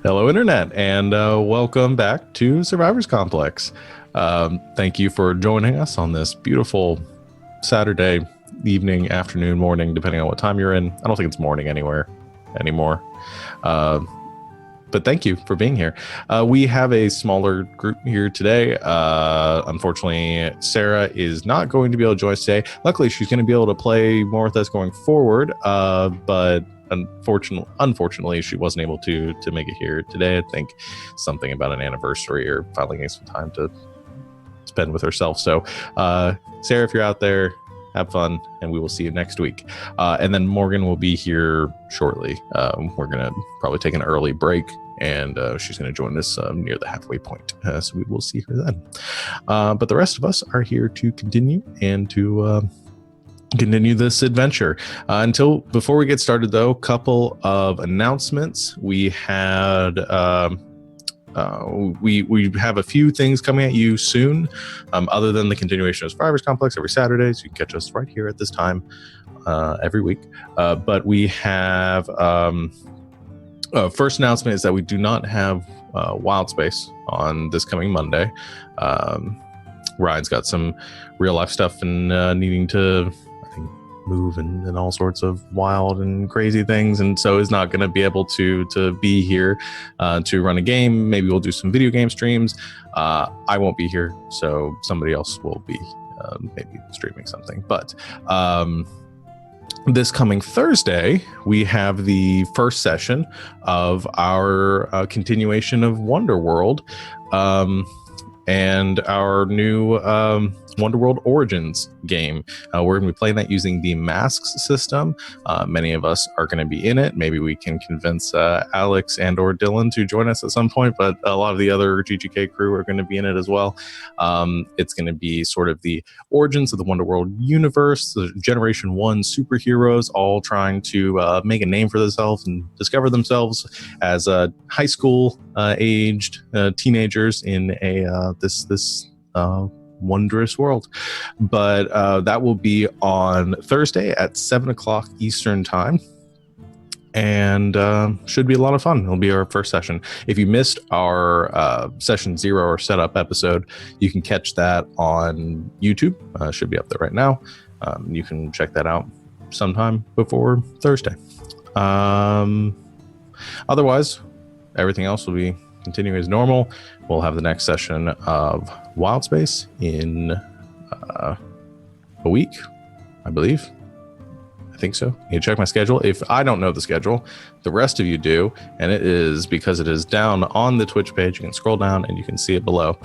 Hello, Internet, and welcome back to Survivors Complex. Thank you for joining us on this beautiful Saturday evening, afternoon, morning, depending on what time you're in. I don't think it's morning anymore. But thank you for being here. We have a smaller group here today. Unfortunately, Sarah is not going to be able to join us today. Luckily, she's going to be able to play more with us going forward, but unfortunately, she wasn't able to make it here today. I think something about an anniversary or finally getting some time to spend with herself. So, Sarah, if you're out there, have fun, and we will see you next week. And then Morgan will be here shortly. We're going to probably take an early break, and she's going to join us near the halfway point. So we will see her then. But the rest of us are here to continue and to continue this adventure. Before we get started, though, couple of announcements. We had... we have a few things coming at you soon, other than the continuation of Survivors Complex every Saturday, so you can catch us right here at this time every week. But we have first announcement is that we do not have Wild Space on this coming Monday. Ryan's got some real life stuff and needing to, I think, move and all sorts of wild and crazy things, and so is not going to be able to be here to run a game. Maybe we'll do some video game streams. I won't be here, so somebody else will be maybe streaming something. But this coming Thursday, we have the first session of our continuation of Wonderworld, and our new Wonderworld Origins game. We're going to be playing that using the masks system. Many of us are going to be in it. Maybe we can convince Alex and or Dylan to join us at some point, but a lot of the other GGK crew are going to be in it as well. It's going to be sort of the origins of the Wonderworld universe, the Generation 1 superheroes all trying to make a name for themselves and discover themselves as high school aged teenagers in this wondrous world. But that will be on Thursday at 7:00 Eastern time, and should be a lot of fun. It'll be our first session. If you missed our session 0 or setup episode, you can catch that on YouTube. Should be up there right now. You can check that out sometime before Thursday. Otherwise, everything else will be continuing as normal. We'll have the next session of Wild Space in a week, I believe. I think so. You can check my schedule. If I don't know the schedule, the rest of you do, and it is because it is down on the Twitch page. You can scroll down and you can see it below.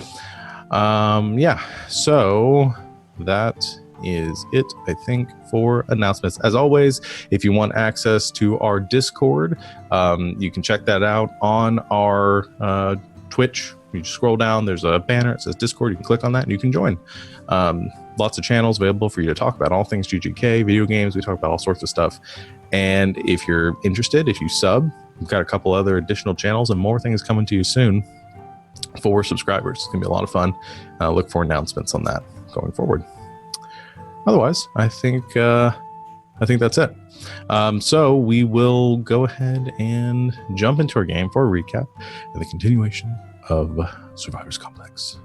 Yeah, so that is it, I think, for announcements. As always, if you want access to our Discord, you can check that out on our Twitch. You just scroll down, there's a banner, it says Discord. You can click on that and you can join. Lots of channels available for you to talk about all things GGK, video games. We talk about all sorts of stuff. And if you're interested, if you sub, we've got a couple other additional channels and more things coming to you soon for subscribers. It's gonna be a lot of fun. Look for announcements on that going forward. Otherwise, I think that's it. So we will go ahead and jump into our game for a recap and the continuation of Survivors Complex.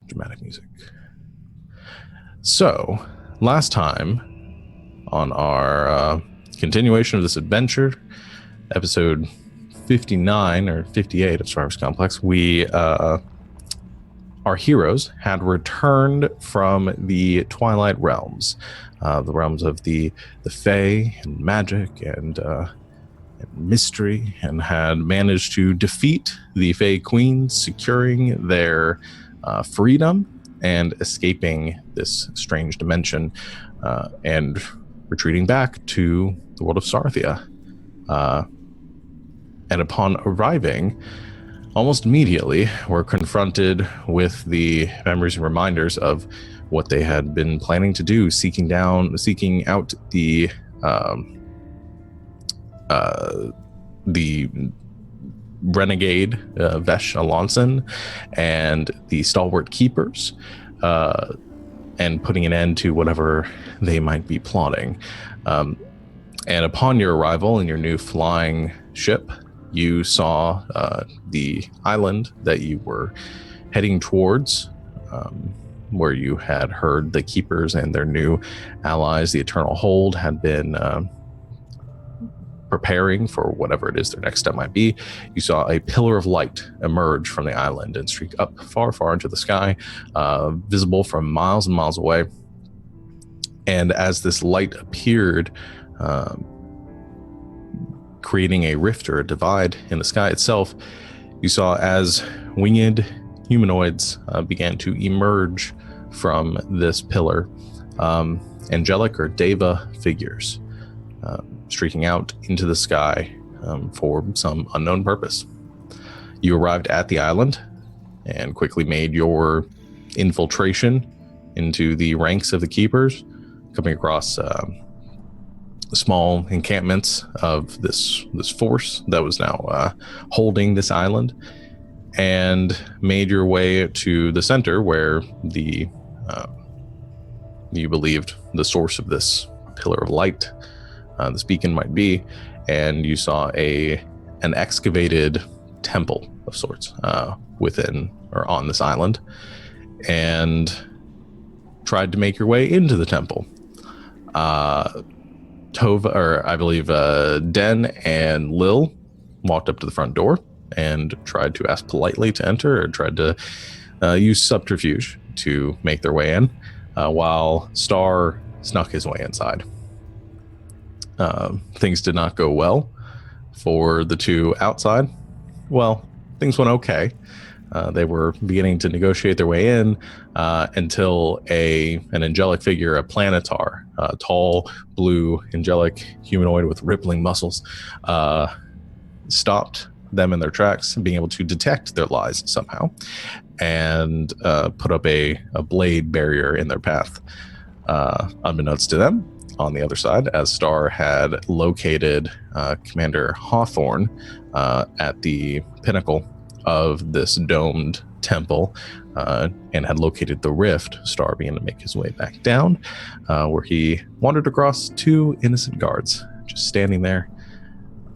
Dramatic music. So, last time on our continuation of this adventure, episode 59 or 58 of Survivors Complex, our heroes had returned from the Twilight Realms, the realms of the Fae and magic and mystery, and had managed to defeat the Fae Queens, securing their freedom and escaping this strange dimension, and retreating back to the world of Sarthia. And upon arriving, almost immediately, were confronted with the memories and reminders of what they had been planning to do, seeking out the renegade Vesh Alonson and the stalwart keepers, and putting an end to whatever they might be plotting. And upon your arrival in your new flying ship, you saw the island that you were heading towards, where you had heard the Keepers and their new allies, the Eternal Hold, had been preparing for whatever it is their next step might be. You saw a pillar of light emerge from the island and streak up far, far into the sky, visible from miles and miles away. And as this light appeared, creating a rift or a divide in the sky itself, you saw as winged humanoids began to emerge from this pillar, angelic or deva figures, streaking out into the sky for some unknown purpose. You arrived at the island and quickly made your infiltration into the ranks of the Keepers, coming across small encampments of this force that was now holding this island, and made your way to the center where you believed the source of this pillar of light, this beacon, might be. And you saw an excavated temple of sorts within or on this island, and tried to make your way into the temple. Tova, or I believe Den and Lil, walked up to the front door and tried to ask politely to enter, or tried to use subterfuge to make their way in, while Star snuck his way inside. Things did not go well for the two outside. Well, things went okay. They were beginning to negotiate their way in until an angelic figure, a planetar, a tall, blue, angelic humanoid with rippling muscles, stopped them in their tracks, being able to detect their lies somehow, and put up a blade barrier in their path. Unbeknownst to them, on the other side, as Star had located Commander Hawthorne at the pinnacle of this domed temple, and had located the rift, Star began to make his way back down, where he wandered across two innocent guards, just standing there,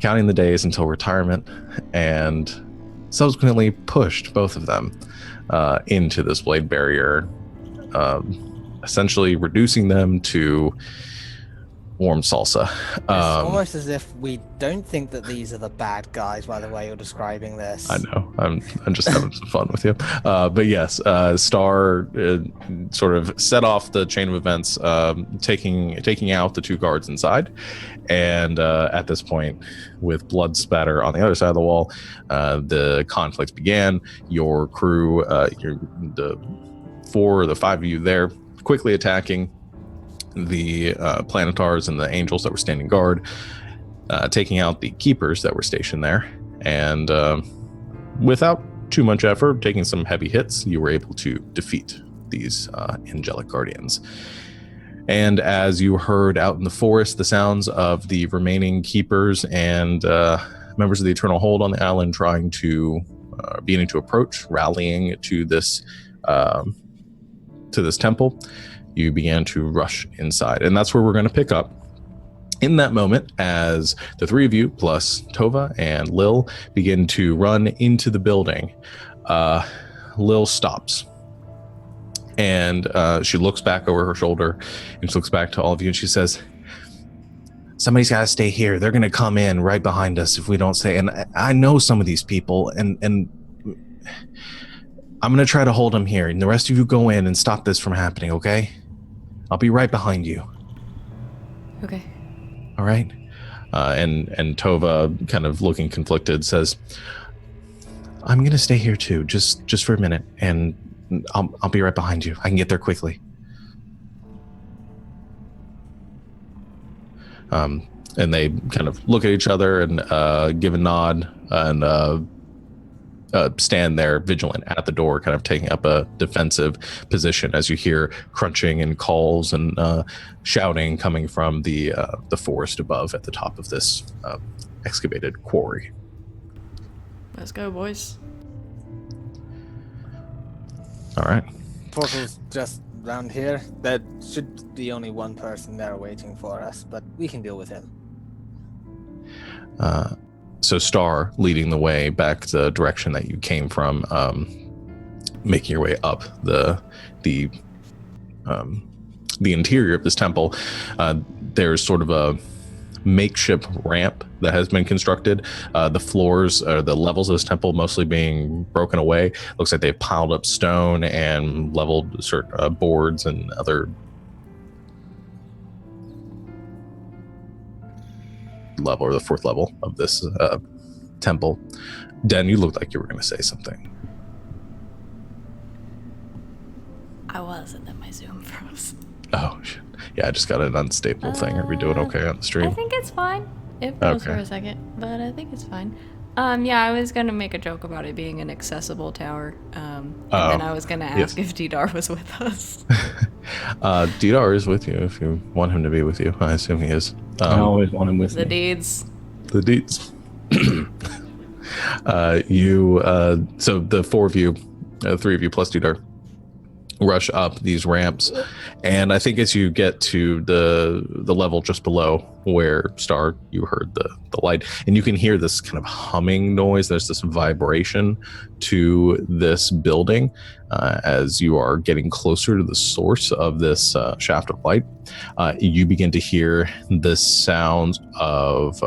counting the days until retirement, and subsequently pushed both of them into this blade barrier, essentially reducing them to warm salsa. It's almost as if we don't think that these are the bad guys by the way you're describing this. I know. I'm just having some fun with you. But yes, Star sort of set off the chain of events, taking out the two guards inside. And at this point, with blood spatter on the other side of the wall, the conflict began. Your crew, the 4 or the 5 of you there, quickly attacking the planetars and the angels that were standing guard, taking out the Keepers that were stationed there, and without too much effort, taking some heavy hits, you were able to defeat these angelic guardians. And as you heard out in the forest, the sounds of the remaining Keepers and members of the Eternal Hold on the island trying to beginning to approach, rallying to this temple, you began to rush inside. And that's where we're going to pick up in that moment, as the 3 of you, plus Tova and Lil, begin to run into the building. Lil stops. And she looks back over her shoulder, and she looks back to all of you, and she says, "Somebody's got to stay here. They're going to come in right behind us if we don't stay. And I know some of these people, and I'm going to try to hold them here. And the rest of you go in and stop this from happening, okay? I'll be right behind you." Okay. All right. And Tova, kind of looking conflicted, says, "I'm going to stay here too, just for a minute, and I'll be right behind you. I can get there quickly." And they kind of look at each other and give a nod and stand there vigilant at the door, kind of taking up a defensive position as you hear crunching and calls and shouting coming from the forest above at the top of this excavated quarry. Let's go, boys. All right. Portal's just round here. There should be only one person there waiting for us, but we can deal with him. So Star leading the way back the direction that you came from, making your way up the interior of this temple. There's sort of a makeshift ramp that has been constructed. The floors, the levels of this temple mostly being broken away. Looks like they've piled up stone and leveled certain boards and other level, or the fourth level of this temple. Den, you looked like you were going to say something. I was, and then my Zoom froze. Oh, shit. Yeah, I just got an unstable thing. Are we doing okay on the stream? I think it's fine. It froze for Okay. a second, but I think it's fine. Yeah, I was gonna make a joke about it being an accessible tower, and then I was gonna ask if Didar was with us. Didar is with you if you want him to be with you. I assume he is. I always want him with The me. deeds. The deets. So the four of you, three of you plus Didar, rush up these ramps, and I think as you get to the level just below where Star, you heard the light, and you can hear this kind of humming noise. There's this vibration to this building as you are getting closer to the source of this shaft of light. You begin to hear the sounds of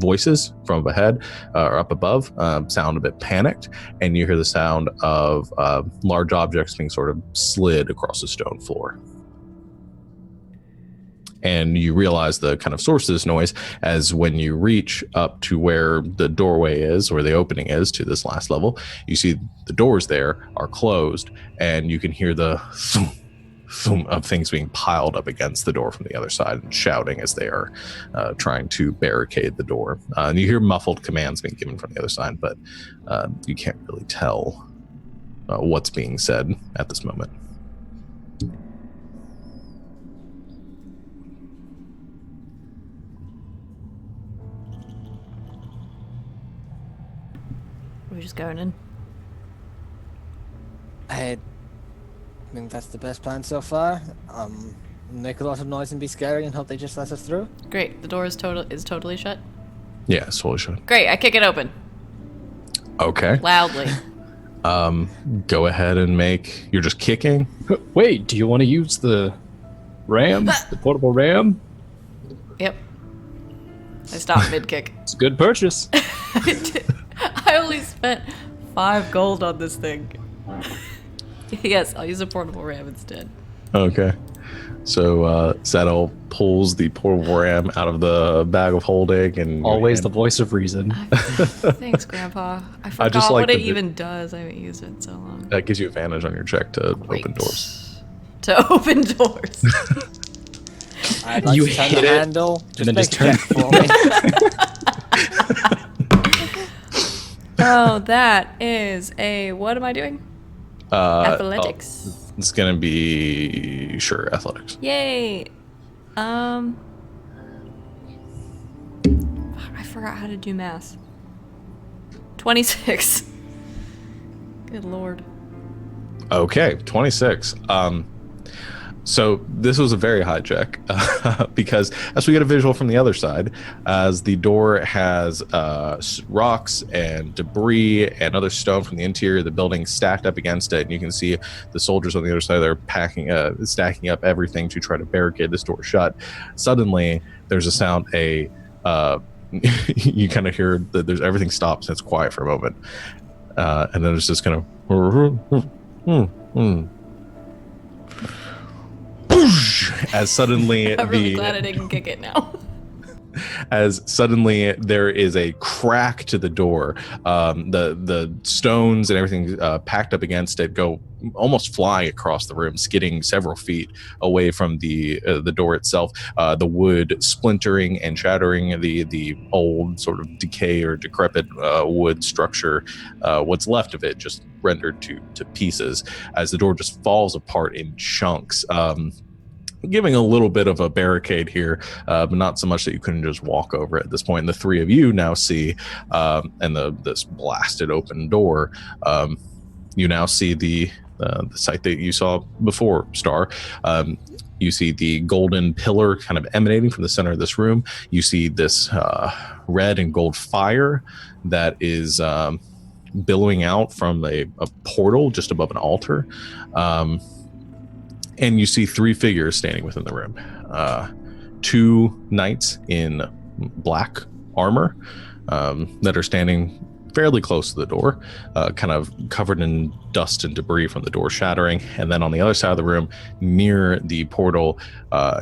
voices from ahead or up above, sound a bit panicked, and you hear the sound of large objects being sort of slid across the stone floor. And you realize the kind of source of this noise as when you reach up to where the doorway is, or the opening is to this last level, you see the doors there are closed, and you can hear the thump, thump of things being piled up against the door from the other side and shouting as they are trying to barricade the door. And you hear muffled commands being given from the other side, but you can't really tell what's being said at this moment. We're just going in. I think that's the best plan so far. Make a lot of noise and be scary and hope they just let us through. Great. The door is totally shut. Yeah, it's totally shut. Great. I kick it open Okay. loudly. Go ahead and make. You're just kicking. Wait, do you want to use the ram? The portable ram? Yep. I stopped mid kick. It's a good purchase. I only spent 5 gold on this thing. Yes, I'll use a portable ram instead. Okay. So Settle pulls the portable ram out of the bag of holding, and Always the voice of reason. Thanks, Grandpa. I forgot just like what it the- even does. I haven't used it in so long. that gives you advantage on your check to Great. open doors. To open doors. I'd like You to turn hit the it, handle. and then make just a check for me. Oh, that is a. What am I doing? Athletics. It's gonna be athletics. Yay. I forgot how to do math. 26. Good lord. Okay, 26. So this was a very high check because as we get a visual from the other side, as the door has rocks and debris and other stone from the interior of the building stacked up against it, and you can see the soldiers on the other side, they're stacking up everything to try to barricade this door shut. Suddenly, there's a sound, you kind of hear that there's everything stops and it's quiet for a moment. And then it's just kind of as suddenly I'm really glad I didn't kick it now. as suddenly there is a crack to the door. The stones and everything packed up against it go almost flying across the room, skidding several feet away from the door itself. The wood splintering and shattering, the old sort of decay or decrepit wood structure, what's left of it just rendered to pieces as the door just falls apart in chunks. Giving a little bit of a barricade here, but not so much that you couldn't just walk over it at this point. And the three of you now see, and this blasted open door, you now see the site that you saw before, Star. You see the golden pillar kind of emanating from the center of this room. You see this red and gold fire that is billowing out from a portal just above an altar. And you see 3 figures standing within the room. 2 knights in black armor that are standing fairly close to the door, kind of covered in dust and debris from the door shattering. And then on the other side of the room, near the portal,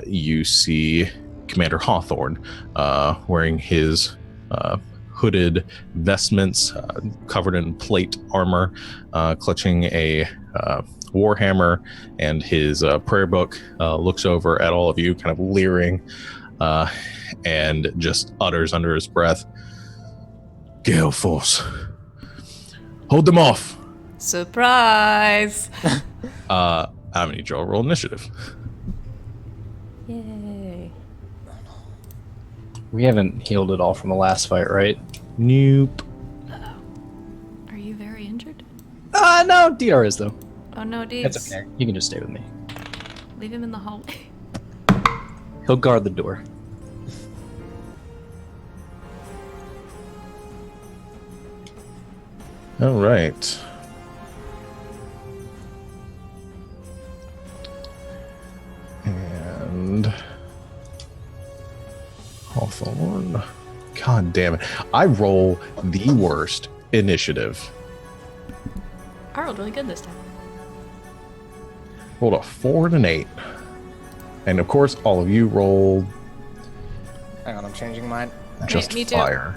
you see Commander Hawthorne wearing his hooded vestments, covered in plate armor, clutching a warhammer and his prayer book, looks over at all of you, kind of leering, and just utters under his breath, "Gale Force, hold them off." Surprise! I'm gonna need you to roll initiative. Yay. We haven't healed at all from the last fight, right? Nope. Are you very injured? No, DR is though. Oh no, Deeds. That's okay. You can just stay with me. Leave him in the hallway. He'll guard the door. All right. And Hawthorne. God damn it. I roll the worst initiative. I rolled really good this time. Rolled a 4 and an 8. And of course, all of you rolled Hang on, I'm changing mine. just me too. fire.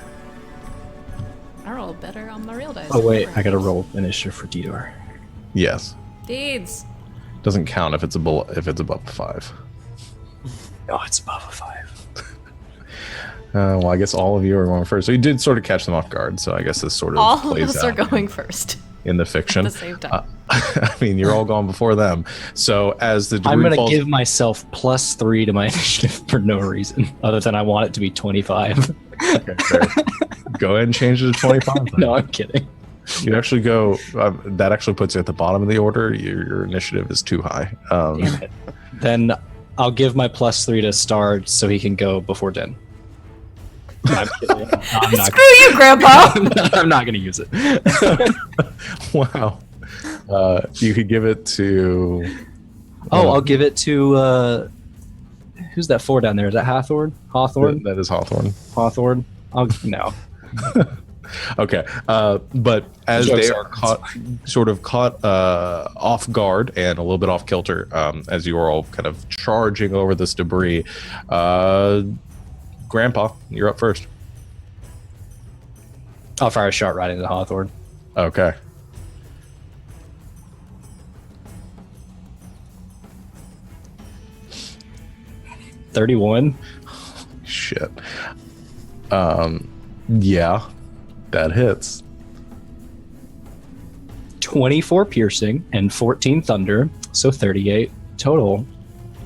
I rolled better on my real dice. Oh wait, I gotta roll initiative for Didor. Yes. Deeds. Doesn't count if it's above a 5. Oh, it's above a 5. Well, I guess all of you are going first. So you did sort of catch them off guard. So I guess this sort of All of plays us are out going first in the fiction. at the same time. I mean, you're all gone before them. So as the I'm debris gonna falls, give myself +3 to my initiative for no reason, other than I want it to be 25. Okay, fair. Go ahead and change it to 25. No, I'm kidding. You actually go. That actually puts you at the bottom of the order. Your initiative is too high. Damn it. Then I'll give my +3 to Star so he can go before Den. I'm kidding. I'm not, Screw you, Grandpa! I'm not gonna use it. Wow. You could give it to. Oh, I'll give it to who's that 4 down there? Is that Hawthorne? Hawthorne? That is Hawthorne. Hawthorne? No. Okay, but as Jokes they are caught off guard and a little bit off kilter, as you are all kind of charging over this debris, Grandpa, you're up first. I'll fire a shot right into Hawthorne. Okay. $31. Shit. Yeah, that hits. 24 piercing and 14 thunder, so 38 total.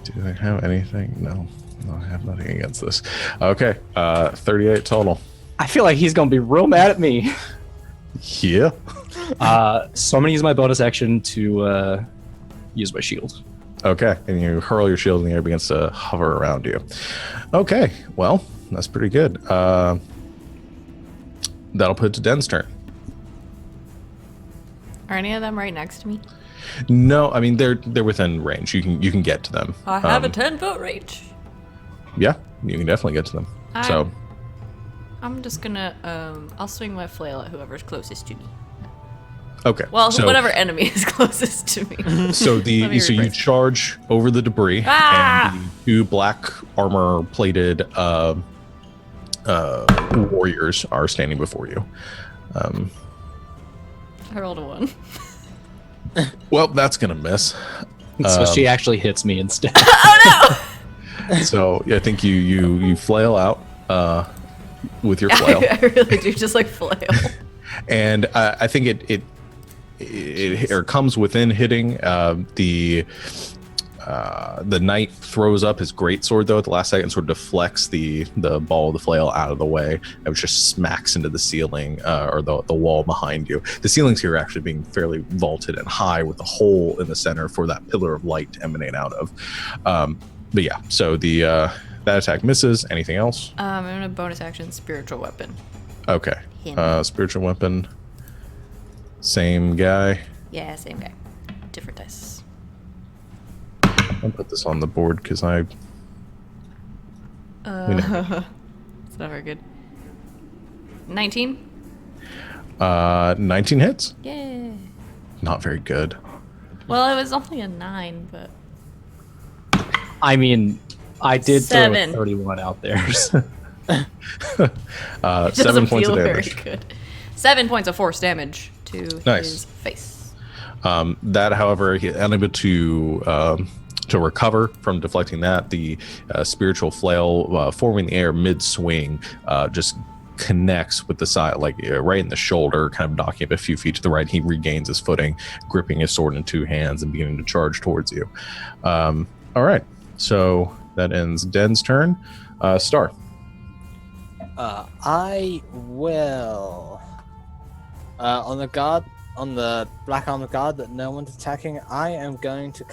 Do I have anything? No, I have nothing against this. Okay, 38 total. I feel like he's gonna be real mad at me. Yeah. So I'm gonna use my bonus action to use my shield. Okay, and you hurl your shield and the air begins to hover around you. Okay, well, that's pretty good. That'll put it to Den's turn. Are any of them right next to me? No, I mean they're within range. You can get to them. I have a 10-foot range. Yeah, you can definitely get to them. So I'm just gonna I'll swing my flail at whoever's closest to me. okay. Well, so, whatever enemy is closest to me. So Let me so you rephrase. charge over the debris, Ah! and the 2 black armor plated warriors are standing before you. I rolled a 1. Well, that's gonna miss. So she actually hits me instead. So I think you flail out with your flail, I really do just like flail. and I think it comes within hitting the the knight throws up his greatsword though at the last second, sort of deflects the ball of the flail out of the way, and just smacks into the ceiling or the wall behind you. The ceilings here are actually being fairly vaulted and high, with a hole in the center for that pillar of light to emanate out of. But yeah, so that attack misses. Anything else? I'm gonna bonus action spiritual weapon. Okay. Spiritual weapon. Same guy. Yeah, same guy. Different dice. I'll put this on the board because I. It's not very good. 19. 19 hits. Yay. Not very good. Well, it was only a 9, but. I mean, I did 7. throw a 31 out there. It 7 points of feel damage. very good. 7 points of force damage to his face. That, however, he unable to recover from deflecting that. The spiritual flail forming the air mid-swing just connects with the side, like right in the shoulder, kind of knocking up a few feet to the right. He regains his footing, gripping his sword in 2 hands and beginning to charge towards you. All right, so that ends Den's turn. Star. I will. On the black armor guard that no one's attacking, I am going to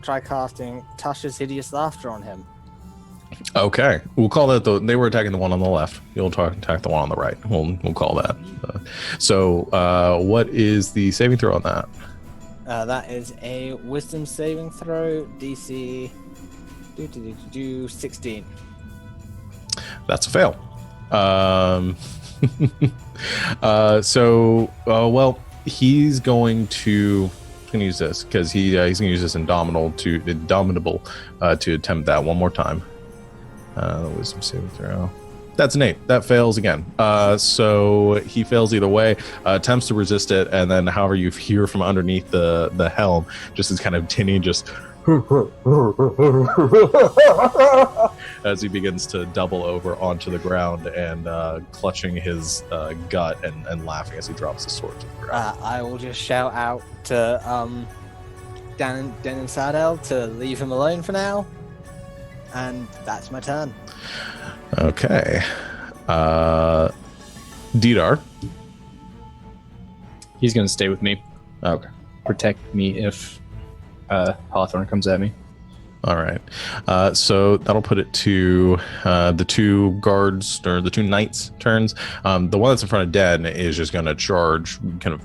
try casting Tasha's Hideous Laughter on him. Okay, we'll call that they were attacking the one on the left. You'll attack the one on the right. We'll call that. So what is the saving throw on that? That is a Wisdom saving throw, DC 16. That's a fail. Well, he's going to use this because he's going to use this Indomitable to attempt that one more time. Wisdom saving throw. That's an 8. That fails again. So he fails either way. Attempts to resist it, and then, however, you hear from underneath the helm, just as kind of Tinny just as he begins to double over onto the ground and clutching his gut and laughing as he drops the sword to the ground. I will just shout out to Dan and Sadel to leave him alone for now, and that's my turn. Okay. Didar. He's going to stay with me. Okay. Protect me if Hawthorne comes at me. All right. So that'll put it to the 2 guards, or the 2 knights' turns. The one that's in front of Den is just going to charge, kind of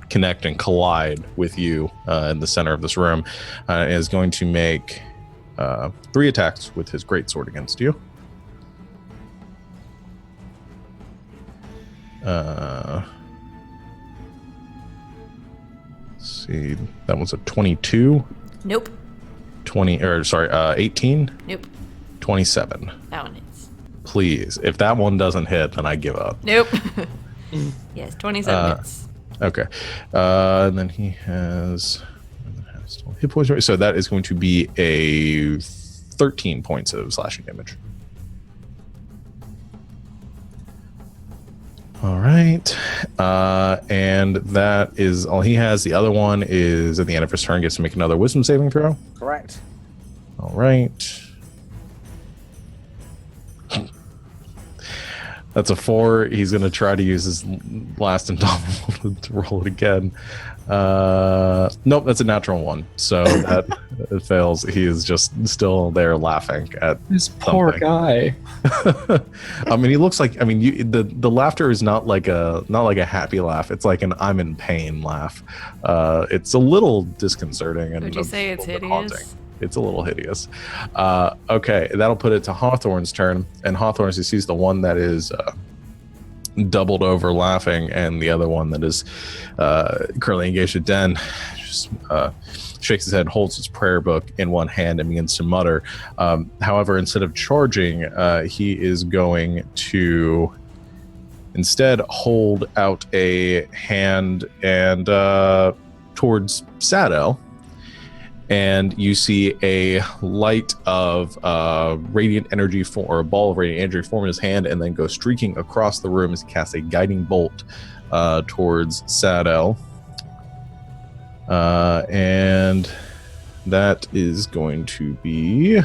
connect and collide with you in the center of this room. Is going to make 3 attacks with his greatsword against you. Let's see. That was a 22. Nope. 18. Nope. 27. That one hits. Please, if that one doesn't hit, then I give up. Nope. Yes, 27 hits. Okay. And then he has hit points. So that is going to be a 13 points of slashing damage. All right. And that is all he has. The other one is at the end of his turn, gets to make another wisdom saving throw. Correct. All right. That's a 4. He's going to try to use his last Indomitable to roll it again. Nope, that's a natural 1. So that it fails. He is just still there laughing at this poor guy. I mean, he looks like. I mean, the laughter is not like a happy laugh. It's like an I'm in pain laugh. It's a little disconcerting and would you say it's hideous? Haunting. It's a little hideous. Okay, that'll put it to Hawthorne's turn, and Hawthorne, as he sees the one that is doubled over laughing, and the other one that is currently engaged with Den, just shakes his head, holds his prayer book in one hand, and begins to mutter. However, instead of charging, he is going to instead hold out a hand and towards Sadel. And you see a light of radiant energy or a ball of radiant energy form in his hand, and then go streaking across the room as he casts a guiding bolt towards Sadel. And that is going to be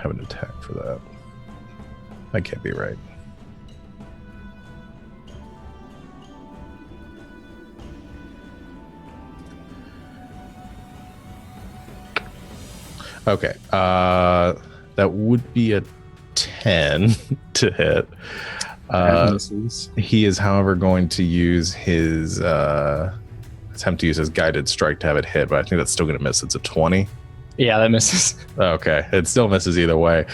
have an attack for that. That can't be right. Okay, that would be a 10 to hit. He is, however, going to use his attempt to use his guided strike to have it hit, but I think that's still going to miss. It's a 20. Yeah, that misses. Okay, it still misses either way.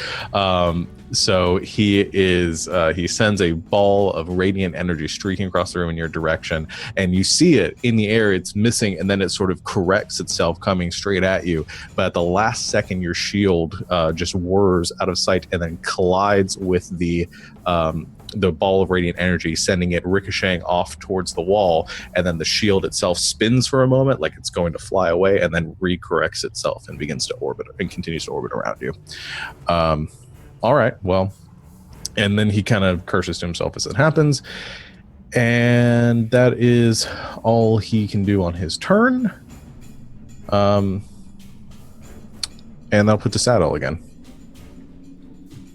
So he sends a ball of radiant energy streaking across the room in your direction, and you see it in the air. It's missing, and then it sort of corrects itself, coming straight at you. But at the last second, your shield just whirs out of sight and then collides with the ball of radiant energy, sending it ricocheting off towards the wall, and then the shield itself spins for a moment like it's going to fly away, and then recorrects itself and begins to orbit and continues to orbit around you. All right, well, and then he kind of curses to himself as it happens, and that is all he can do on his turn. And that'll put the saddle again.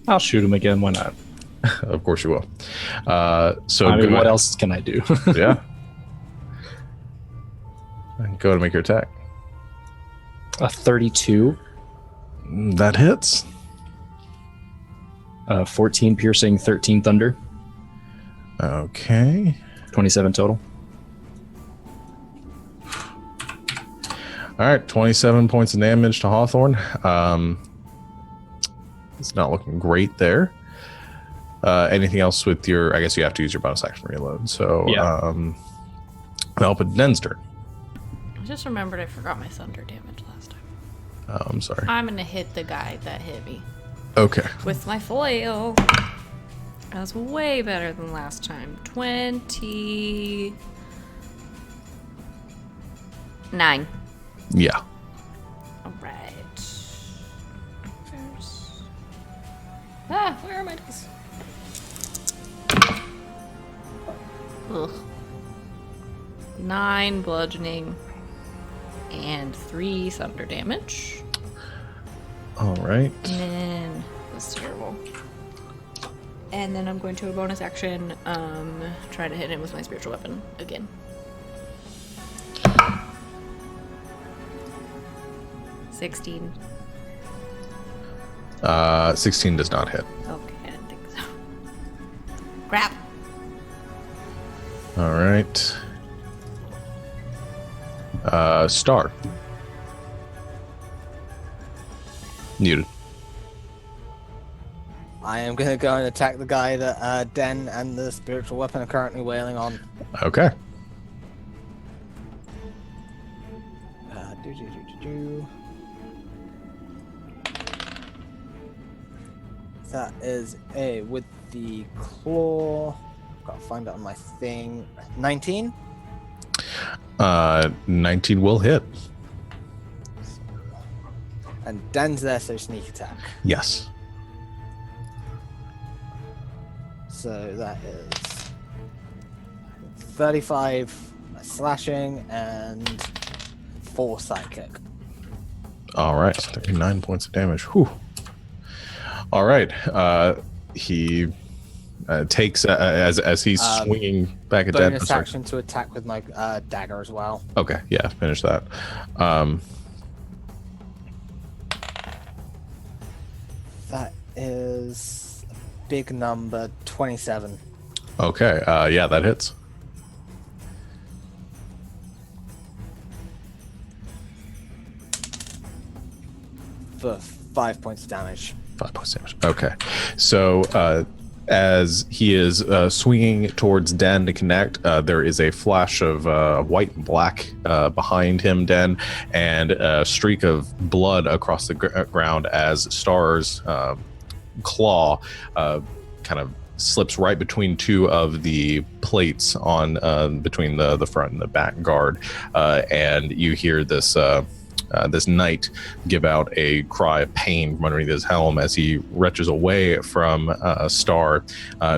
I'll shoot him again. Why not? Of course you will. So I mean, what else can I do? Yeah. Go to make your attack. A 32. That hits. 14 piercing, 13 thunder. Okay. 27 total. All right, 27 points of damage to Hawthorne. It's not looking great there. Anything else with your... I guess you have to use your bonus action reload. So yeah. I'll put Den's turn. I just remembered I forgot my thunder damage last time. Oh, I'm sorry. I'm going to hit the guy that hit me. Okay. With my flail. That was way better than last time. 29. Yeah. All right. Where are my dice? Ugh. 9 bludgeoning and 3 thunder damage. All right. And then that's terrible. And then I'm going to a bonus action, try to hit him with my spiritual weapon again. $16. 16 does not hit. Okay, I didn't think so. Crap. All right. Star. Muted. I am going to go and attack the guy that Den and the spiritual weapon are currently wailing on. Okay. That is a with the claw. Gotta find it on my thing. 19. 19 will hit. And Den's there, so sneak attack. Yes. So that is 35 slashing and 4 psychic. All right. 39 points of damage. Whew. All right. He takes as he's swinging back at Den. Bonus action to attack with my dagger as well. Okay. Yeah. Finish that. That is a big number, 27. Okay. Yeah, that hits. For 5 points of damage. 5 points of damage. Okay. So as he is swinging towards Den to connect, there is a flash of white and black behind him, Den, and a streak of blood across the ground as Star's claw kind of slips right between 2 of the plates on between the front and the back guard, and you hear this this knight give out a cry of pain from underneath his helm as he retches away from Star,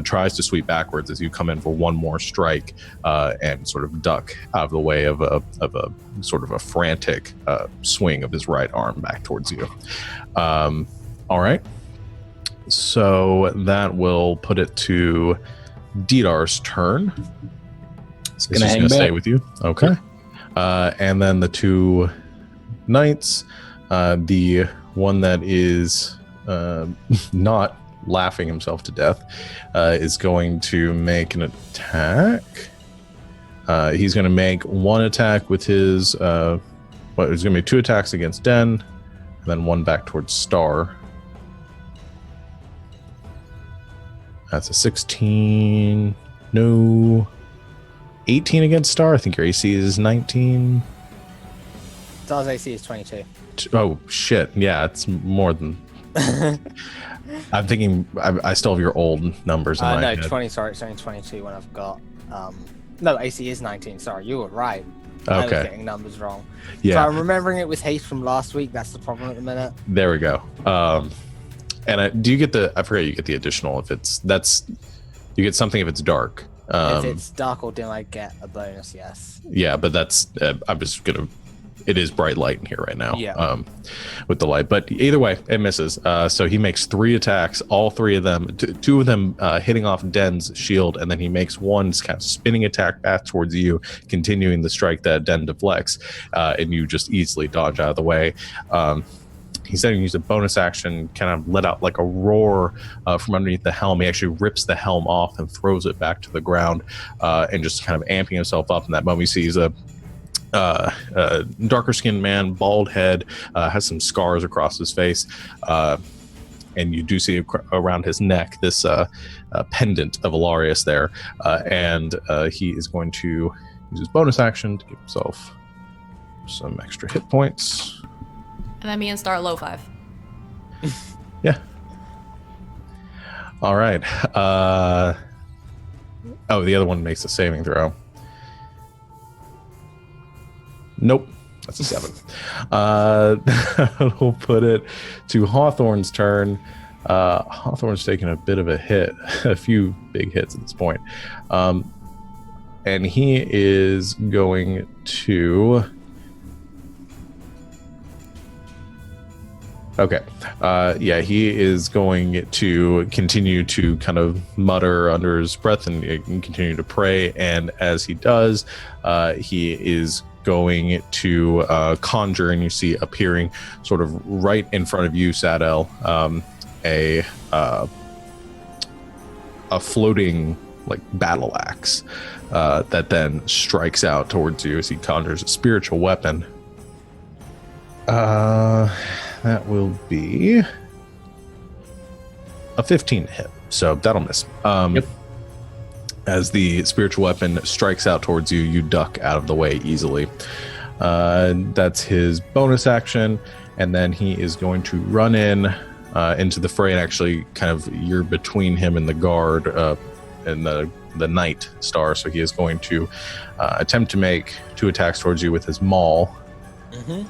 tries to sweep backwards as you come in for one more strike, and sort of duck out of the way of a sort of a frantic swing of his right arm back towards you. All right. So that will put it to Didar's turn. It's He's gonna just hang gonna back. stay with you. Okay. And then the two knights, the one that is not laughing himself to death, is going to make an attack. He's going to make one attack with his, there's going to be 2 attacks against Den, and then one back towards Star. That's a 16. No. 18 against Star. I think your AC is 19. Star's AC is 22. Oh, shit. Yeah, it's more than... I'm thinking... I still have your old numbers in my No, head. 20, sorry, it's only 22 when I've got... no, AC is 19, sorry, you were right. I was Okay. getting numbers wrong. Yeah. So I'm remembering it with haste from last week, that's the problem at the minute. There we go. And do you get the... I forget you get the additional if it's... That's... You get something if it's dark. If it's dark or dim, I get a bonus, yes. Yeah, but that's... I'm just going to... It is bright light in here right now. Yeah. With the light. But either way, it misses. So he makes 3 attacks, all 3 of them, 2 of them hitting off Den's shield, and then he makes one kind of spinning attack back towards you, continuing the strike that Den deflects, and you just easily dodge out of the way. He's then used a bonus action, kind of let out like a roar from underneath the helm. He actually rips the helm off and throws it back to the ground, and just kind of amping himself up. In that moment, he sees a darker skinned man, bald head, has some scars across his face, and you do see around his neck this pendant of Alarius there, and he is going to use his bonus action to give himself some extra hit points. And then me and Star low 5. Yeah. All right. The other one makes a saving throw. Nope. That's a 7. We'll put it to Hawthorne's turn. Hawthorne's taking a bit of a hit, a few big hits at this point. And he is going to... Okay. He is going to continue to kind of mutter under his breath and continue to pray. And as he does, he is going to conjure, and you see appearing sort of right in front of you, Sadel, a floating like battle axe that then strikes out towards you as he conjures a spiritual weapon. That will be a 15 hit, so that'll miss. Yep. As the spiritual weapon strikes out towards you, you duck out of the way easily. That's his bonus action, and then he is going to run into the fray, and actually kind of you're between him and the guard and the knight Star, so he is going to attempt to make 2 attacks towards you with his maul. Mm-hmm.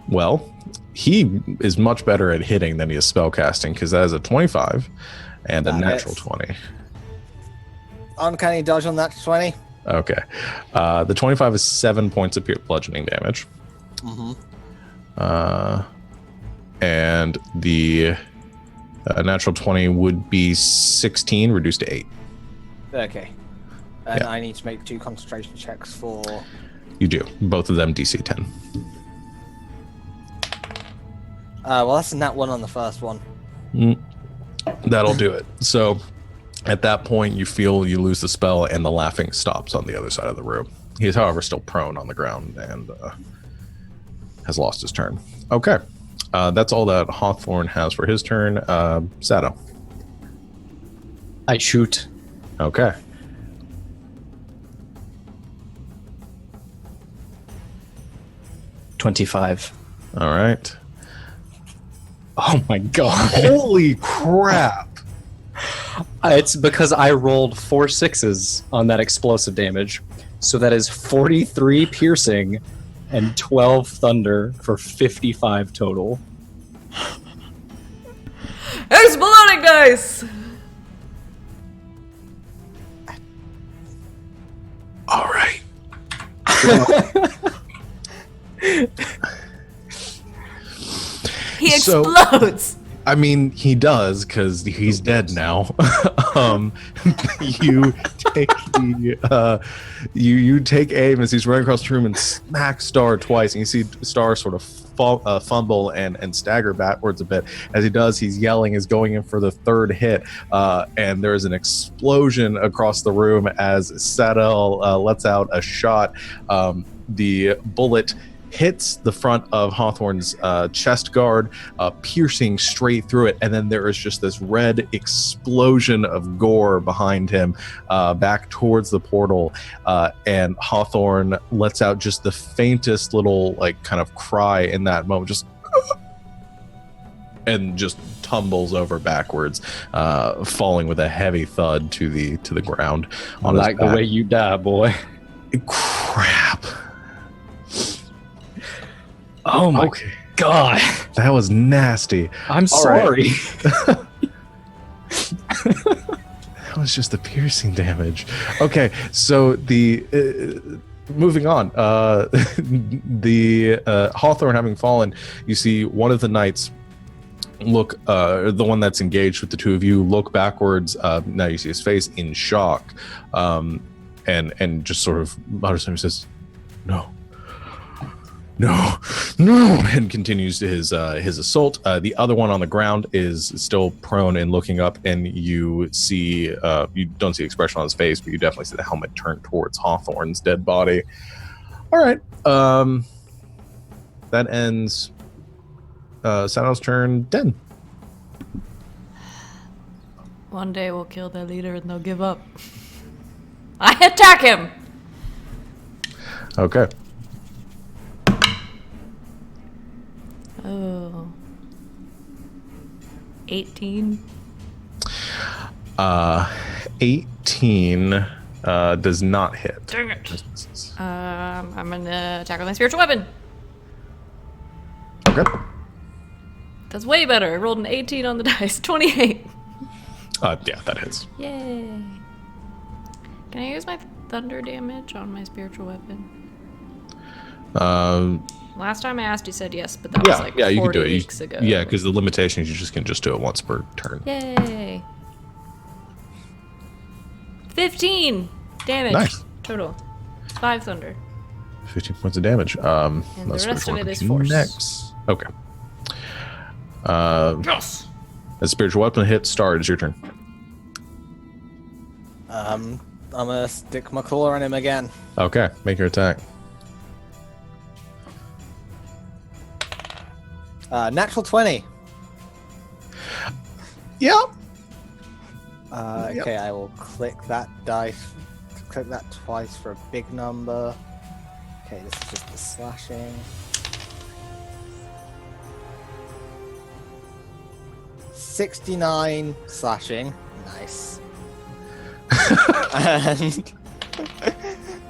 Well, he is much better at hitting than he is spellcasting, because that is a 25 and a That natural hits. 20. Uncanny dodge on that 20. Okay. The 25 is 7 points of bludgeoning damage. Mm-hmm. And the natural 20 would be 16 reduced to 8. Okay. And Yeah. I need to make 2 concentration checks for... You do. Both of them DC 10. well, that's a nat 1 on the first one. That'll do it. So at that point, you feel you lose the spell, and the laughing stops on the other side of the room. He is, however, still prone on the ground and has lost his turn. Okay. That's all that Hawthorne has for his turn. Sato. I shoot. Okay. $25. All right. Oh my god. Holy crap. It's because I rolled 4 6s on that explosive damage. So that is 43 piercing and 12 thunder for 55 total. Exploding dice! All right. He So- explodes! I mean, he does because he's dead now. You take you take aim as he's running across the room and smack Star twice, and you see Star sort of fumble and stagger backwards a bit. As he does, he's yelling, is going in for the third hit, and there is an explosion across the room as Sadel lets out a shot. The bullet hits the front of Hawthorne's chest guard, piercing straight through it, and then there is just this red explosion of gore behind him, back towards the portal, and Hawthorne lets out just the faintest little like kind of cry in that moment, just and just tumbles over backwards, falling with a heavy thud to the ground. I like the way you die, boy. Crap. Oh my god. That was nasty. I'm sorry. That was just the piercing damage. Okay, so the moving on. The Hawthorne having fallen, you see one of the knights look, the one that's engaged with the two of you, look backwards. Now you see his face in shock, and just sort of mutters and says, "No. No, and continues his assault. The other one on the ground is still prone and looking up, and you see, you don't see expression on his face, but you definitely see the helmet turned towards Hawthorne's dead body. All right, that ends Sano's turn. 10. One day we'll kill their leader and they'll give up. I attack him! Okay. Oh. 18. 18 does not hit. Dang it. I'm gonna attack with my spiritual weapon. Okay. That's way better. I rolled an 18 on the dice. 28. Yeah, that hits. Yay. Can I use my thunder damage on my spiritual weapon? Last time I asked, you said yes, but that was like 40 you can do it. weeks ago. Yeah, because the limitation is you can just do it once per turn. Yay. 15 damage. Nice. Total. 5 thunder. 15 points of damage. And the rest of it is force. Next. Okay. Yes. A spiritual weapon hit. Star, it's your turn. I'm gonna stick my claw on him again. Okay, make your attack. Natural 20. Yep. Okay, I will click that dice. Click that twice for a big number. Okay, this is just the slashing. 69 slashing. Nice. And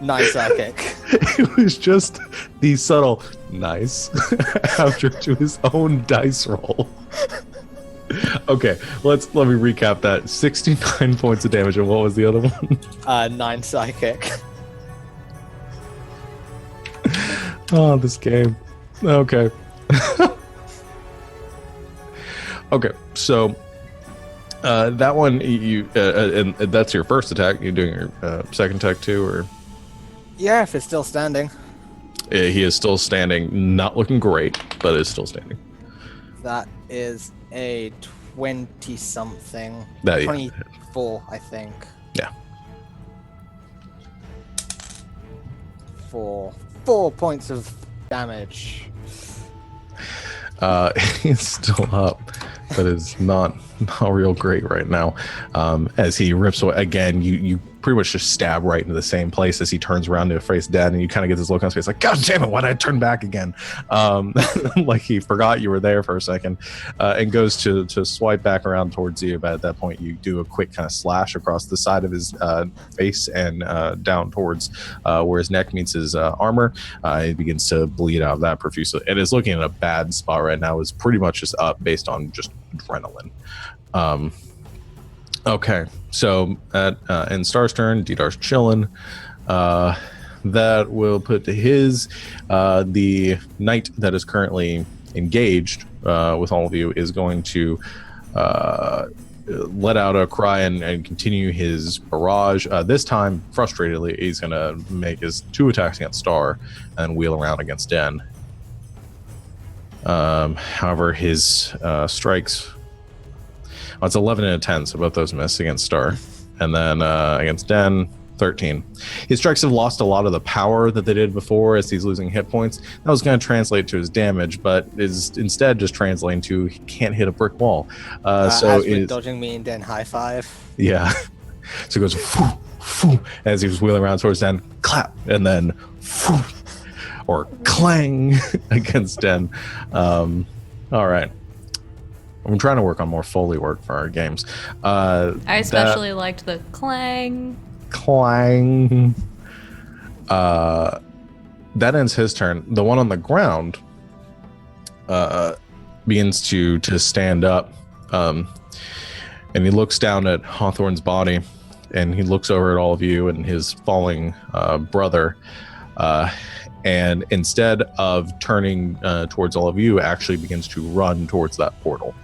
9 psychic. It was just the subtle nice after to his own dice roll. Okay, let me recap that. 69 points of damage, and what was the other one? 9 psychic. Oh, this game. Okay. Okay, so that one you and that's your first attack. You're doing your second attack too, or Yeah, if it's still standing. he is still standing, not looking great, but is still standing. That is a 20-something. That- 24, I think. Yeah. 4 points of damage. He's still up, but is not not real great right now. As he rips away again, you pretty much just stab right into the same place as he turns around to face Den, and you kind of get this look on his face like, God damn it, why did I turn back again? Like he forgot you were there for a second, and goes to swipe back around towards you. But at that point, you do a quick kind of slash across the side of his face and down towards where his neck meets his armor. It begins to bleed out of that profusely. It is looking at a bad spot right now. It's pretty much just up based on just adrenaline. Okay, so at in Star's turn, Didar's chilling. That will put to his the knight that is currently engaged with all of you is going to let out a cry and continue his barrage. This time, frustratedly, he's going to make his 2 attacks against Star and wheel around against Den. However, his strikes... Oh, it's 11 and a 10, so both those miss against Star. And then against Den, 13. His strikes have lost a lot of the power that they did before as he's losing hit points. That was going to translate to his damage, but is instead just translating to he can't hit a brick wall. So as with dodging me and Den high five. Yeah. So it goes foo, foo, as he was wheeling around towards Den, clap, and then foo, or clang against Den. All right. I'm trying to work on more Foley work for our games. I especially liked the clang. Clang. That ends his turn. The one on the ground begins to stand up, and he looks down at Hawthorne's body, and he looks over at all of you and his falling brother, and instead of turning towards all of you, actually begins to run towards that portal.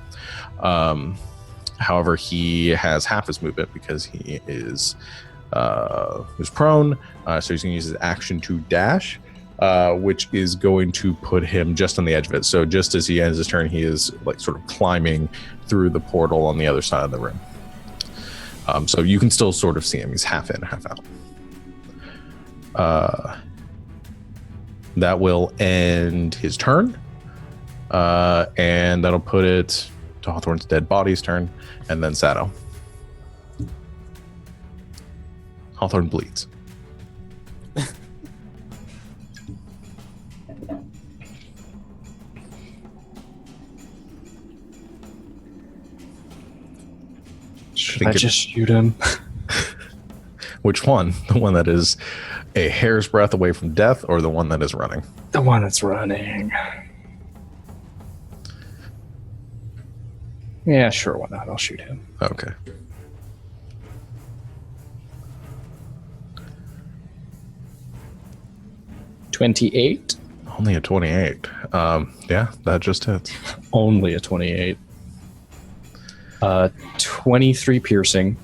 However, he has half his movement because he is prone, so he's going to use his action to dash, which is going to put him just on the edge of it. So just as he ends his turn, he is like sort of climbing through the portal on the other side of the room. So you can still sort of see him. He's half in, half out. That will end his turn, and that'll put it to Hawthorne's dead body's turn, and then Sato. Hawthorne bleeds. Should I just shoot him? Which one? The one that is a hair's breadth away from death, or the one that is running? The one that's running. Yeah, sure, why not? I'll shoot him. Okay. $28. Only a 28. Yeah, that just hits. Only a 28. 23 piercing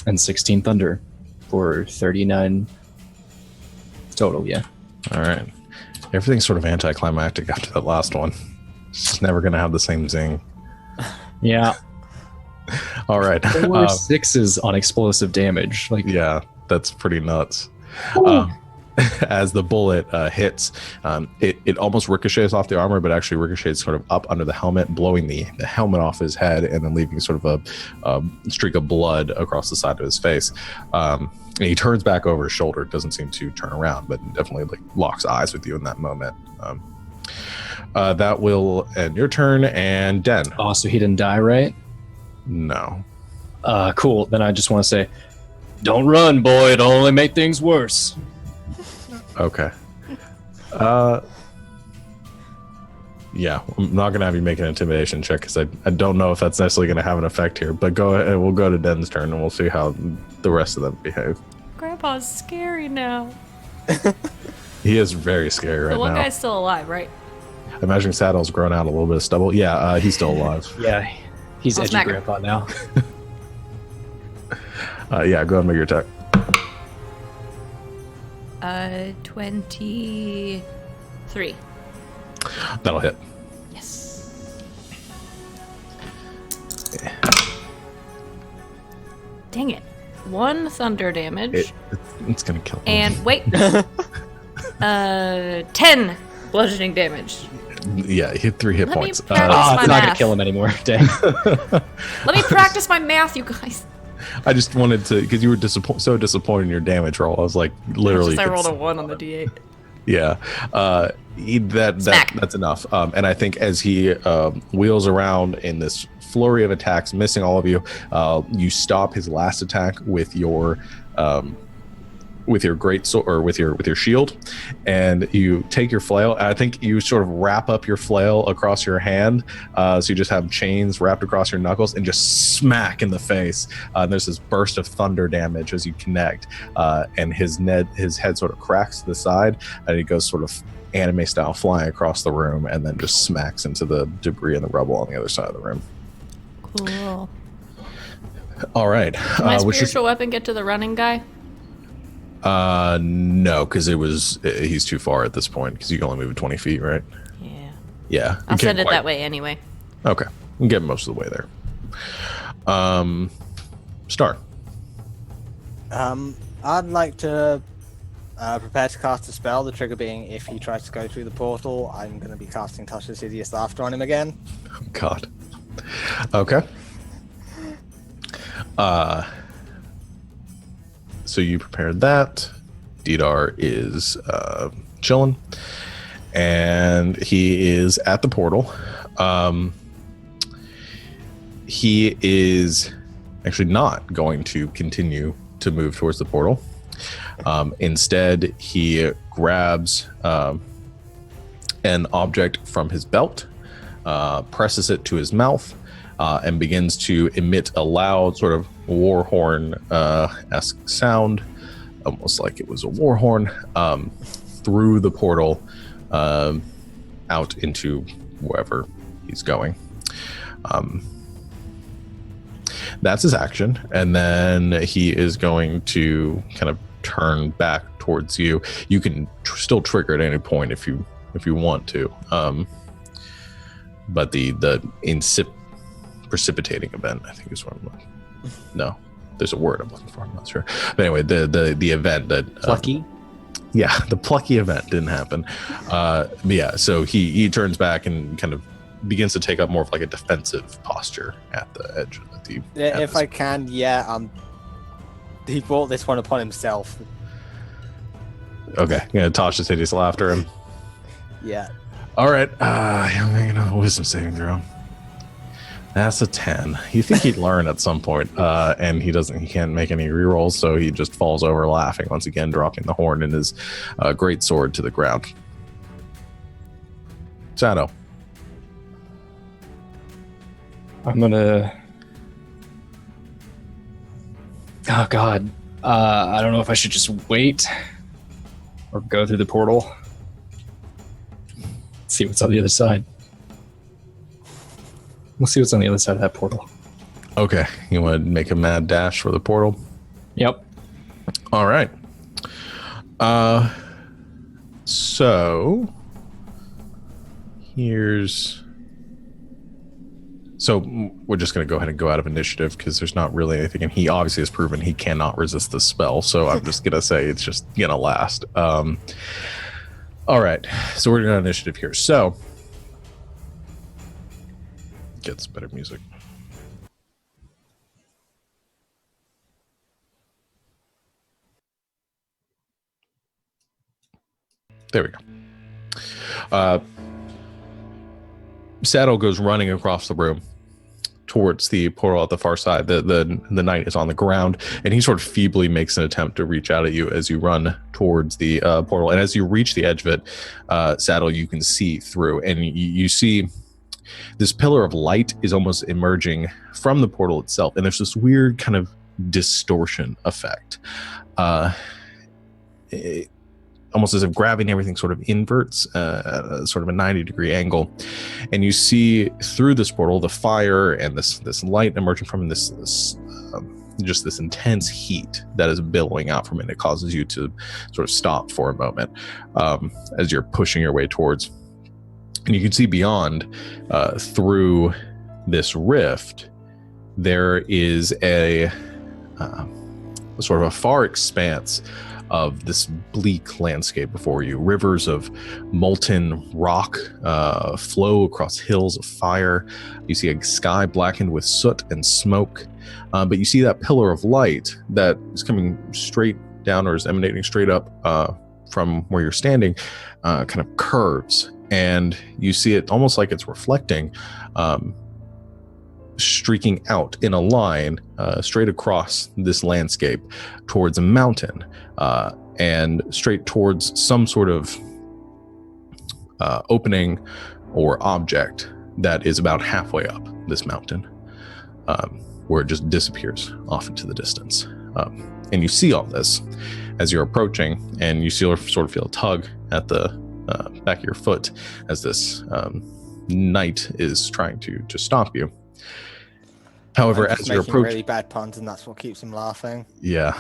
and 16 thunder for 39 total, yeah. All right. Everything's sort of anticlimactic after that last one. It's just never going to have the same zing. Yeah. All right. 4 6s on explosive damage. Like, yeah, that's pretty nuts. As the bullet hits, it almost ricochets off the armor, but actually ricochets sort of up under the helmet, blowing the helmet off his head and then leaving sort of a streak of blood across the side of his face. And he turns back over his shoulder, doesn't seem to turn around, but definitely like locks eyes with you in that moment. That will end your turn, and Den. oh, so he didn't die, right? No. Cool. Then I just want to say, don't run, boy. It'll only make things worse. Okay. Yeah, I'm not going to have you make an intimidation check because I don't know if that's necessarily going to have an effect here. But go ahead, we'll go to Den's turn and we'll see how the rest of them behave. Grandpa's scary now. He is very scary right now. The one guy's still alive, right? I imagine Saddle's grown out a little bit of stubble. Yeah, he's still alive. Yeah, he's I'll edgy smack him. grandpa now. Yeah, go ahead and make your attack. 23. That'll hit. Yes. Dang it. 1 thunder damage. It's going to kill him. And wait. 10 bludgeoning damage. Yeah, he hit 3 hit Let me points. practice Oh, my it's not gonna math. kill him anymore. Dang. Let me practice my math, you guys. I just wanted to, because you were so disappointed in your damage roll. I was like, literally. I rolled a 1 on the d8. Yeah, that's enough. And I think as he wheels around in this flurry of attacks, missing all of you, you stop his last attack with your great sword, or with your shield, and you take your flail. I think you sort of wrap up your flail across your hand, so you just have chains wrapped across your knuckles, and just smack in the face. And there's this burst of thunder damage as you connect, and his head sort of cracks to the side, and he goes sort of anime style flying across the room, and then just smacks into the debris and the rubble on the other side of the room. Cool. All right. Can my spiritual weapon get to the running guy? No, because he's too far at this point, because you can only move 20 feet, right? Yeah. Yeah. I'll send it that way anyway. Okay. You can get most of the way there. Star. I'd like to prepare to cast a spell, the trigger being if he tries to go through the portal, I'm going to be casting Tasha's Hideous Laughter on him again. Oh, God. Okay. So you prepared that. Didar is chilling, and he is at the portal. He is actually not going to continue to move towards the portal. Instead, he grabs an object from his belt, presses it to his mouth, and begins to emit a loud sort of war horn-esque sound, almost like it was a war horn, through the portal out into wherever he's going. That's his action, and then he is going to kind of turn back towards you. You can still trigger at any point if you want to, but the precipitating event, I think, is what I'm looking. No, there's a word I'm looking for. I'm not sure. But anyway, the event that Plucky. Yeah, the plucky event didn't happen. But yeah, so he turns back and kind of begins to take up more of like a defensive posture at the edge of the. If I can, he brought this one upon himself. Okay, gonna Tasha's Hideous Laughter him. Yeah. All right, I'm making a wisdom saving throw. That's a 10. You think he'd learn at some point, and he doesn't. He can't make any rerolls, so he just falls over laughing once again, dropping the horn and his great sword to the ground. Shadow. I'm gonna. Oh God, I don't know if I should just wait or go through the portal. See what's on the other side. We'll see what's on the other side of that portal. Okay, you want to make a mad dash for the portal? Yep. All right. So we're just going to go ahead and go out of initiative because there's not really anything, and he obviously has proven he cannot resist the spell. So I'm just going to say it's just going to last. All right, so we're going to initiative here. So gets better music. There we go. Saddle goes running across the room towards the portal at the far side. The knight is on the ground, and he sort of feebly makes an attempt to reach out at you as you run towards the portal. And as you reach the edge of it, Saddle, you can see through, and you see this pillar of light is almost emerging from the portal itself, and there's this weird kind of distortion effect. Almost as if gravity and everything sort of inverts, sort of a 90-degree angle. And you see through this portal the fire and this light emerging from this just this intense heat that is billowing out from it. It causes you to sort of stop for a moment as you're pushing your way towards. And you can see beyond, through this rift, there is sort of a far expanse of this bleak landscape before you. Rivers of molten rock flow across hills of fire. You see a sky blackened with soot and smoke, but you see that pillar of light that is coming straight down or is emanating straight up from where you're standing, kind of curves, and you see it almost like it's reflecting, streaking out in a line straight across this landscape towards a mountain, and straight towards some sort of opening or object that is about halfway up this mountain, where it just disappears off into the distance. And you see all this as you're approaching, and you sort of feel a tug at the back of your foot as this knight is trying to stop you. However, as you're approaching, really bad puns, and that's what keeps him laughing. Yeah,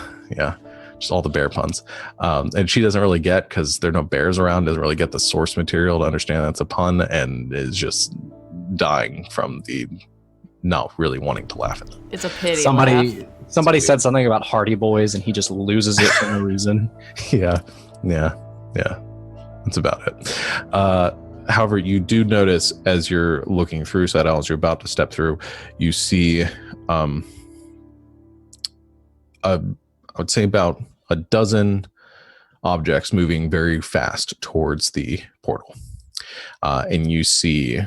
just all the bear puns, and she doesn't really get, because there are no bears around, doesn't really get the source material to understand that's a pun, and is just dying from the not really wanting to laugh at it. It's a pity. Somebody said something about Hardy Boys, and he just loses it for no reason. Yeah, that's about it. However, you do notice as you're looking through Saddle, as you're about to step through, you see, I would say about a dozen objects moving very fast towards the portal. And you see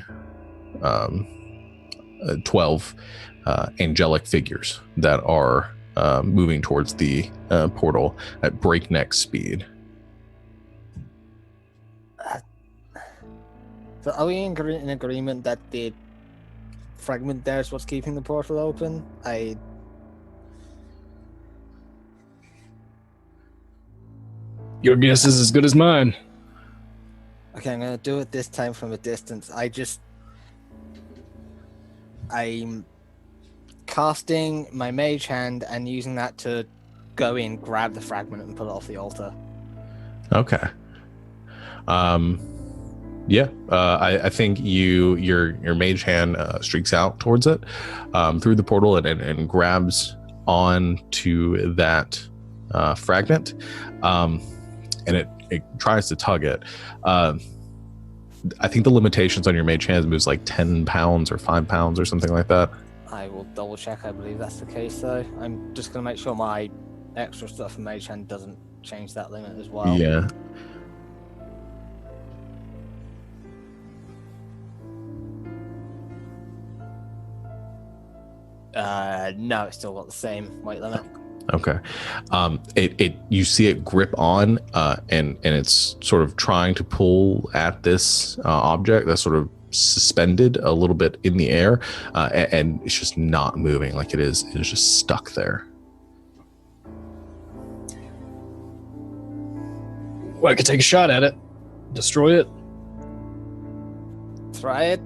12 angelic figures that are moving towards the portal at breakneck speed. So are we in agreement that the fragment there is what's keeping the portal open? Your guess is as good as mine. Okay, I'm gonna do it this time from a distance. I'm casting my mage hand and using that to go in, grab the fragment, and pull it off the altar. Okay. I think your mage hand streaks out towards it through the portal and grabs onto that fragment, and it tries to tug it. I think the limitations on your mage hand moves like 10 pounds or 5 pounds or something like that. I will double check. I believe that's the case, though. I'm just going to make sure my extra stuff in mage hand doesn't change that limit as well. Yeah. No, it's still got the same weight limit. Okay. You see it grip on, and it's sort of trying to pull at this object that's sort of suspended a little bit in the air, and it's just not moving. Like it is just stuck there. Well, I could take a shot at it. Destroy it. Try it.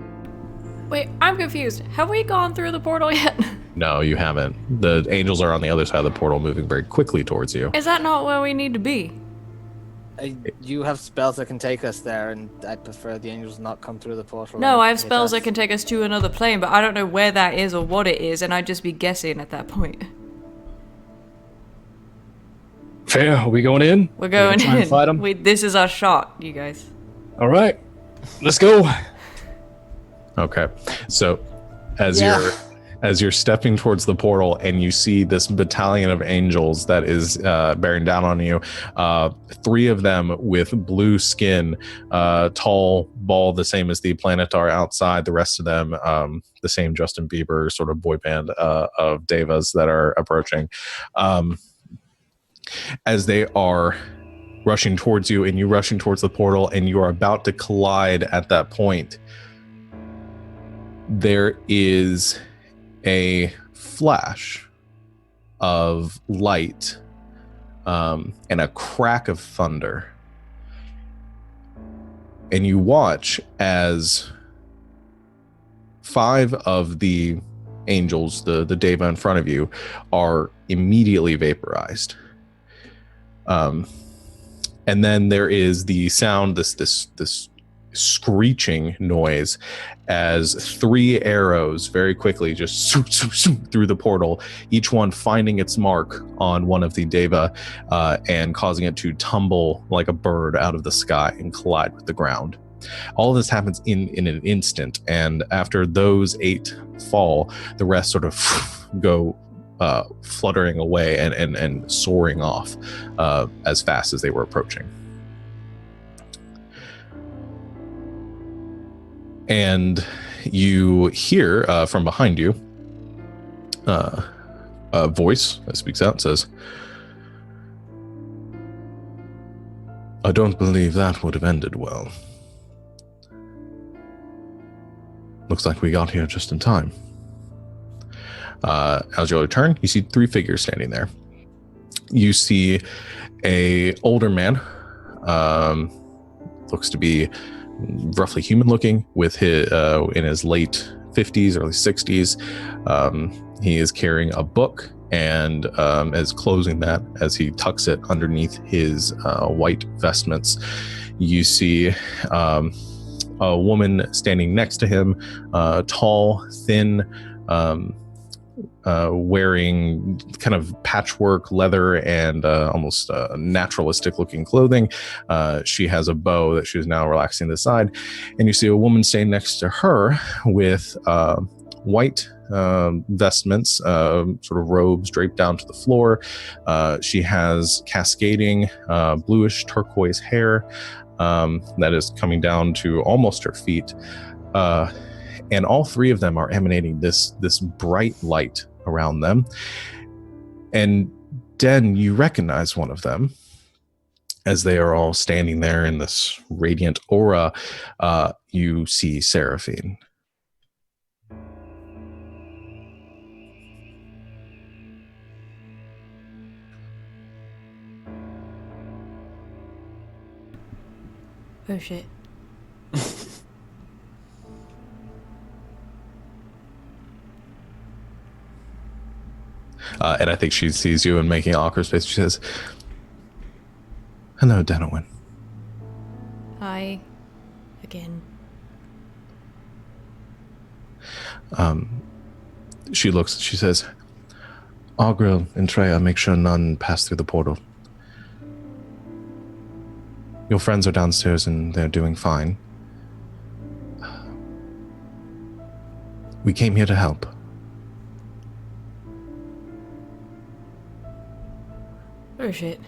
Wait, I'm confused. Have we gone through the portal yet? No, you haven't. The angels are on the other side of the portal, moving very quickly towards you. Is that not where we need to be? You have spells that can take us there, and I'd prefer the angels not come through the portal. No, I have spells that can take us to another plane, but I don't know where that is or what it is, and I'd just be guessing at that point. Fair. Are we going in? We're going try and in. fight 'em? This is our shot, you guys. All right. Let's go. Okay. So as you're stepping towards the portal and you see this battalion of angels that is bearing down on you, 3 of them with blue skin, tall, bald, the same as the Planetar outside, the rest of them the same Justin Bieber sort of boy band of devas that are approaching. As they are rushing towards you and you rushing towards the portal and you are about to collide at that point, there is a flash of light and a crack of thunder. And you watch as 5 of the angels, the deva in front of you, are immediately vaporized. And then there is the sound, this screeching noise as 3 arrows very quickly just through the portal, each one finding its mark on one of the Deva and causing it to tumble like a bird out of the sky and collide with the ground. All of this happens in an instant, and after those 8 fall, the rest sort of go fluttering away and soaring off as fast as they were approaching. And you hear from behind you a voice that speaks out and says, "I don't believe that would have ended well. Looks like we got here just in time." As you return, you see 3 figures standing there. You see a older man, looks to be roughly human looking, with his in his late 50s, early 60s. He is carrying a book and is closing that as he tucks it underneath his white vestments. You see a woman standing next to him, tall, thin, wearing kind of patchwork leather and almost naturalistic looking clothing. She has a bow that she's now relaxing to the side, and you see a woman standing next to her with white vestments, sort of robes draped down to the floor. She has cascading bluish turquoise hair that is coming down to almost her feet. And all 3 of them are emanating this bright light around them. And Den, you recognize one of them as they are all standing there in this radiant aura. You see Seraphine. Oh shit. And I think she sees you and making an awkward face. She says, "Hello, Denowin." Hi. Again. She looks, she says, "Argril and Treya, make sure none pass through the portal. Your friends are downstairs and they're doing fine. We came here to help." Oh shit.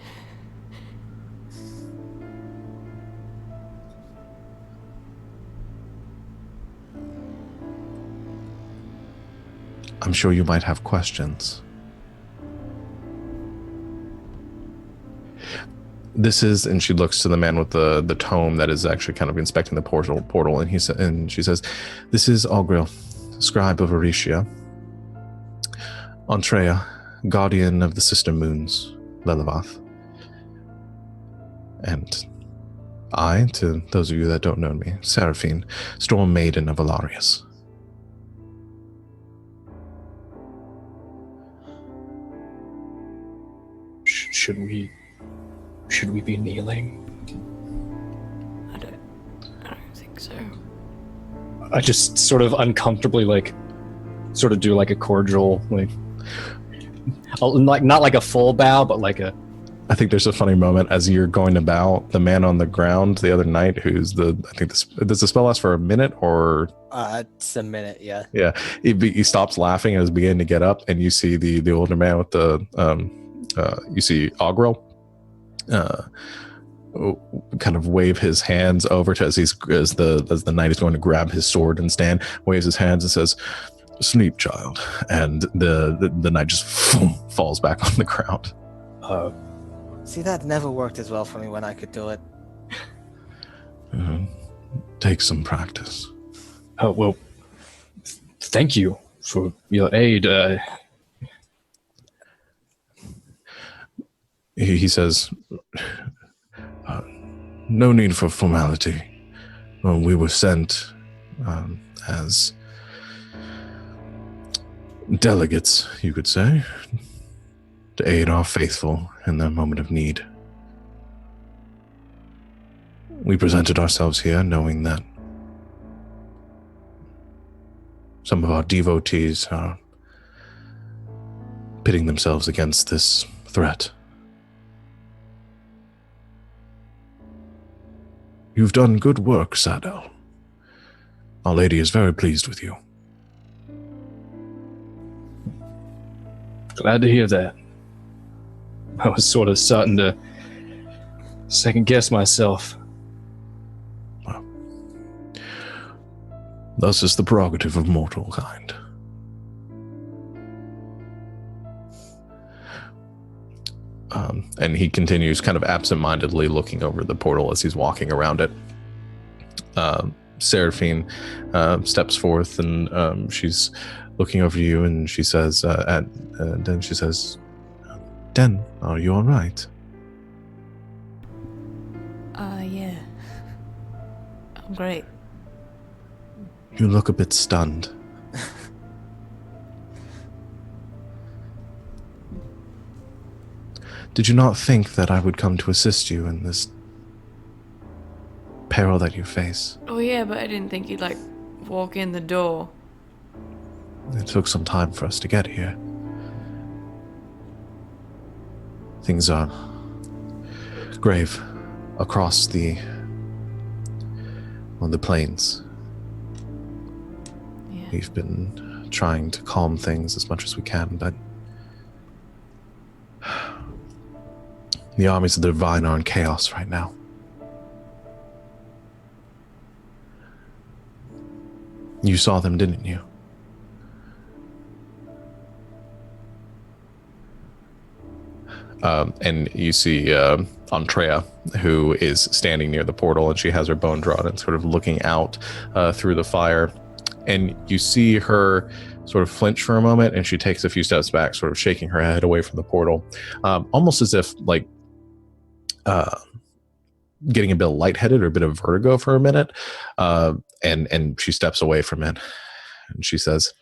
I'm sure you might have questions. This is, and she looks to the man with the tome that is actually kind of inspecting the portal, and she says, "This is Augril, scribe of Aricia. Antrea, guardian of the sister moons, Lelavath. And I, to those of you that don't know me, Seraphine, storm maiden of Alarius." Should we be kneeling? I don't think so. I just sort of uncomfortably sort of do like a cordial, not like a full bow, but like a. I think there's a funny moment as you're going to bow. The man on the ground the other night, who's does the spell last for a minute or? It's a minute, yeah. Yeah, he stops laughing and is beginning to get up, and you see the older man with the you see Augril kind of wave his hands over to as the knight is going to grab his sword and stand, waves his hands and says, "Sleep, child," and the knight just falls back on the ground. See, that never worked as well for me when I could do it. Take some practice. Oh, well, thank you for your aid. He says, "No need for formality. We were sent as delegates, you could say, to aid our faithful in their moment of need. We presented ourselves here knowing that some of our devotees are pitting themselves against this threat. You've done good work, Sadel. Our Lady is very pleased with you. Glad to hear that. I was sort of starting to second guess myself. Well, thus is the prerogative of mortal kind. And he continues kind of absent-mindedly looking over the portal as he's walking around it. Seraphine steps forth and she's looking over you and she says, then she says, Den, are you all right? Yeah. I'm great. You look a bit stunned. Did you not think that I would come to assist you in this peril that you face? Oh yeah, but I didn't think you'd like walk in the door. It took some time for us to get here. Things are grave across on the plains. Yeah. We've been trying to calm things as much as we can, but the armies of the Divine are in chaos right now. You saw them, didn't you? And you see Andrea, who is standing near the portal, and she has her bone drawn and sort of looking out through the fire. And you see her sort of flinch for a moment, and she takes a few steps back, sort of shaking her head away from the portal, almost as if like getting a bit lightheaded or a bit of vertigo for a minute. And she steps away from it, and she says,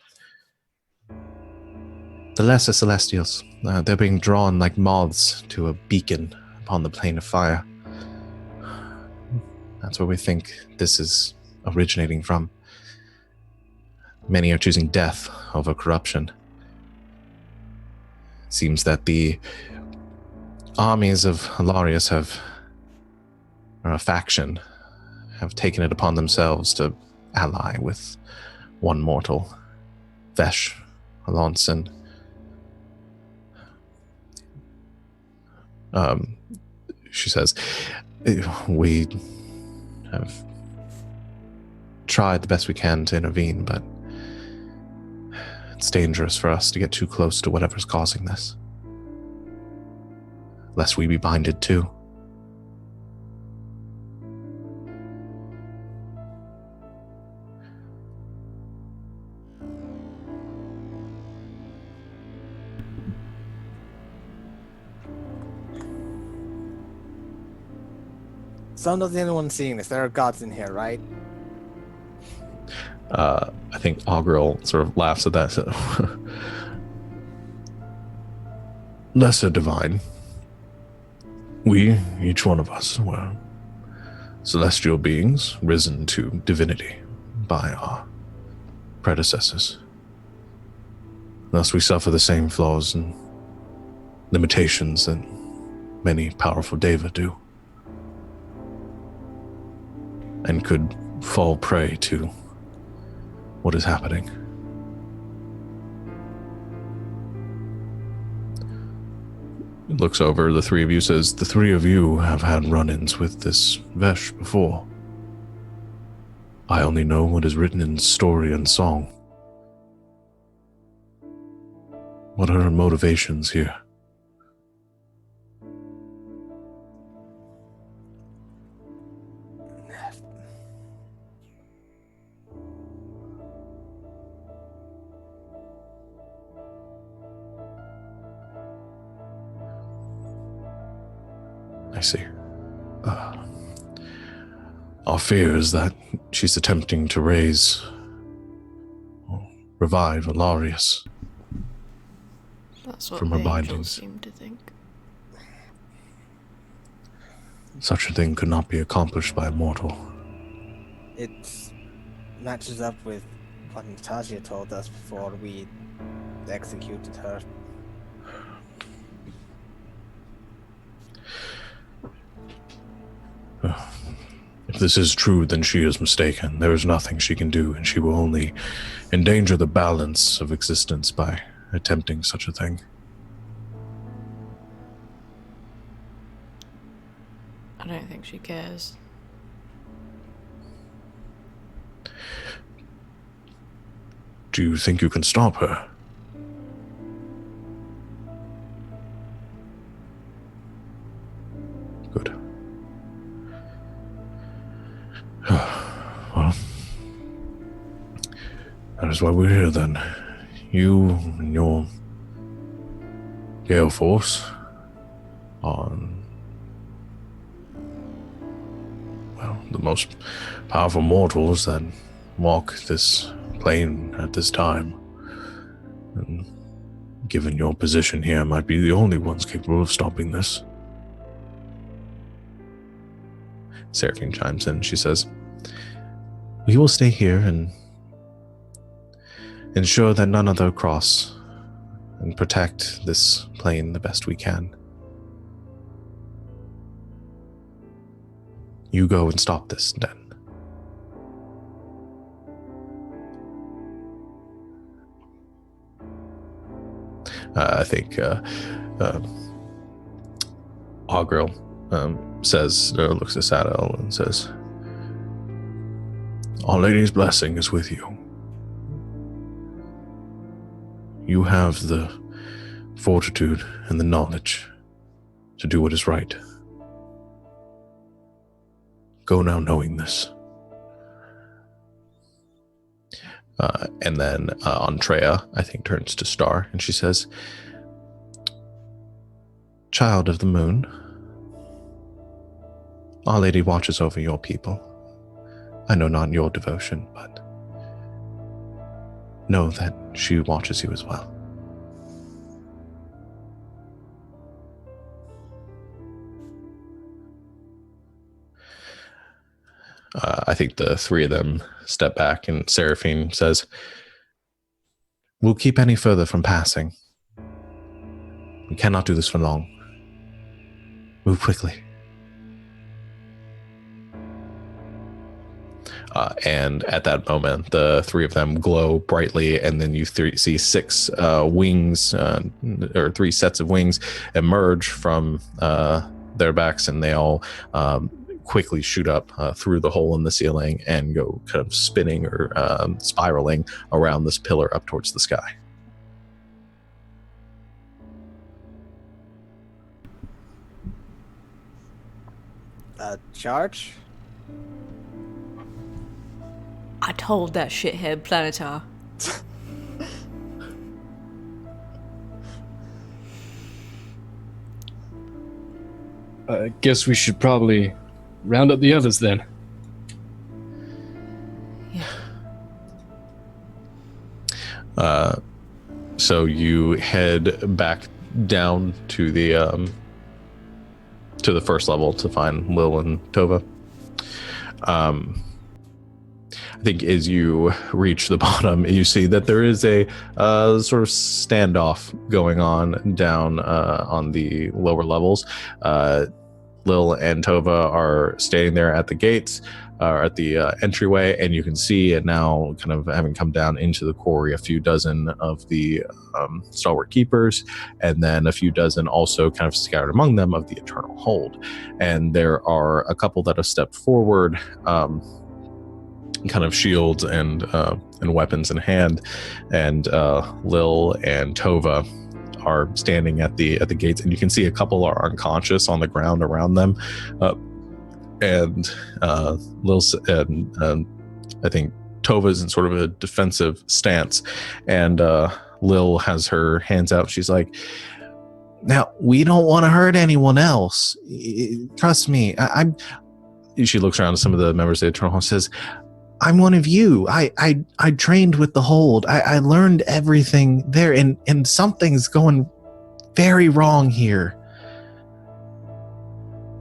"The lesser celestials, they're being drawn like moths to a beacon upon the plane of fire. That's where we think this is originating from. Many are choosing death over corruption. It seems that the armies of Hilarius or a faction, have taken it upon themselves to ally with one mortal, Vesh, Alonson. She says, we have tried the best we can to intervene, but it's dangerous for us to get too close to whatever's causing this, lest we be binded too." So I'm not the only one seeing this. There are gods in here, right? I think Augril sort of laughs at that. Lesser divine. We, each one of us, were celestial beings risen to divinity by our predecessors. Thus we suffer the same flaws and limitations that many powerful Deva do, and could fall prey to what is happening. He looks over the three of you, says, "The three of you have had run-ins with this Vesh before. I only know what is written in story and song. What are her motivations here?" I see. Our fear is that she's attempting to revive Alarius That's what from the her angels bindings. seem to think. Such a thing could not be accomplished by a mortal. It matches up with what Natasha told us before we executed her. If this is true, then she is mistaken. There is nothing she can do, and she will only endanger the balance of existence by attempting such a thing. I don't think she cares. Do you think you can stop her? Good. Well, that is why we're here then. You and your Gale Force on, well, the most powerful mortals that walk this plane at this time. And given your position here, might be the only ones capable of stopping this. Seraphine chimes in. She says, "We will stay here and ensure that none other cross and protect this plane the best we can. You go and stop this, then." I think Augril says, or looks at Sadel and says, "Our Lady's blessing is with you. You have the fortitude and the knowledge to do what is right. Go now knowing this." And then Andrea, I think, turns to Star and she says, "Child of the moon, Our Lady watches over your people. I know not your devotion, but know that she watches you as well." I think the three of them step back and Seraphine says, "We'll keep any further from passing. We cannot do this for long. Move quickly." And at that moment, the three of them glow brightly, and then you see six wings, or three sets of wings, emerge from their backs, and they all quickly shoot up through the hole in the ceiling and go kind of spinning or spiraling around this pillar up towards the sky. Charge? I told that shithead Planetar. I guess we should probably round up the others then. Yeah. So you head back down to the first level to find Lil and Tova. I think as you reach the bottom, you see that there is a sort of standoff going on down on the lower levels. Lil and Tova are standing there at the gates, at the entryway, and you can see it now, kind of having come down into the quarry, a few dozen of the stalwart keepers, and then a few dozen also kind of scattered among them of the Eternal Hold. And there are a couple that have stepped forward, kind of shields and weapons in hand, and Lil and Tova are standing at the gates, and you can see a couple are unconscious on the ground around them, and Lil and I think Tova's in sort of a defensive stance, and Lil has her hands out. She's like, "Now we don't want to hurt anyone else. Trust me." She looks around to some of the members of the Eternal Hold and says, "I'm one of you. I trained with the Hold. I learned everything there, and something's going very wrong here."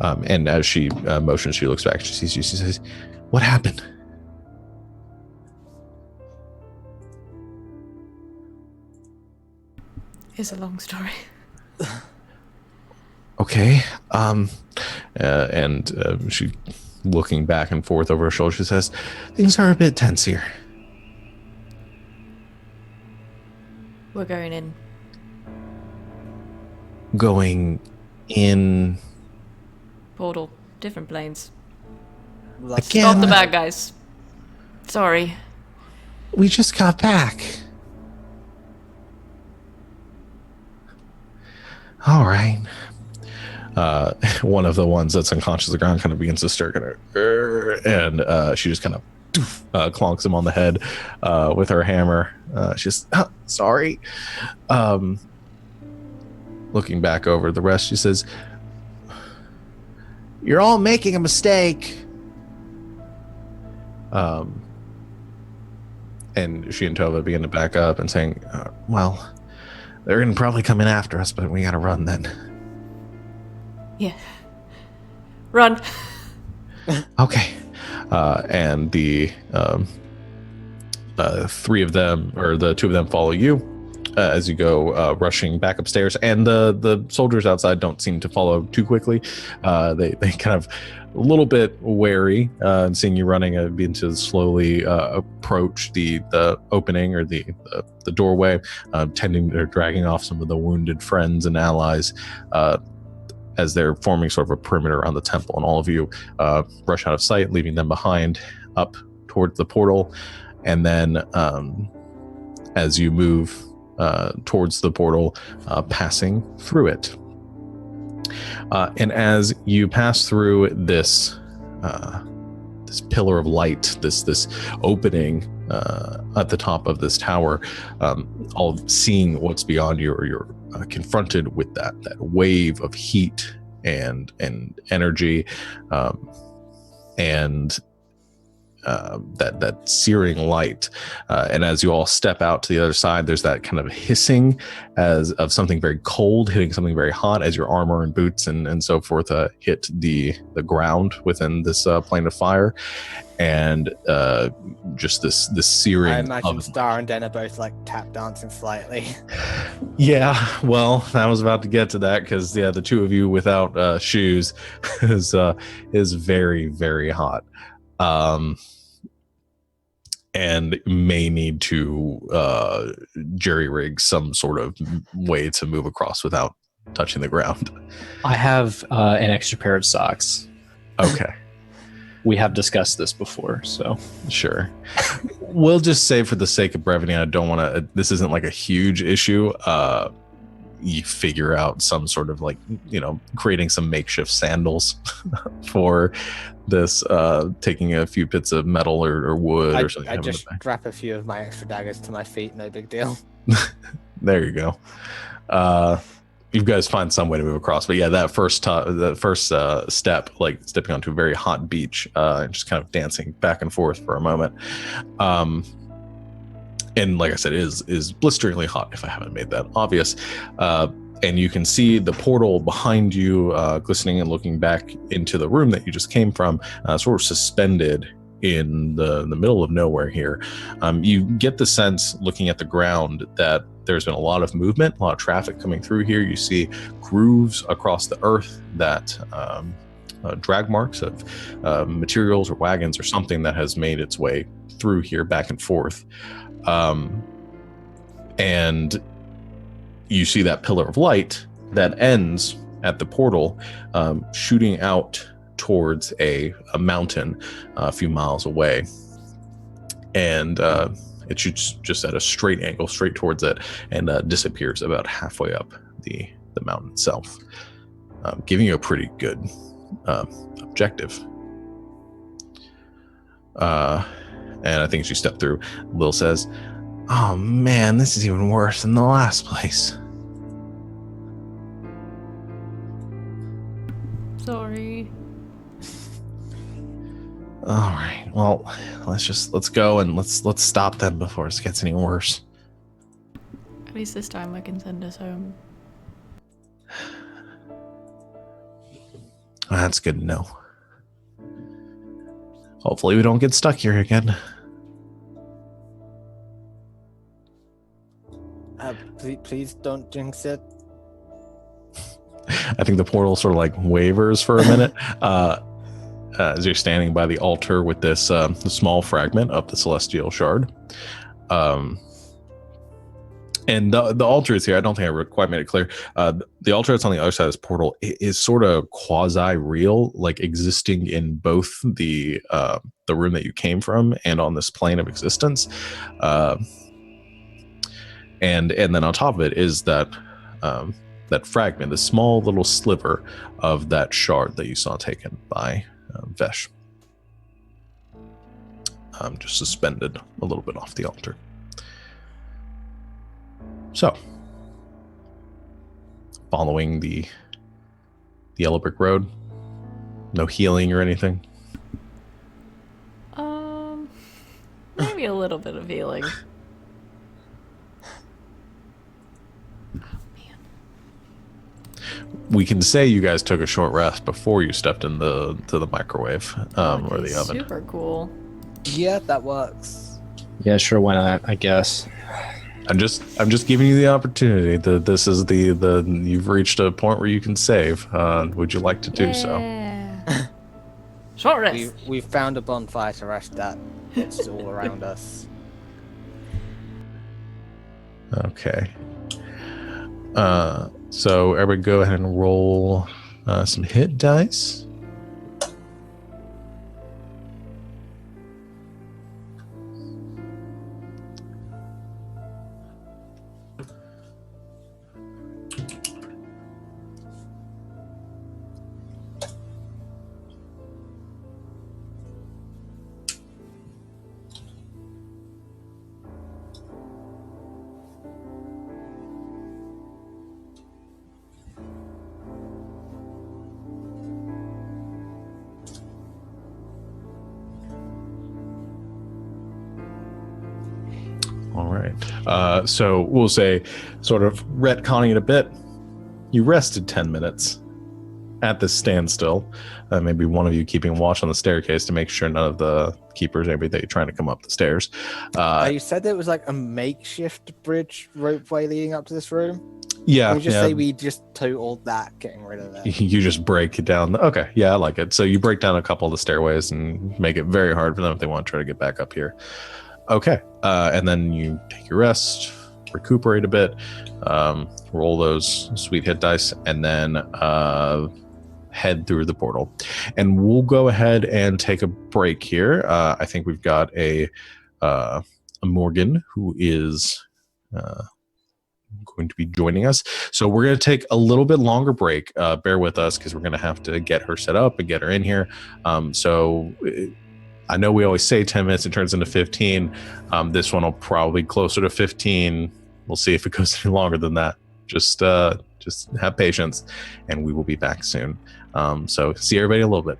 And as she motions, she looks back. She sees you. She says, "What happened?" It's a long story. Okay. And she, looking back and forth over her shoulder, she says, "Things are a bit tense here." We're going in. Going in Portal. Different planes. Let's again. Stop the bad guys. Sorry. We just got back. All right. One of the ones that's unconscious on the ground kind of begins to stir, and she just kind of clonks him on the head with her hammer. She's sorry. Looking back over the rest, she says, "You're all making a mistake." And she and Tova begin to back up and saying, "Well, they're going to probably come in after us, but we got to run then." Yeah. Run. Okay. And the three of them, or the two of them, follow you as you go rushing back upstairs. And the soldiers outside don't seem to follow too quickly. They kind of a little bit wary, seeing you running, begin to slowly approach the opening or the doorway, tending or dragging off some of the wounded friends and allies. As they're forming sort of a perimeter around the temple, and all of you rush out of sight, leaving them behind up towards the portal. And then as you move towards the portal, passing through it. And as you pass through this pillar of light, this opening at the top of this tower, all seeing what's beyond you, or you're confronted with that wave of heat and energy, and that searing light. And as you all step out to the other side, there's that kind of hissing as of something very cold hitting something very hot, as your armor and boots and so forth hit the ground within this plane of fire. And just this searing. I imagine of... Star and Den are both like tap dancing slightly. Yeah, well, I was about to get to that, because the two of you without shoes is very, very hot. And may need to jerry rig some sort of way to move across without touching the ground. I have an extra pair of socks. Okay. We have discussed this before, so Sure. We'll just say, for the sake of brevity, I don't want to, this isn't like a huge issue. You figure out some sort of creating some makeshift sandals for this, taking a few bits of metal or wood or something. I just strap a few of my extra daggers to my feet, no big deal. There you go. You guys find some way to move across, but yeah, that first step, like stepping onto a very hot beach, and just kind of dancing back and forth for a moment. And like I said, is blisteringly hot, if I haven't made that obvious. And you can see the portal behind you, glistening and looking back into the room that you just came from, sort of suspended in the middle of nowhere here. You get the sense, looking at the ground, that there's been a lot of movement, a lot of traffic coming through here. You see grooves across the earth that drag marks of materials or wagons or something that has made its way through here back and forth. And you see that pillar of light that ends at the portal, shooting out towards a mountain a few miles away. And it shoots just at a straight angle, straight towards it, and disappears about halfway up the mountain itself, giving you a pretty good objective. And I think as you step through, Lil says, "Oh man, this is even worse than the last place." Sorry. All right. Well, let's go and let's stop them before it gets any worse. At least this time I can send us home. That's good to know. Hopefully we don't get stuck here again. Please don't jinx it. I think the portal sort of like wavers for a minute as you're standing by the altar with this small fragment of the celestial shard. And the altar is here. I don't think I quite made it clear. The altar that's on the other side of this portal is sort of quasi-real, like existing in both the room that you came from and on this plane of existence. And then on top of it is that that fragment, the small little sliver of that shard that you saw taken by Vesh, just suspended a little bit off the altar. So, following the yellow brick road, no healing or anything. Maybe a little bit of healing. We can say you guys took a short rest before you stepped in to the microwave or the oven. Super cool. Yeah, that works. Yeah, sure, why not? I guess. I'm just giving you the opportunity. This is the you've reached a point where you can save. Would you like to do so? Short rest. We've found a bonfire to rest at. It's all around us. Okay. So everybody go ahead and roll some hit dice. All right. So we'll say, sort of retconning it a bit, you rested 10 minutes at this standstill. Maybe one of you keeping watch on the staircase to make sure none of the keepers, maybe they're trying to come up the stairs. You said there was like a makeshift bridge ropeway leading up to this room. Yeah. Can we just say we just totaled that, getting rid of that? You just break it down. Okay. Yeah, I like it. So you break down a couple of the stairways and make it very hard for them if they want to try to get back up here. Okay. And then you take your rest, recuperate a bit, roll those sweet hit dice, and then head through the portal. And we'll go ahead and take a break here. I think we've got a Morgan who is going to be joining us. So we're going to take a little bit longer break. Bear with us because we're going to have to get her set up and get her in here. I know we always say 10 minutes, it turns into 15. This one will probably closer to 15. We'll see if it goes any longer than that. Just have patience, and we will be back soon. So see everybody in a little bit.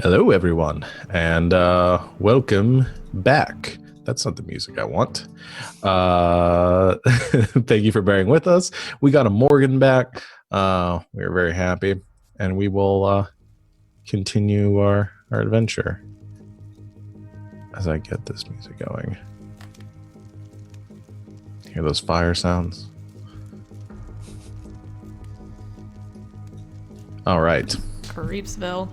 Hello, everyone, and welcome back. That's not the music I want. Thank you for bearing with us. We got a Morgan back. We are very happy, and we will continue our adventure as I get this music going. Hear those fire sounds? All right. Creepsville.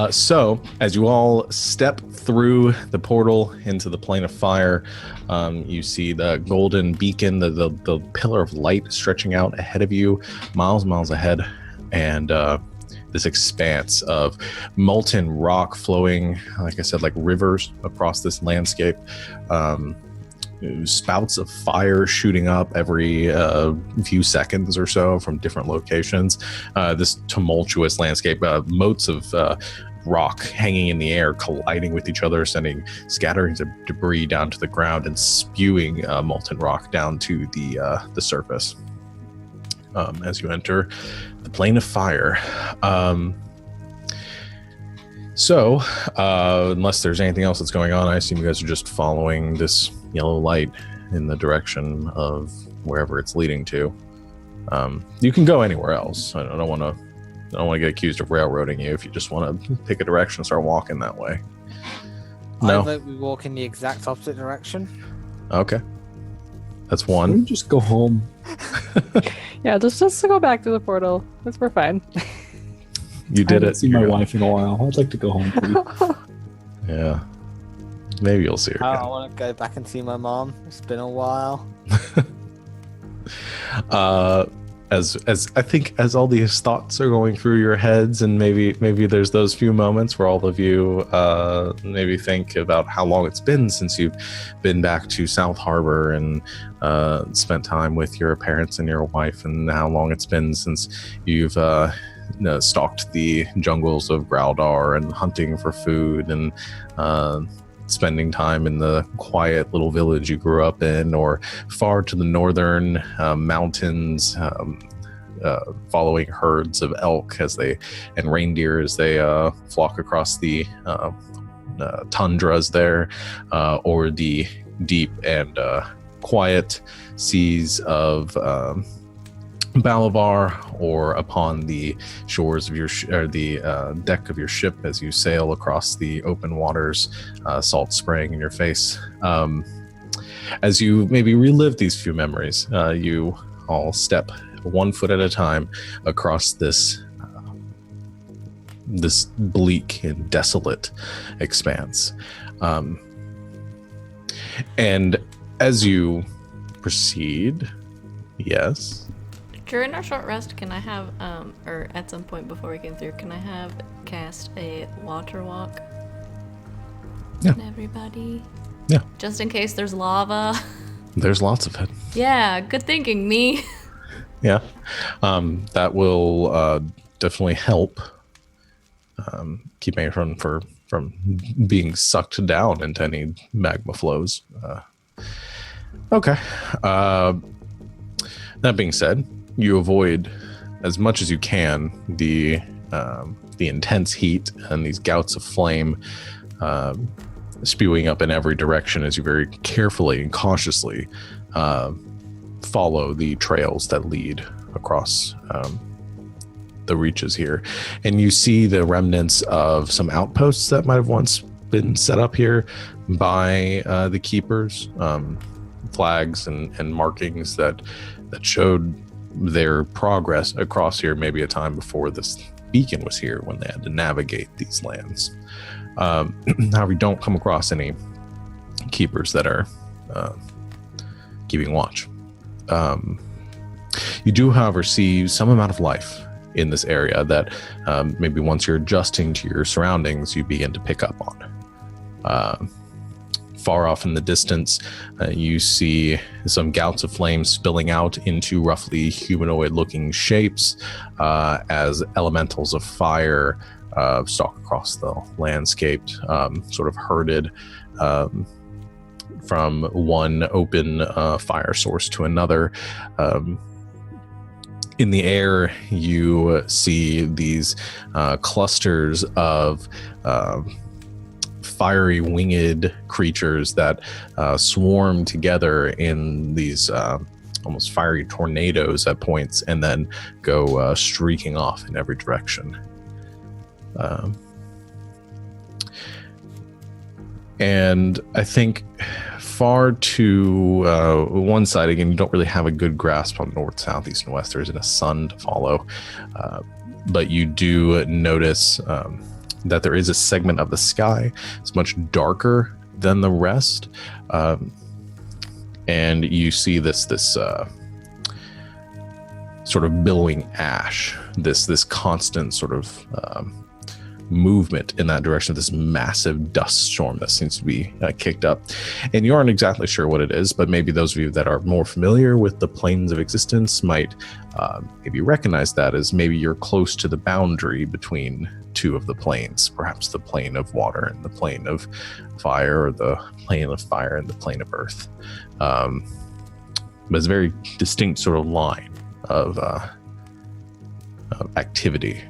So, as you all step through the portal into the plane of fire, you see the golden beacon, the pillar of light stretching out ahead of you, miles ahead, and this expanse of molten rock flowing, like I said, like rivers across this landscape. Spouts of fire shooting up every few seconds or so from different locations. This tumultuous landscape, motes of rock hanging in the air, colliding with each other, sending scatterings of debris down to the ground and spewing molten rock down to the surface. As you enter the plane of fire. So, unless there's anything else that's going on, I assume you guys are just following this yellow light in the direction of wherever it's leading to. You can go anywhere else. I don't want to get accused of railroading you if you just want to pick a direction and start walking that way. No. I vote we walk in the exact opposite direction. Okay. That's We one. just go home. Yeah, just go back to the portal. We're fine. You I did haven't it. seen my wife in a while. I'd like to go home, please. Yeah. Maybe you'll see her I again. want to go back and see my mom. It's been a while. As I think as all these thoughts are going through your heads, and maybe there's those few moments where all of you maybe think about how long it's been since you've been back to South Harbor and spent time with your parents and your wife, and how long it's been since you've stalked the jungles of Graldar and hunting for food and spending time in the quiet little village you grew up in, or far to the northern mountains, following herds of elk and reindeer as they flock across the tundras there, or the deep and quiet seas of Balavar, or upon the shores of the deck of your ship as you sail across the open waters, salt spraying in your face. As you maybe relive these few memories, you all step 1 foot at a time across this bleak and desolate expanse. And as you proceed, yes. During our short rest, can I have, or at some point before we get through, can I have cast a water walk? Yeah. On everybody? Yeah. Just in case there's lava. There's lots of it. Yeah, good thinking, me. Yeah. That will definitely help keeping it from being sucked down into any magma flows. Okay. That being said, you avoid as much as you can the intense heat and these gouts of flame spewing up in every direction as you very carefully and cautiously follow the trails that lead across the reaches here. And you see the remnants of some outposts that might have once been set up here by the keepers, flags and markings that showed their progress across here, maybe a time before this beacon was here, when they had to navigate these lands. However, you don't come across any keepers that are keeping watch. You do, however, see some amount of life in this area that maybe once you're adjusting to your surroundings, you begin to pick up on. Far off in the distance, you see some gouts of flame spilling out into roughly humanoid-looking shapes as elementals of fire stalk across the landscape, sort of herded from one open fire source to another. In the air, you see these clusters of fiery winged creatures that swarm together in these almost fiery tornadoes at points, and then go streaking off in every direction. And I think far to one side, again, you don't really have a good grasp on north, south, east, and west. There isn't a sun to follow. But you do notice that there is a segment of the sky. It's much darker than the rest. And you see this sort of billowing ash, this constant sort of movement in that direction, this massive dust storm that seems to be kicked up. And you aren't exactly sure what it is, but maybe those of you that are more familiar with the planes of existence might maybe recognize that as maybe you're close to the boundary between two of the planes, perhaps the plane of water and the plane of fire, or the plane of fire and the plane of earth. But it's a very distinct sort of line of activity,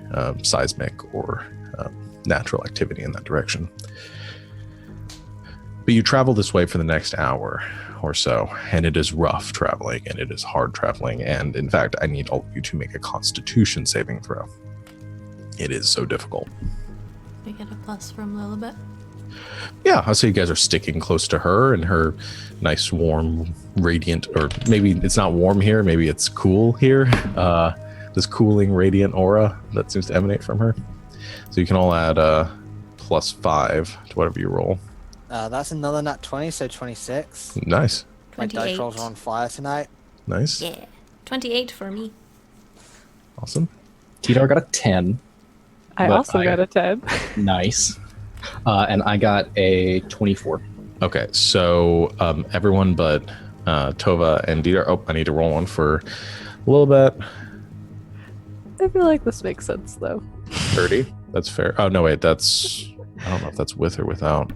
seismic or natural activity in that direction. But you travel this way for the next hour or so, and it is rough traveling, and it is hard traveling, and in fact, I need all of you to make a Constitution saving throw. It is so difficult. We get a plus from Lilibet. Yeah, I'll say you guys are sticking close to her and her nice, warm, radiant, or maybe it's not warm here, maybe it's cool here. This cooling, radiant aura that seems to emanate from her. So you can all add +5 to whatever you roll. That's another nat 20, so 26. Nice. My dice 28. rolls are on fire tonight. Nice. Yeah. 28 for me. Awesome. Tidar got a 10. I But also got a 10. Nice. And I got a 24. Okay, so everyone but Tova and Dieter. Oh, I need to roll one for a little bit. I feel like this makes sense, though. 30. That's fair. Oh, no, wait. That's... I don't know if that's with or without.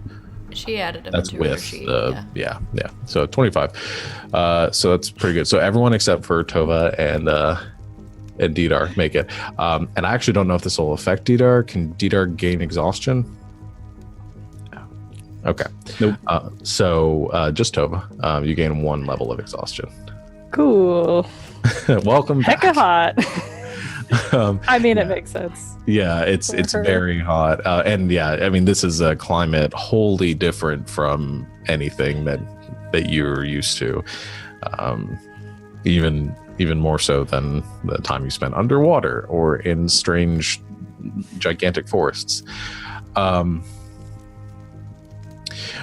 She added them That's to her with sheet. the... Yeah. So 25. So that's pretty good. So everyone except for Tova and Didar make it. And I actually don't know if this will affect Didar. Can Didar gain exhaustion? Okay. Nope. So just Tova. You gain 1 level of exhaustion. Cool. Welcome back. Hecka hot. I mean, yeah. it makes sense. Yeah, it's very hot. And yeah, I mean, this is a climate wholly different from anything that you're used to. Even more so than the time you spent underwater or in strange, gigantic forests.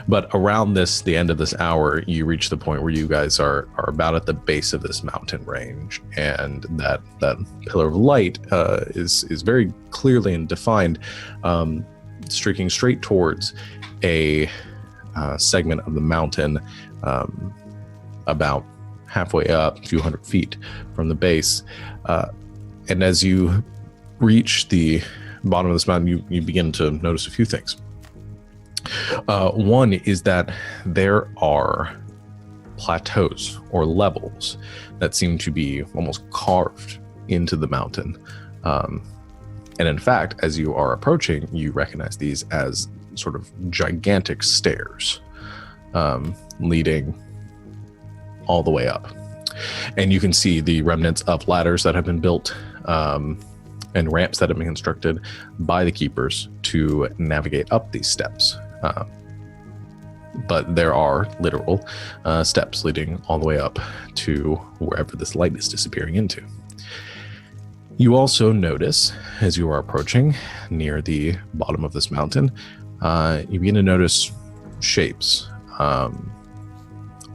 But around the end of this hour, you reach the point where you guys are about at the base of this mountain range, and that pillar of light is very clearly and defined, streaking straight towards a segment of the mountain, about halfway up, a few hundred feet from the base. And as you reach the bottom of this mountain, you begin to notice a few things. One is that there are plateaus or levels that seem to be almost carved into the mountain. And in fact, as you are approaching, you recognize these as sort of gigantic stairs leading all the way up. And you can see the remnants of ladders that have been built and ramps that have been constructed by the keepers to navigate up these steps. But there are literal steps leading all the way up to wherever this light is disappearing into. You also notice, as you are approaching near the bottom of this mountain, you begin to notice shapes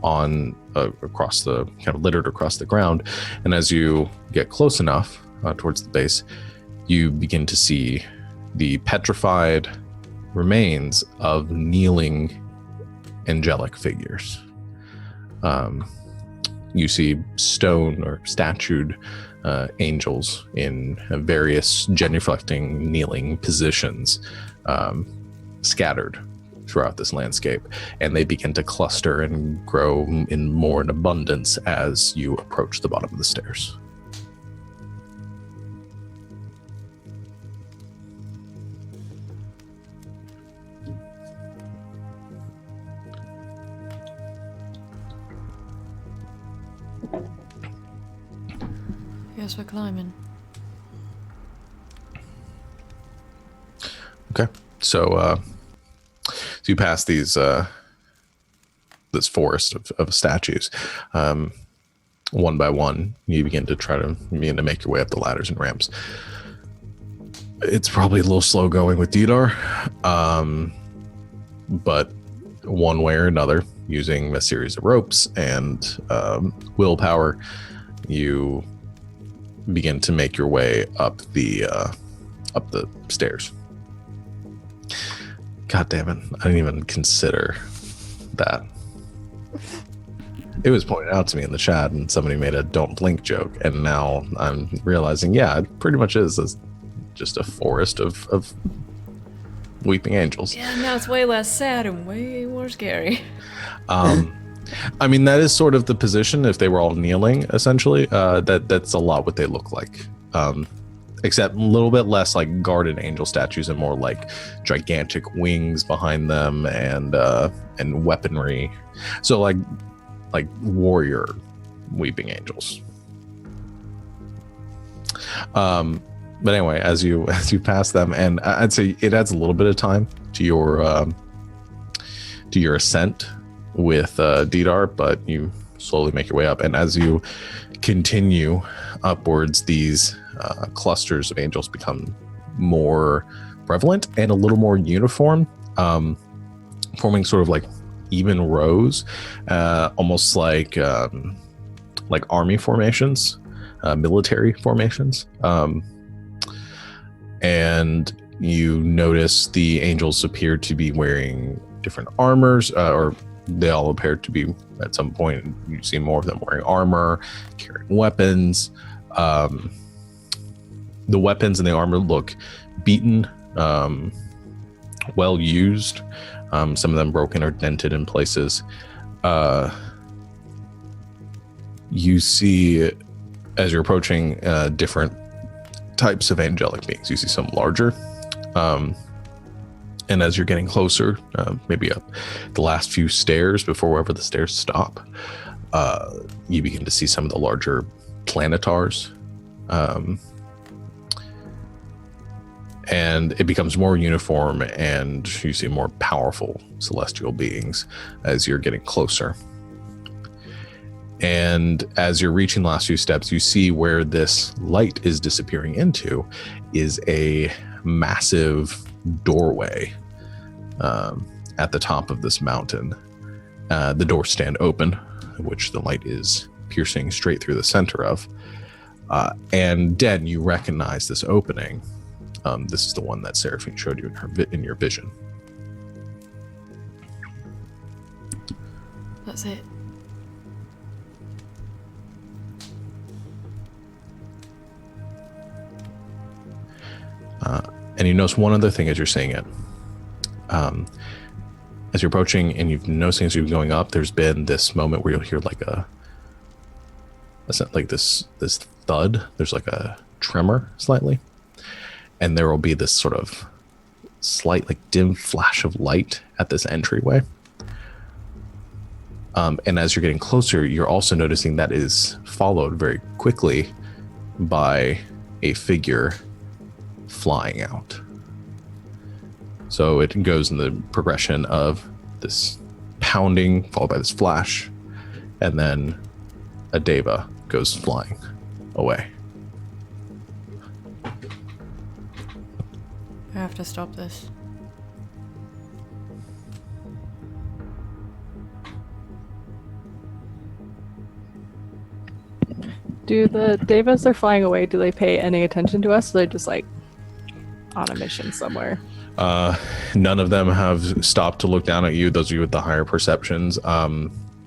across the kind of littered across the ground. And as you get close enough towards the base, you begin to see the petrified remains of kneeling angelic figures. You see stone or statued angels in various genuflecting kneeling positions scattered throughout this landscape, and they begin to cluster and grow in more in abundance as you approach the bottom of the stairs. Guess we're climbing. Okay, so you pass these this forest of statues. One by one, you begin to make your way up the ladders and ramps. It's probably a little slow going with Didar, but one way or another, using a series of ropes and willpower, you begin to make your way up the stairs. God damn it! I didn't even consider that. It was pointed out to me in the chat, and somebody made a "don't blink" joke, and now I'm realizing, yeah, it pretty much is just a forest of weeping angels. Yeah, now it's way less sad and way more scary. I mean, that is sort of the position. If they were all kneeling, essentially, that's a lot what they look like. Except a little bit less like guarded angel statues and more like gigantic wings behind them and weaponry. So like warrior weeping angels. But anyway, as you pass them, and I'd say it adds a little bit of time to your ascent with Didar, but you slowly make your way up. And as you continue upwards, these clusters of angels become more prevalent and a little more uniform, forming sort of like even rows, almost like army formations, military formations. And you notice the angels appear to be wearing different armors, or they all appear to be, at some point, you see more of them wearing armor, carrying weapons. The weapons and the armor look beaten, well used, some of them broken or dented in places. You see, as you're approaching, different types of angelic beings. You see some larger, and as you're getting closer, maybe up the last few stairs before wherever the stairs stop, you begin to see some of the larger planetars, and it becomes more uniform, and you see more powerful celestial beings as you're getting closer. And as you're reaching the last few steps, you see where this light is disappearing into is a massive doorway at the top of this mountain. The doors stand open, which the light is piercing straight through the center of. And Den, you recognize this opening. This is the one that Seraphine showed you in your vision. That's it. And you notice one other thing as you're seeing it. As you're approaching and you've noticed as you're going up, there's been this moment where you'll hear like this thud. There's like a tremor slightly. And there will be this sort of slight, like dim flash of light at this entryway. And as you're getting closer, you're also noticing that is followed very quickly by a figure flying out. So it goes in the progression of this pounding followed by this flash, and then a deva goes flying away. I have to stop this. Do the devas that are flying away, do they pay any attention to us? Or they're just like on a mission somewhere? None of them have stopped to look down at you. Those of you with the higher perceptions,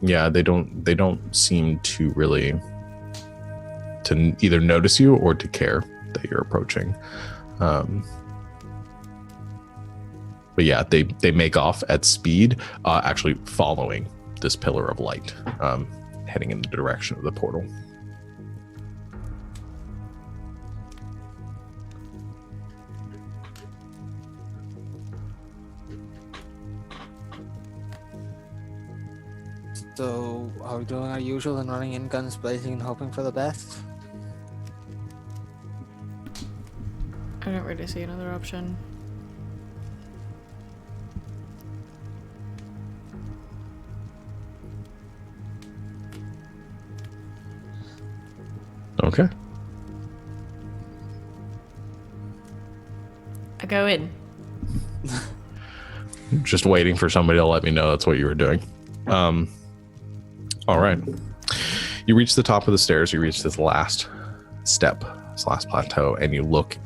yeah, they don't seem to really to either notice you or to care that you're approaching. But yeah, they make off at speed, actually following this pillar of light, heading in the direction of the portal. So, are we doing our usual and running in guns blazing and hoping for the best? I don't really see another option. Okay. I go in. Just waiting for somebody to let me know that's what you were doing. All right. You reach the top of the stairs. You reach this last step, this last plateau, and you look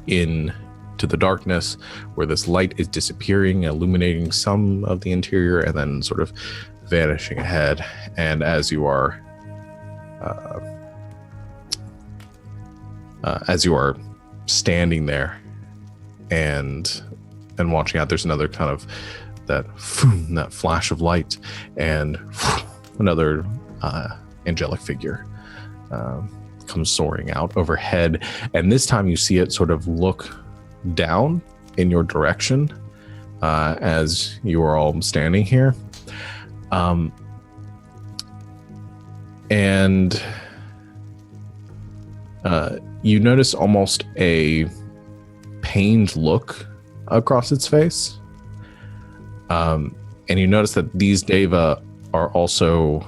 into the darkness where this light is disappearing, illuminating some of the interior, and then sort of vanishing ahead. And as you are standing there and watching out, there's another kind of that flash of light, and another angelic figure comes soaring out overhead, and this time you see it sort of look down in your direction as you are all standing here, and you notice almost a pained look across its face, and you notice that these deva are also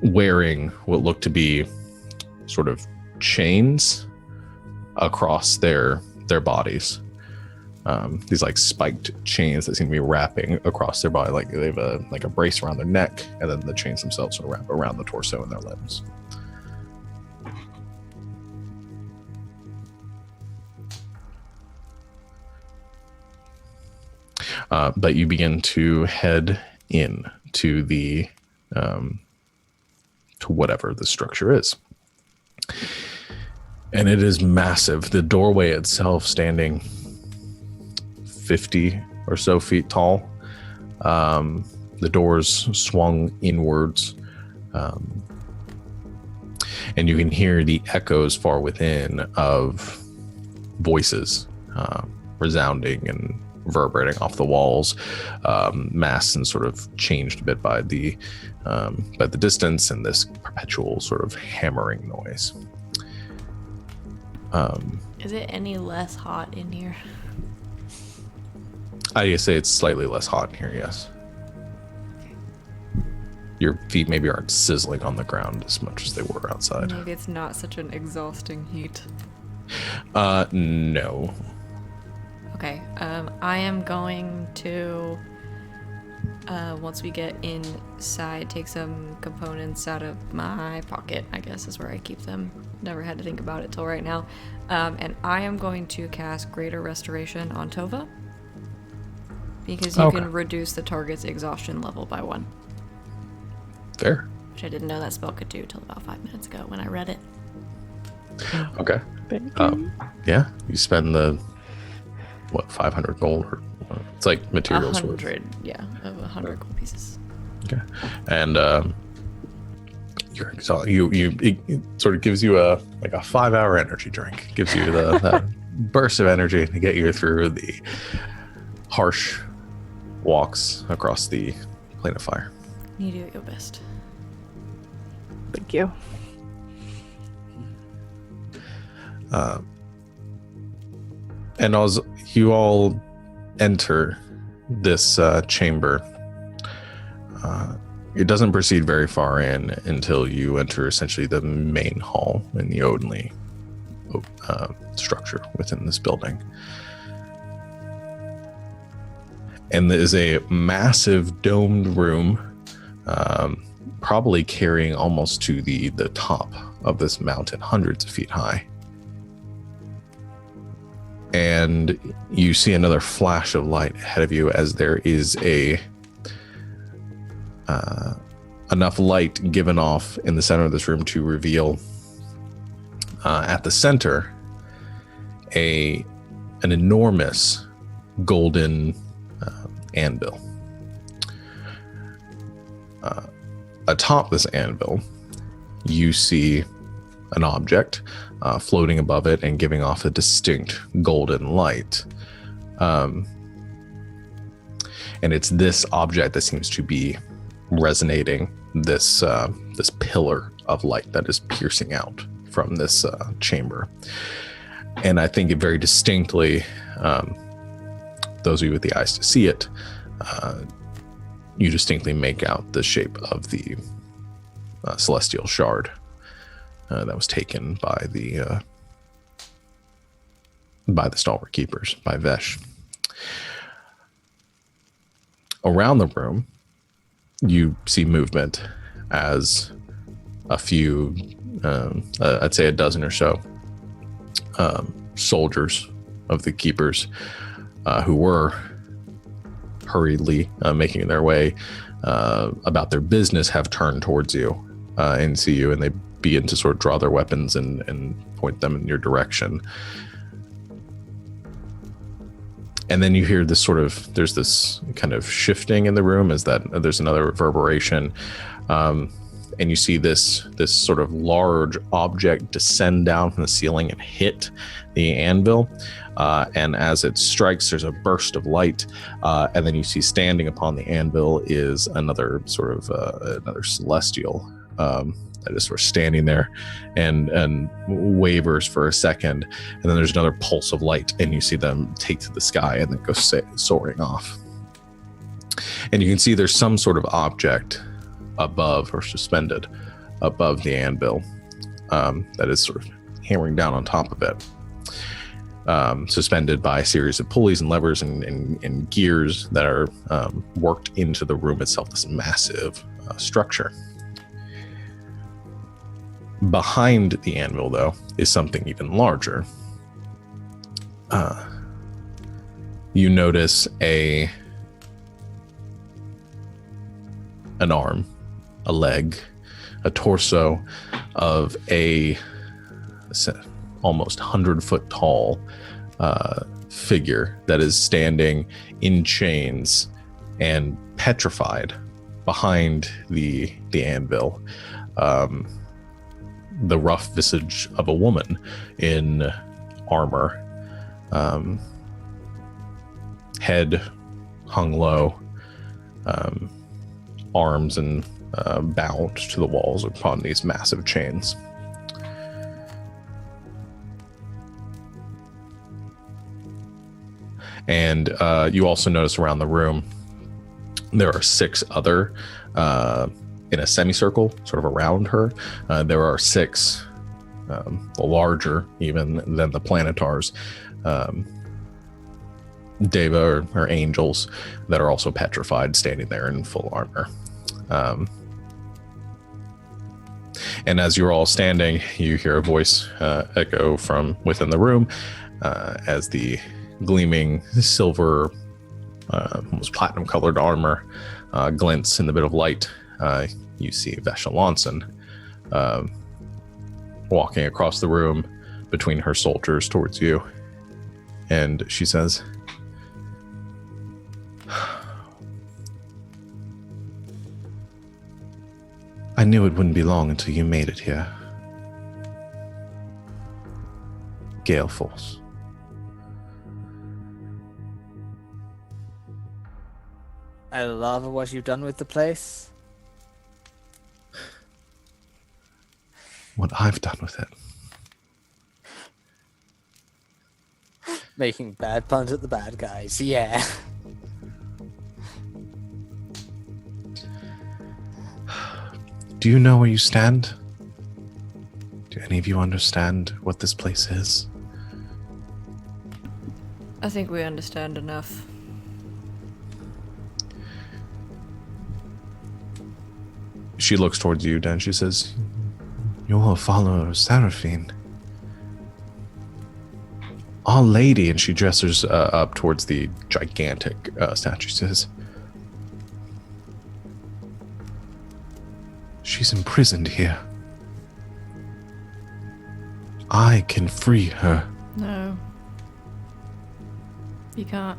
wearing what look to be sort of chains across their bodies. These like spiked chains that seem to be wrapping across their body, like they have a brace around their neck, and then the chains themselves sort of wrap around the torso and their limbs. But you begin to head in to the to whatever the structure is, and it is massive. The doorway itself standing 50 or so feet tall. The doors swung inwards, and you can hear the echoes far within of voices resounding and reverberating off the walls, masked and sort of changed a bit by the distance and this perpetual sort of hammering noise. Is it any less hot in here? I say it's slightly less hot in here, yes. Your feet maybe aren't sizzling on the ground as much as they were outside. Maybe it's not such an exhausting heat. No. Okay, I am going to, once we get inside, take some components out of my pocket, I guess is where I keep them. Never had to think about it till right now. And I am going to cast Greater Restoration on Tova, because you can reduce the target's exhaustion level by 1. Fair. Which I didn't know that spell could do till about 5 minutes ago when I read it. Okay. Yeah, you spend the 500 gold, or it's like materials 100, yeah, of 100 gold pieces. Okay, and you're exhausted. It sort of gives you a 5-hour energy drink. Gives you that burst of energy to get you through the harsh walks across the plane of fire. You do your best. Thank you. And as you all enter this chamber, it doesn't proceed very far in until you enter essentially the main hall in the only structure within this building. And there is a massive domed room, probably carrying almost to the top of this mountain, hundreds of feet high. And you see another flash of light ahead of you as there is enough light given off in the center of this room to reveal at the center an enormous golden anvil. Atop this anvil, you see an object floating above it and giving off a distinct golden light. And it's this object that seems to be resonating, this pillar of light that is piercing out from this chamber. And I think it very distinctly, those of you with the eyes to see it, you distinctly make out the shape of the celestial shard that was taken by the stalwart keepers, by Vesh. Around the room, you see movement as a few, I'd say a dozen or so soldiers of the keepers who were hurriedly making their way about their business have turned towards you and see you, and they begin to sort of draw their weapons and point them in your direction. And then you hear this there's this kind of shifting in the room as that there's another reverberation. And you see this sort of large object descend down from the ceiling and hit the anvil. And as it strikes, there's a burst of light. And then you see standing upon the anvil is another sort of another celestial that is sort of standing there and wavers for a second. And then there's another pulse of light, and you see them take to the sky and then go soaring off. And you can see there's some sort of object above or suspended above the anvil that is sort of hammering down on top of it, suspended by a series of pulleys and levers and gears that are worked into the room itself, this massive structure. Behind the anvil, though, is something even larger. You notice an arm, a leg, a torso of a almost 100-foot tall figure that is standing in chains and petrified behind the anvil. The rough visage of a woman in armor, head hung low, arms and bound to the walls upon these massive chains. And you also notice around the room there are 6 other in a semicircle sort of around her. There are 6 larger even than the planetars, deva or angels that are also petrified, standing there in full armor. And as you're all standing, you hear a voice echo from within the room as the gleaming silver, almost platinum colored armor glints in the bit of light. You see Vesh walking across the room between her soldiers towards you. And she says, I knew it wouldn't be long until you made it here. Gale Force. I love what you've done with the place. What I've done with it. Making bad puns at the bad guys, yeah. Do you know where you stand? Do any of you understand what this place is? I think we understand enough. She looks towards you, Dan. She says, you're a follower of Seraphine. Our Lady, and she gestures up towards the gigantic statue. She says, she's imprisoned here. I can free her. No. You can't.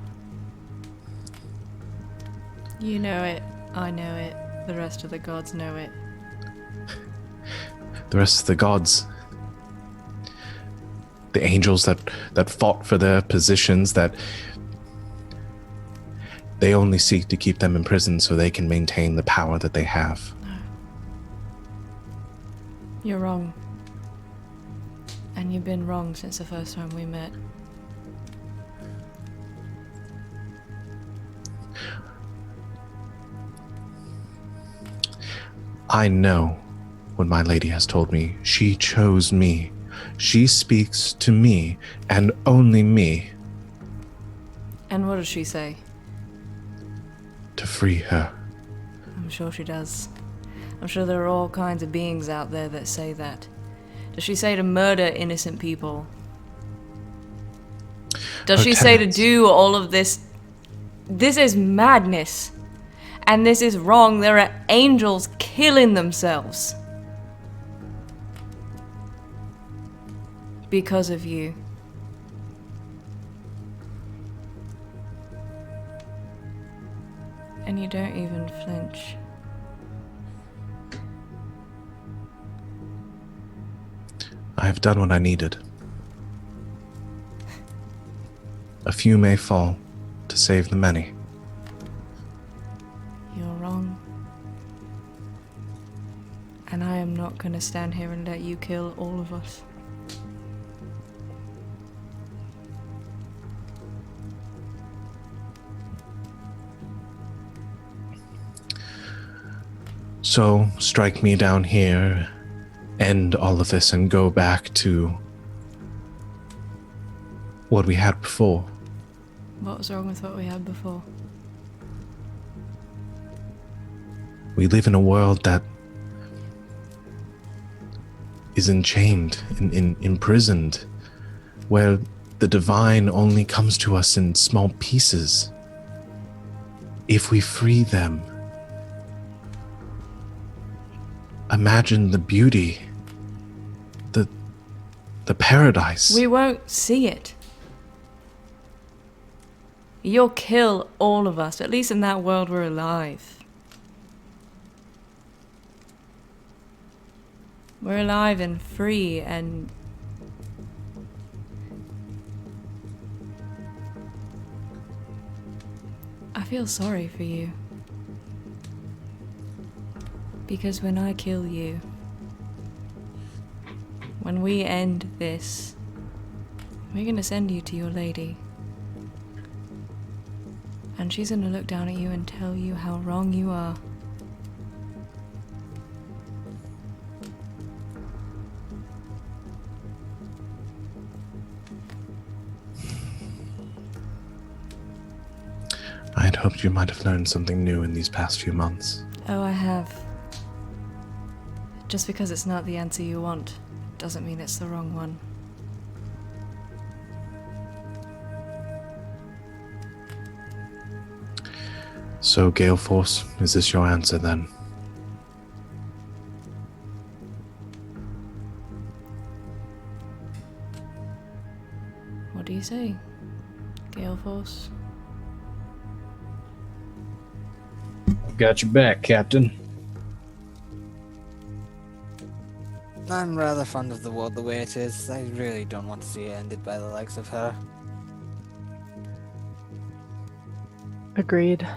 You know it. I know it. The rest of the gods know it. The rest of the gods, the angels that fought for their positions, that They only seek to keep them in prison so they can maintain the power that they have. You're wrong. And you've been wrong since the first time we met. I know what my lady has told me. She chose me. She speaks to me and only me And what does she say? to free her. I'm sure she does. I'm sure there are all kinds of beings out there that say that. Does she say to murder innocent people? Does Her she say to tenets. do all of this? This is madness. And this is wrong. There are angels killing themselves. Because of you. And you don't even flinch. I have done what I needed. A few may fall to save the many. You're wrong. And I am not gonna stand here and let you kill all of us. So, strike me down here, end all of this, and go back to what we had before. What was wrong with what we had before? We live in a world that is enchained, imprisoned, where the divine only comes to us in small pieces. If we free them, imagine the beauty, the paradise. We won't see it. You'll kill all of us. At least in that world we're alive. We're alive and free and... I feel sorry for you. Because when I kill you, when we end this, we're gonna send you to your lady. And she's gonna look down at you and tell you how wrong you are. I had hoped you might have learned something new in these past few months. Oh, I have. Just because it's not the answer you want, doesn't mean it's the wrong one. So, Gale Force, is this your answer then? What do you say, Gale Force? Got your back, Captain. I'm rather fond of the world the way it is. I really don't want to see it ended by the likes of her. Agreed.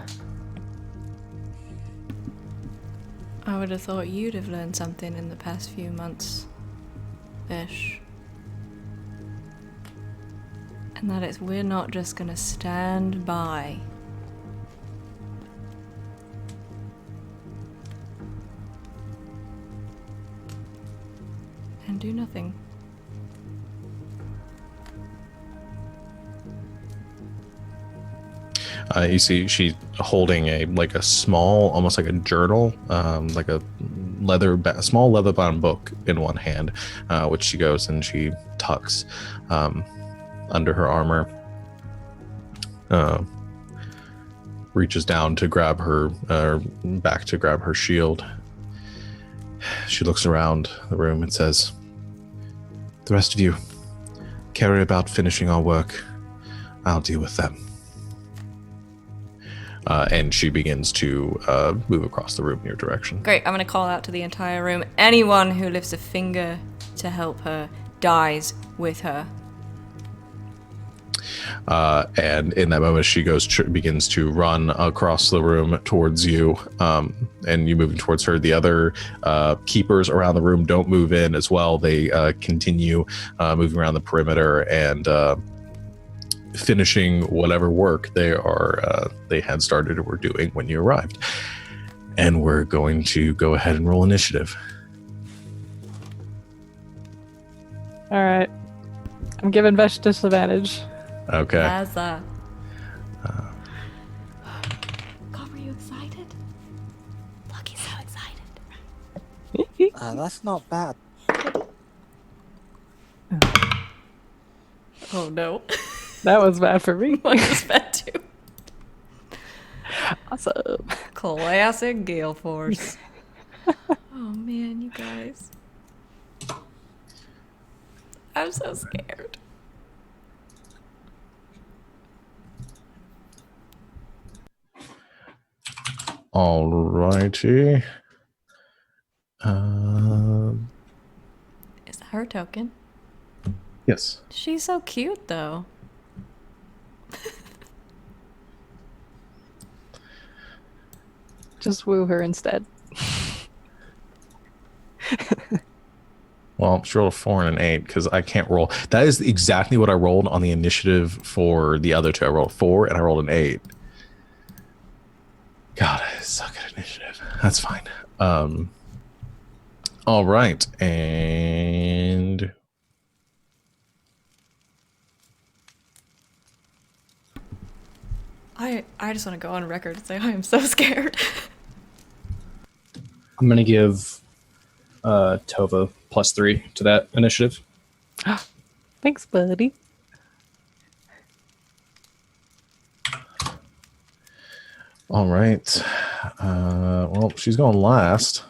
I would have thought you'd have learned something in the past few months, Vesh. And that is, we're not just gonna stand by. And do nothing. You see, she's holding a small, almost like a journal, like a small leather-bound book in one hand, which she goes and she tucks under her armor. Reaches down to grab her back to grab her shield. She looks around the room and says, "The rest of you, carry about finishing our work. I'll deal with them." And she begins to move across the room in your direction. Great, I'm gonna call out to the entire room. Anyone who lifts a finger to help her dies with her. And in that moment, she begins to run across the room towards you, and you moving towards her. The other keepers around the room don't move in as well. They continue moving around the perimeter and finishing whatever work they had started or were doing when you arrived. And we're going to go ahead and roll initiative. All right. I'm giving Vesh disadvantage. Okay. God, were you excited? Look, he's so excited. That's not bad. Oh no. That was bad for me. Mine was bad too. Awesome. Classic Gale Force. Oh man, you guys. I'm so scared. Alrighty. Is that her token? Yes. She's so cute though. Just woo her instead. Well, she rolled a 4 and an 8 because I can't roll. That is exactly what I rolled on the initiative for the other two. I rolled 4 and I rolled an 8. God, I suck at initiative. That's fine. All right, and I just want to go on record and say I am so scared. I'm gonna give Tova +3 to that initiative. Thanks, buddy. all right. Well, she's going last.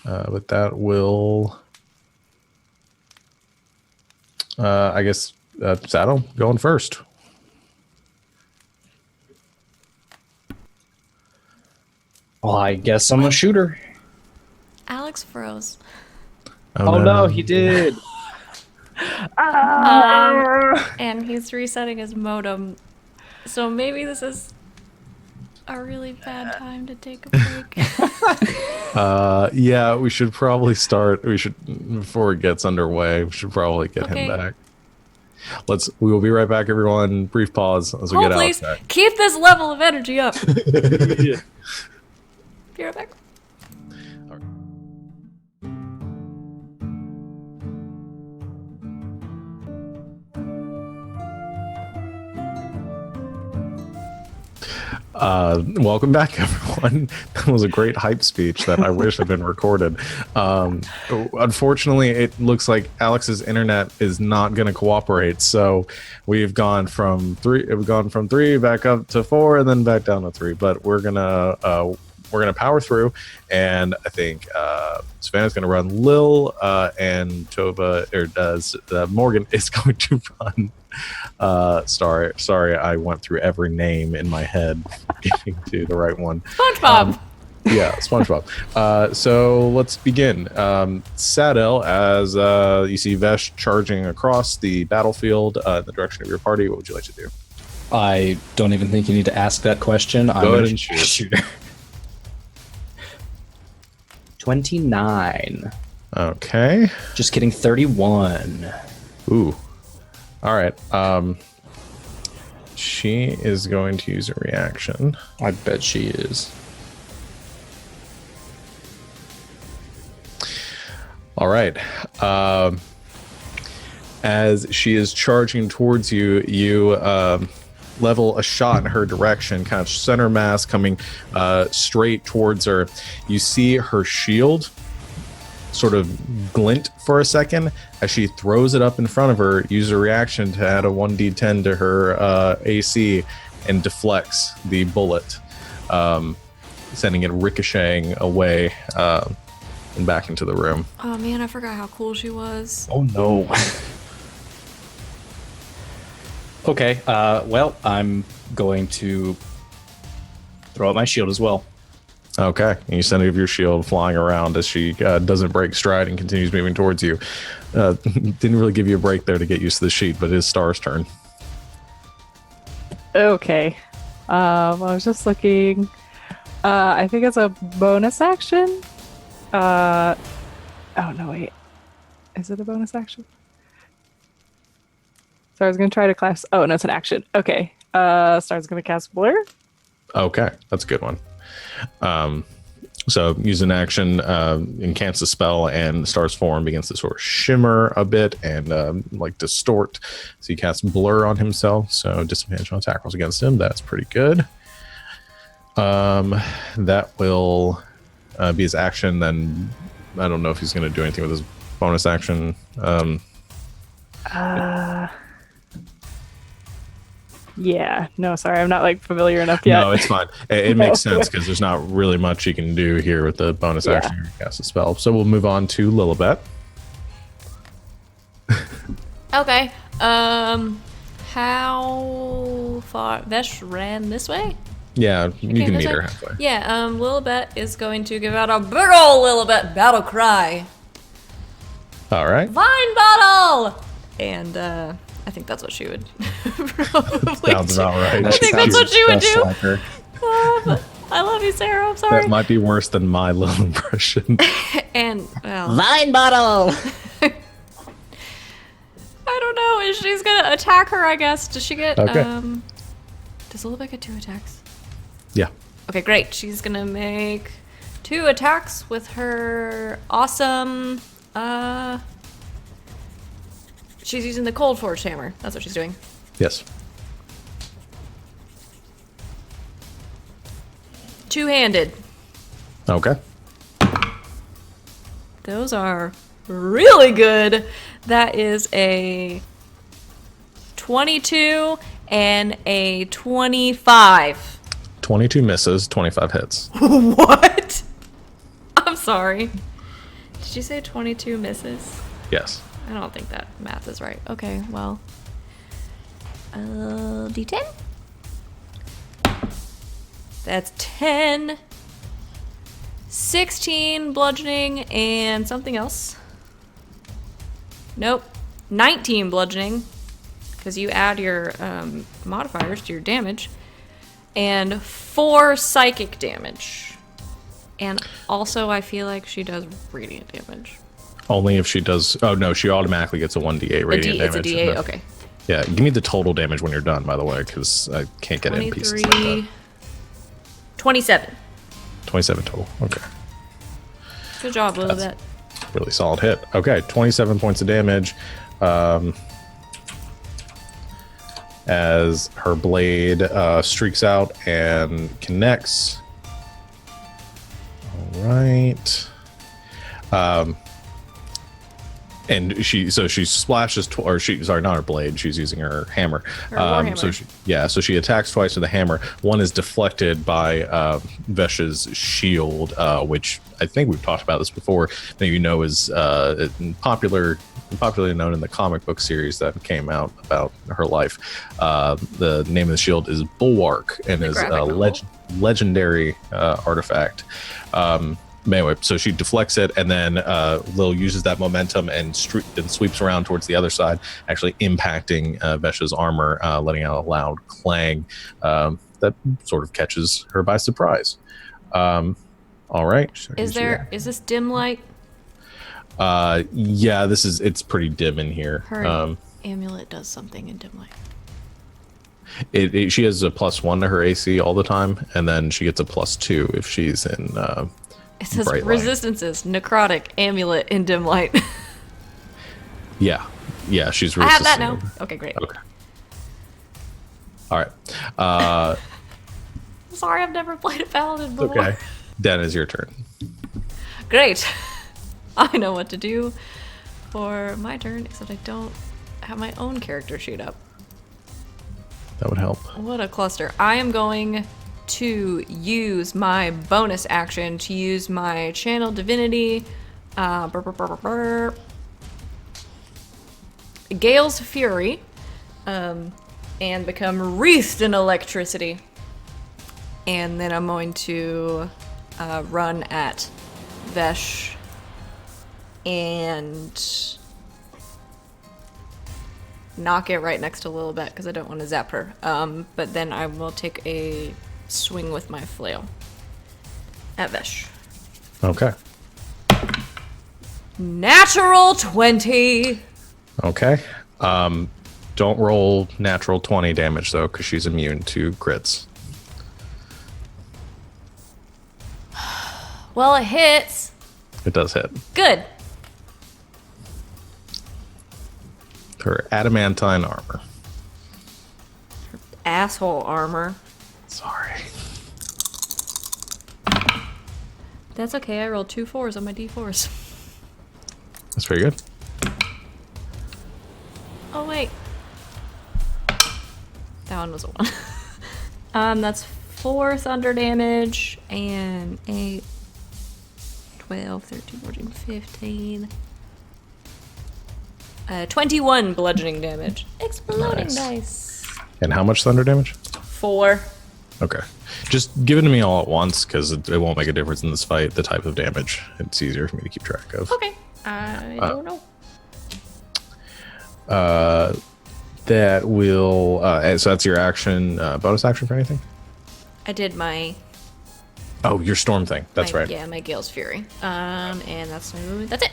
But that will, I guess, Saddle going first. Well, I guess I'm a shooter. Alex froze. Oh no, he did. And he's resetting his modem. So maybe this is a really bad time to take a break. Yeah, we should probably start. We should, before it gets underway, we should probably get him back. We will be right back, everyone. Brief pause as we get please Alex back. keep this level of energy up. Be right back. Welcome back, everyone. That was a great hype speech that I wish had been recorded. Unfortunately, it looks like Alex's internet is not going to cooperate. So we've gone from 3 back up to 4 and then back down to 3. But we're gonna power through, and I think Savannah's gonna run Lil, and Tova Morgan is going to run. Sorry, I went through every name in my head, getting to the right one. SpongeBob. Yeah, SpongeBob. So let's begin. Sadel, as you see Vesh charging across the battlefield in the direction of your party, what would you like to do? I don't even think you need to ask that question. Go ahead and shoot. 29. Okay. Just kidding, 31. Ooh. All right. She is going to use a reaction. I bet she is. All right. As she is charging towards you, you level a shot in her direction, kind of center mass coming straight towards her. You see her shield sort of glint for a second as she throws it up in front of her, use a reaction to add a 1d10 to her AC, and deflects the bullet, sending it ricocheting away and back into the room. Oh man, I forgot how cool she was. Oh no. Okay, well, I'm going to throw out my shield as well. Okay, and you send of your shield flying around as she doesn't break stride and continues moving towards you. Didn't really give you a break there to get used to the sheet, but it is Star's turn. Okay. I was just looking. I think it's a bonus action. Oh no, wait. Is it a bonus action? So I was gonna try to cast. Oh no, it's an action. Okay. Star's gonna cast Blur. Okay, that's a good one. So use an action, incants the spell, and Star's form begins to sort of shimmer a bit and like distort. So he casts Blur on himself, so disadvantage on attack rolls against him. That's pretty good. That will be his action. Then I don't know if he's going to do anything with his bonus action. Yeah. No, sorry, I'm not like familiar enough yet. No, it's fine. It makes sense because there's not really much you can do here with the bonus action to cast a spell. So we'll move on to Lilibet. Okay. How far? Vesh ran this way? Yeah, you can this meet way? her halfway. Yeah, Lilibet is going to give out a big ol' Lilibet battle cry. All right. Vine bottle! And, I think that's what she would probably Sounds do. about right. I think that's what she would Just do. like her. I love you, Sarah. I'm sorry. That might be worse than my little impression. And, well, Vine bottle! I don't know. Is she's gonna attack her, I guess. Does she get, Okay. Does Lilibet get 2 attacks? Yeah. Okay, great. She's gonna make 2 attacks with her awesome, she's using the Cold Forge Hammer. That's what she's doing. Yes. 2-handed. Okay. Those are really good. That is a 22 and a 25. 22 misses, 25 hits. What? I'm sorry. Did you say 22 misses? Yes. I don't think that math is right. Okay, well. D10? That's 10. 16 bludgeoning and something else. Nope. 19 bludgeoning. Because you add your modifiers to your damage. And 4 psychic damage. And also, I feel like she does radiant damage. Only if she does. Oh, no, she automatically gets a 1d8 radiant It's damage. a D8, okay. Yeah, give me the total damage when you're done, by the way, because I can't get in pieces like that. 27. 27 total. Okay. Good job, Lilibet. Really solid hit. Okay, 27 points of damage. As her blade streaks out and connects. All right. And she splashes, sorry, not her blade. She's using her hammer. Her warhammer. So she attacks twice with the hammer. One is deflected by Vesh's shield, which I think we've talked about this before. That you know is popularly known in the comic book series that came out about her life. The name of the shield is Bulwark and is a legendary artifact. Anyway, so she deflects it, and then Lil uses that momentum and sweeps around towards the other side, actually impacting Vesh's armor, letting out a loud clang that sort of catches her by surprise. All right. Is this dim light? Yeah, it's pretty dim in here. Her amulet does something in dim light. She has a +1 to her AC all the time, and then she gets a +2 if she's in. It says bright light. resistances, necrotic, amulet, in dim light. Yeah, she's. I have that now. Okay, great. Okay. All right. Sorry, I've never played a paladin before. Okay. Den, is your turn. Great. I know what to do for my turn, except I don't have my own character sheet up. That would help. What a cluster. I am going to use my bonus action to use my channel divinity, Gale's Fury, and become wreathed in electricity. And then I'm going to run at Vesh and knock it right next to Lilibet because I don't want to zap her. But then I will take a swing with my flail at Vesh. Okay. Natural 20. Okay. Don't roll natural 20 damage though, because she's immune to crits. Well, it hits. It does hit. Good. Her adamantine armor. Asshole armor. Sorry. That's okay. I rolled 2 4s on my d4s. That's pretty good. Oh, wait. That one was a 1. That's 4 thunder damage and 8, 12, 13, 14, 15. 21 bludgeoning damage. Exploding Nice. dice. And how much thunder damage? 4. Okay. Just give it to me all at once because it won't make a difference in this fight. The type of damage. It's easier for me to keep track of. Okay. I don't know. That will. So that's your action. Bonus action for anything? I did my... Oh, your storm thing. That's right. Yeah, my Gale's Fury. And that's my movement. That's it.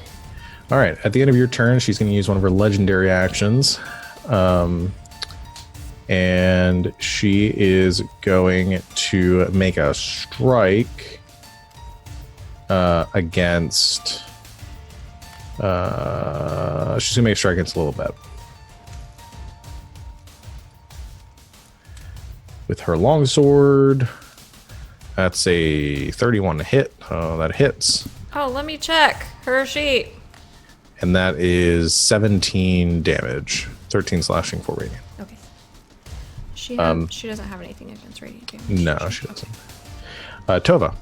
All right. At the end of your turn, she's going to use one of her legendary actions. And she is going to make a strike against. She's going to make a strike against Lilibet. With her longsword. That's a 31 to hit. Oh, that hits. Oh, let me check her sheet. And that is 17 damage. 13 slashing, 4 radiant. Okay. She doesn't have anything against radiant damage. No, she doesn't. Tova.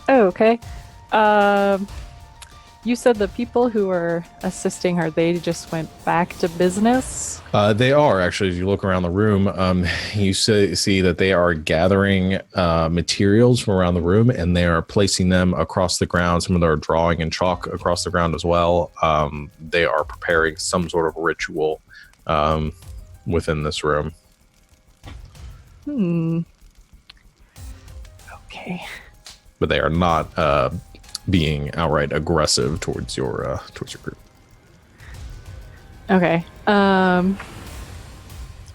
Oh, okay. You said the people who were assisting her, they just went back to business? They are, actually. If you look around the room, you see that they are gathering materials from around the room, and they are placing them across the ground. Some of them are drawing in chalk across the ground as well. They are preparing some sort of ritual within this room. Okay. But they are not being outright aggressive towards your group. Okay. And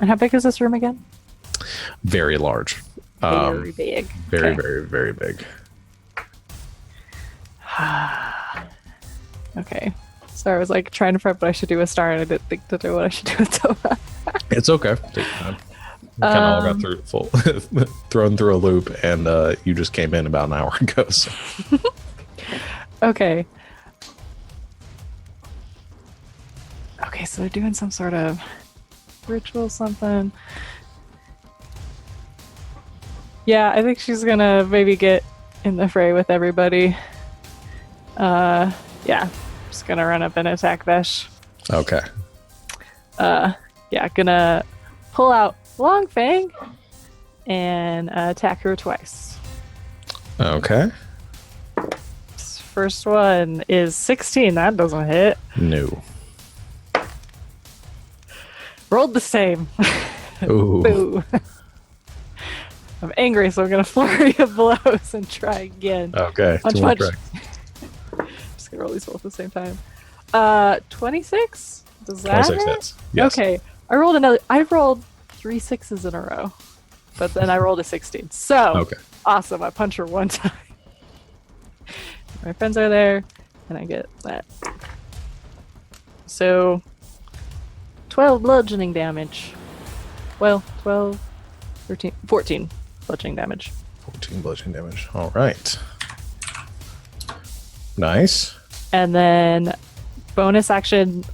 how big is this room again? Very large. Very big. Very, Okay. very, very big. Okay. So I was like trying to prep what I should do with Star, and I didn't think to do what I should do with Tova. It's okay. Take your time. Kind of all got thrown through a loop, and you just came in about an hour ago. So. Okay. Okay, so they're doing some sort of ritual something. Yeah, I think she's gonna maybe get in the fray with everybody. Yeah. Just gonna run up and attack Vesh. Okay. Yeah, gonna pull out Long Fang and attack her twice. Okay. First one is 16. That doesn't hit. No. Rolled the same. Ooh. Boo. I'm angry, so I'm gonna flurry of blows and try again. Okay. Punch, two more punch. strikes. Just gonna roll these both at the same time. 26? Does that 26 hit? hits. Yes. Okay. I rolled 3 6s in a row. But then I rolled a 16. So Okay. awesome. I punch her one time. My friends are there, and I get that. So 12 bludgeoning damage. Well, 12, 13, 14 bludgeoning damage. 14 bludgeoning damage. All right. Nice. And then bonus action,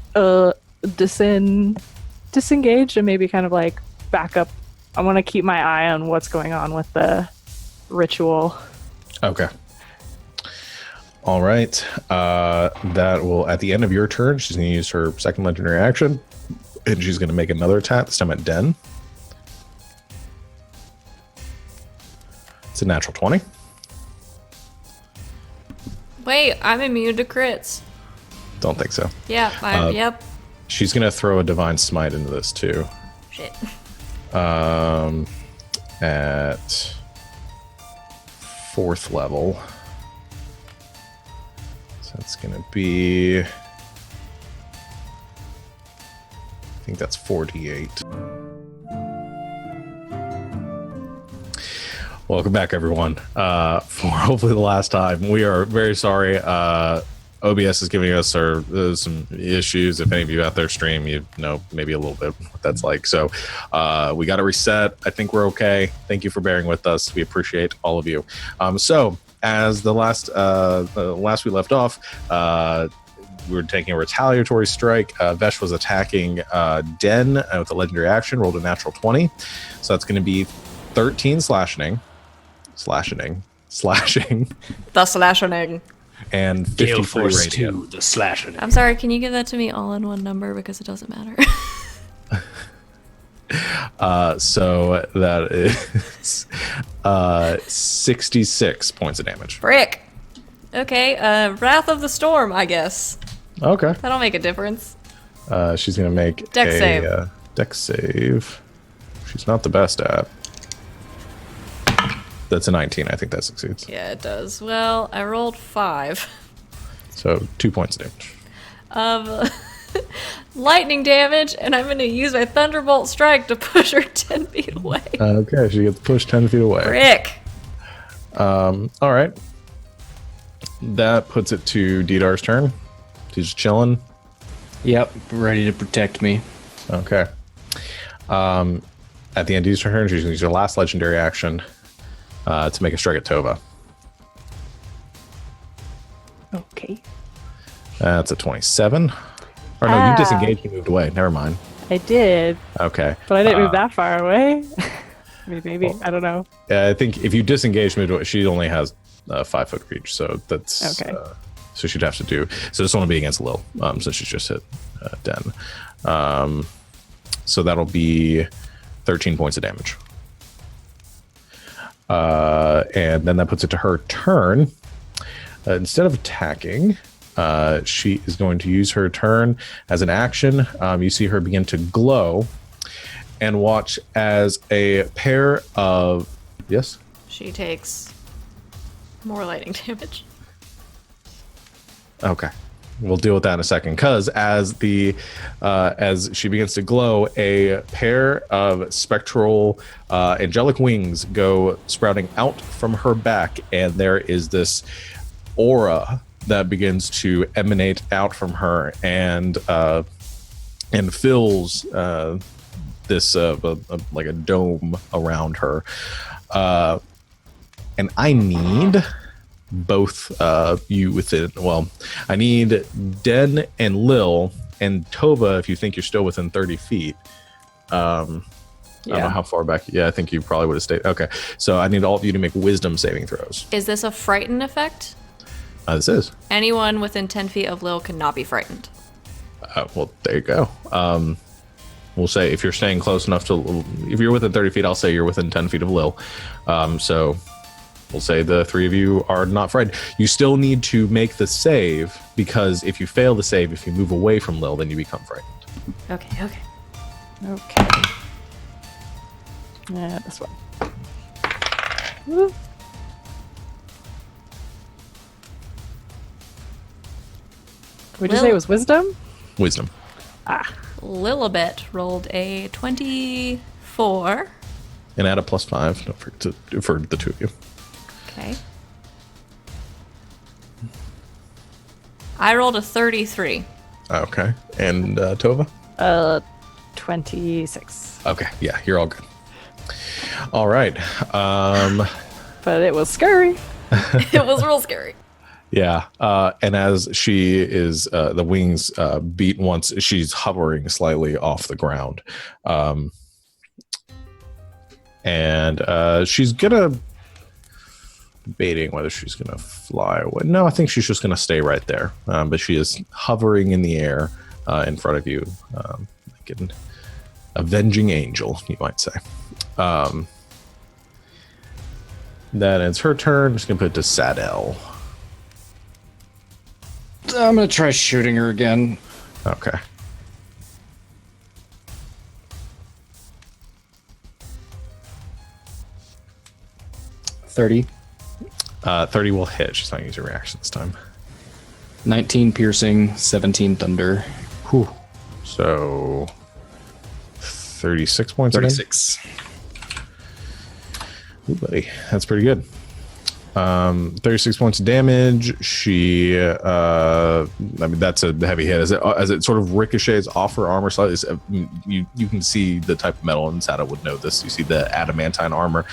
disengage and maybe kind of like back up. I want to keep my eye on what's going on with the ritual. Okay. All right. That will, at the end of your turn, she's going to use her second legendary action, and she's going to make another attack, this time at Den. It's a natural 20. Wait, I'm immune to crits. Don't think so. Yeah, yep. She's gonna throw a divine smite into this too. Shit. At 4th level. So that's gonna be, I think that's 4d8. Welcome back, everyone. For hopefully the last time. We are very sorry. OBS is giving us some issues. If any of you out there stream, you know maybe a little bit what that's like. So we got to reset. I think we're okay. Thank you for bearing with us. We appreciate all of you. So as the last we left off, we were taking a retaliatory strike. Vesh was attacking Den with a legendary action, rolled a natural 20. So that's going to be 13 slashing. The slashing. And 53 radiant. The slashing. I'm sorry, can you give that to me all in one number because it doesn't matter? So that is 66 points of damage. Frick. Okay, Wrath of the Storm, I guess. Okay. That'll make a difference. She's gonna make Dex a save. Dex save. She's not the best at. That's a 19. I think that succeeds. Yeah, it does. Well, I rolled 5. So 2 points of damage. Of lightning damage, and I'm going to use my Thunderbolt Strike to push her 10 feet away. Okay, she gets pushed 10 feet away. Frick. All right. That puts it to Didar's turn. She's just chilling. Yep, ready to protect me. Okay. At the end of Didar's turn, she's going to use her last legendary action to make a strike at Tova. Okay. That's a 27. Or no, you disengaged and moved away. Never mind. I did, Okay. but I didn't move that far away. I mean, maybe. I don't know. I think if you disengage, moved away, she only has 5 foot reach, so that's Okay. So she'd have to do. So this one will be against Lil, since she's just hit Den. So that'll be 13 points of damage. And then that puts it to her turn. Instead of attacking, she is going to use her turn as an action. You see her begin to glow and watch as a pair of... Yes? She takes more lightning damage. Okay. We'll deal with that in a second, because as she begins to glow, a pair of spectral angelic wings go sprouting out from her back, and there is this aura that begins to emanate out from her and fills this like a dome around her. And I need both you within, well, I need Den and Lil and Tova if you think you're still within 30 feet. I don't know how far back. Yeah, I think you probably would have stayed. Okay, so I need all of you to make wisdom saving throws. Is this a frighten effect? This is. Anyone within 10 feet of Lil cannot be frightened. Well, there you go. We'll say if you're staying close enough to, if you're within 30 feet, I'll say you're within 10 feet of Lil. So we'll say the three of you are not frightened. You still need to make the save, because if you fail the save, if you move away from Lil, then you become frightened. Okay. Okay. Yeah, this one. Woo. Would you say it was wisdom? Wisdom. Lilibet rolled a 24. And add a +5 don't forget for the two of you. Okay. I rolled a 33. Okay. And Tova? 26. Okay. Yeah, you're all good. All right. But it was scary. It was real scary. Yeah. And as she is, the wings beat once, she's hovering slightly off the ground. And she's gonna, debating whether she's gonna fly away. No, I think she's just gonna stay right there. But she is hovering in the air in front of you, like an avenging angel, you might say. Then it's her turn. Just gonna put it to Sadell. I'm gonna try shooting her again. Okay. $30. 30 will hit. She's not using reaction this time. 19 piercing, 17 thunder. Whew. So 36 points. again? 36. Ooh, buddy, that's pretty good. 36 points of damage. She, I mean, that's a heavy hit. As it sort of ricochets off her armor slightly, you can see the type of metal, and Sada would know this. You see the adamantine armor,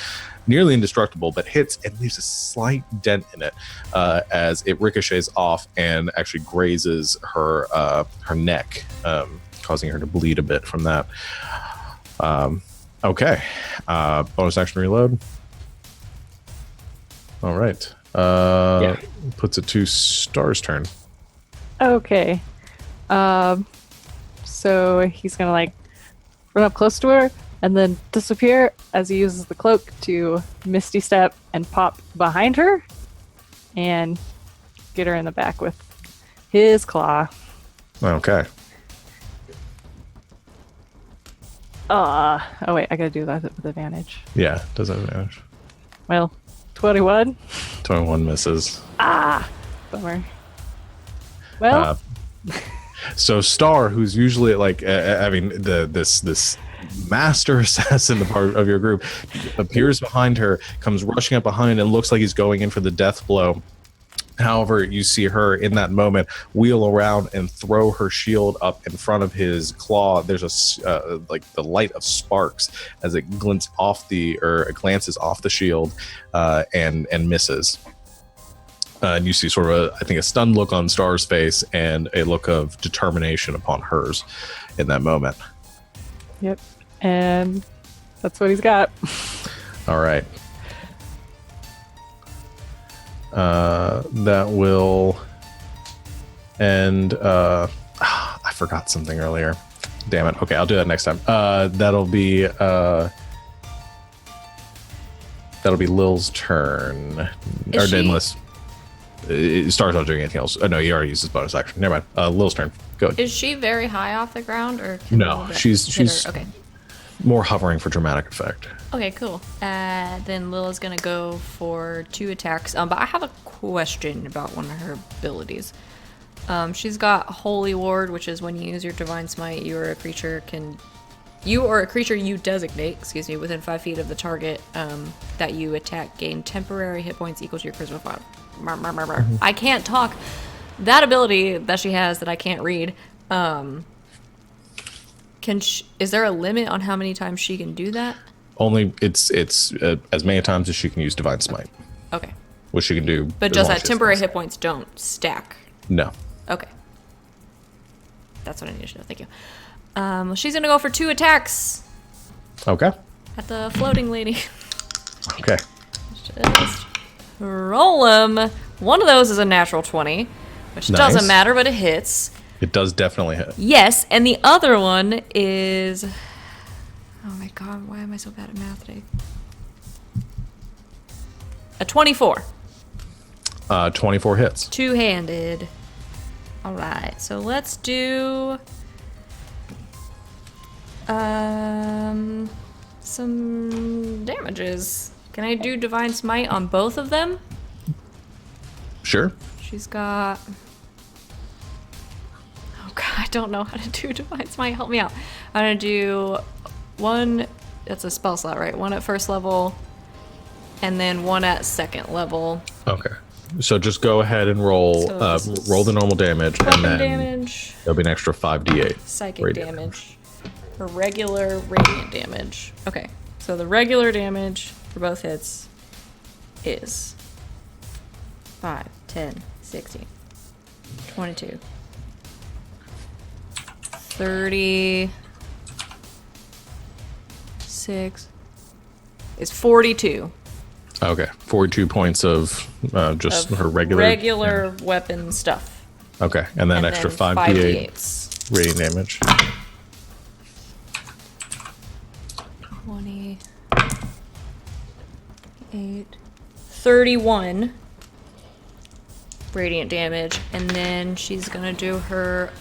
nearly indestructible, but hits and leaves a slight dent in it as it ricochets off and actually grazes her her neck, causing her to bleed a bit from that. Okay, bonus action reload. All right. Yeah. Puts it to Star's turn. Okay. So he's gonna like run up close to her and then disappear as he uses the cloak to Misty Step and pop behind her and get her in the back with his claw. Okay. Oh wait, I gotta do that with advantage. Yeah, does have advantage. Well, 21. 21 misses. Bummer. Well, So Star, who's usually like, I mean, this master assassin part of your group, appears behind her, comes rushing up behind, and looks like he's going in for the death blow. However, you see her in that moment wheel around and throw her shield up in front of his claw. There's a like the light of sparks as it glints off it glances off the shield and misses. And you see sort of I think a stunned look on Star's face and a look of determination upon hers in that moment. yep. And that's what he's got. All right. That will end. I forgot something earlier. Damn it. Okay, I'll do that next time. That'll be Lil's turn. Is she- Unless Star's not doing anything else. Oh no, he already used his bonus action. Never mind. Lil's turn. Go ahead. Is she very high off the ground, or can No, a little bit she's- hit her? she's- Okay. More hovering for dramatic effect. Okay, cool. Then Lil is gonna go for 2 attacks. But I have a question about one of her abilities. She's got Holy Ward, which is when you use your Divine Smite, you or a creature you designate, within 5 feet of the target that you attack gain temporary hit points equal to your Charisma 5. I can't talk. That ability that she has that I can't read. Is there a limit on how many times she can do that? Only it's as many times as she can use Divine Smite, Okay. which she can do. But as just long that as she has temporary Divine hit points don't stack. Smite. No. Okay. That's what I need to know. Thank you. She's gonna go for 2 attacks Okay. at the floating lady. Okay. Just roll them. One of those is a natural 20, which Nice. doesn't matter, but it hits. It does definitely hit. Yes, and the other one is... Oh my god, why am I so bad at math today? A 24. 24 hits. Two-handed. Alright, so let's do... some damages. Can I do Divine Smite on both of them? Sure. She's got... Oh god, I don't know how to do Divine Smite. Help me out. I'm gonna do 1... That's a spell slot, right? 1 at first level, and then 1 at second level. Okay. So just go ahead and roll So this is roll the normal damage, and Weapon then damage, there'll be an extra 5d8. psychic radiant damage, or regular radiant damage. Okay, so the regular damage for both hits is 5, 10, 16, 22, 36 is 42. Okay. 42 points of just of her regular. weapon stuff. Okay, and then And extra then 5d8 5d8s. radiant damage. 28, 31 radiant damage, and then she's gonna do her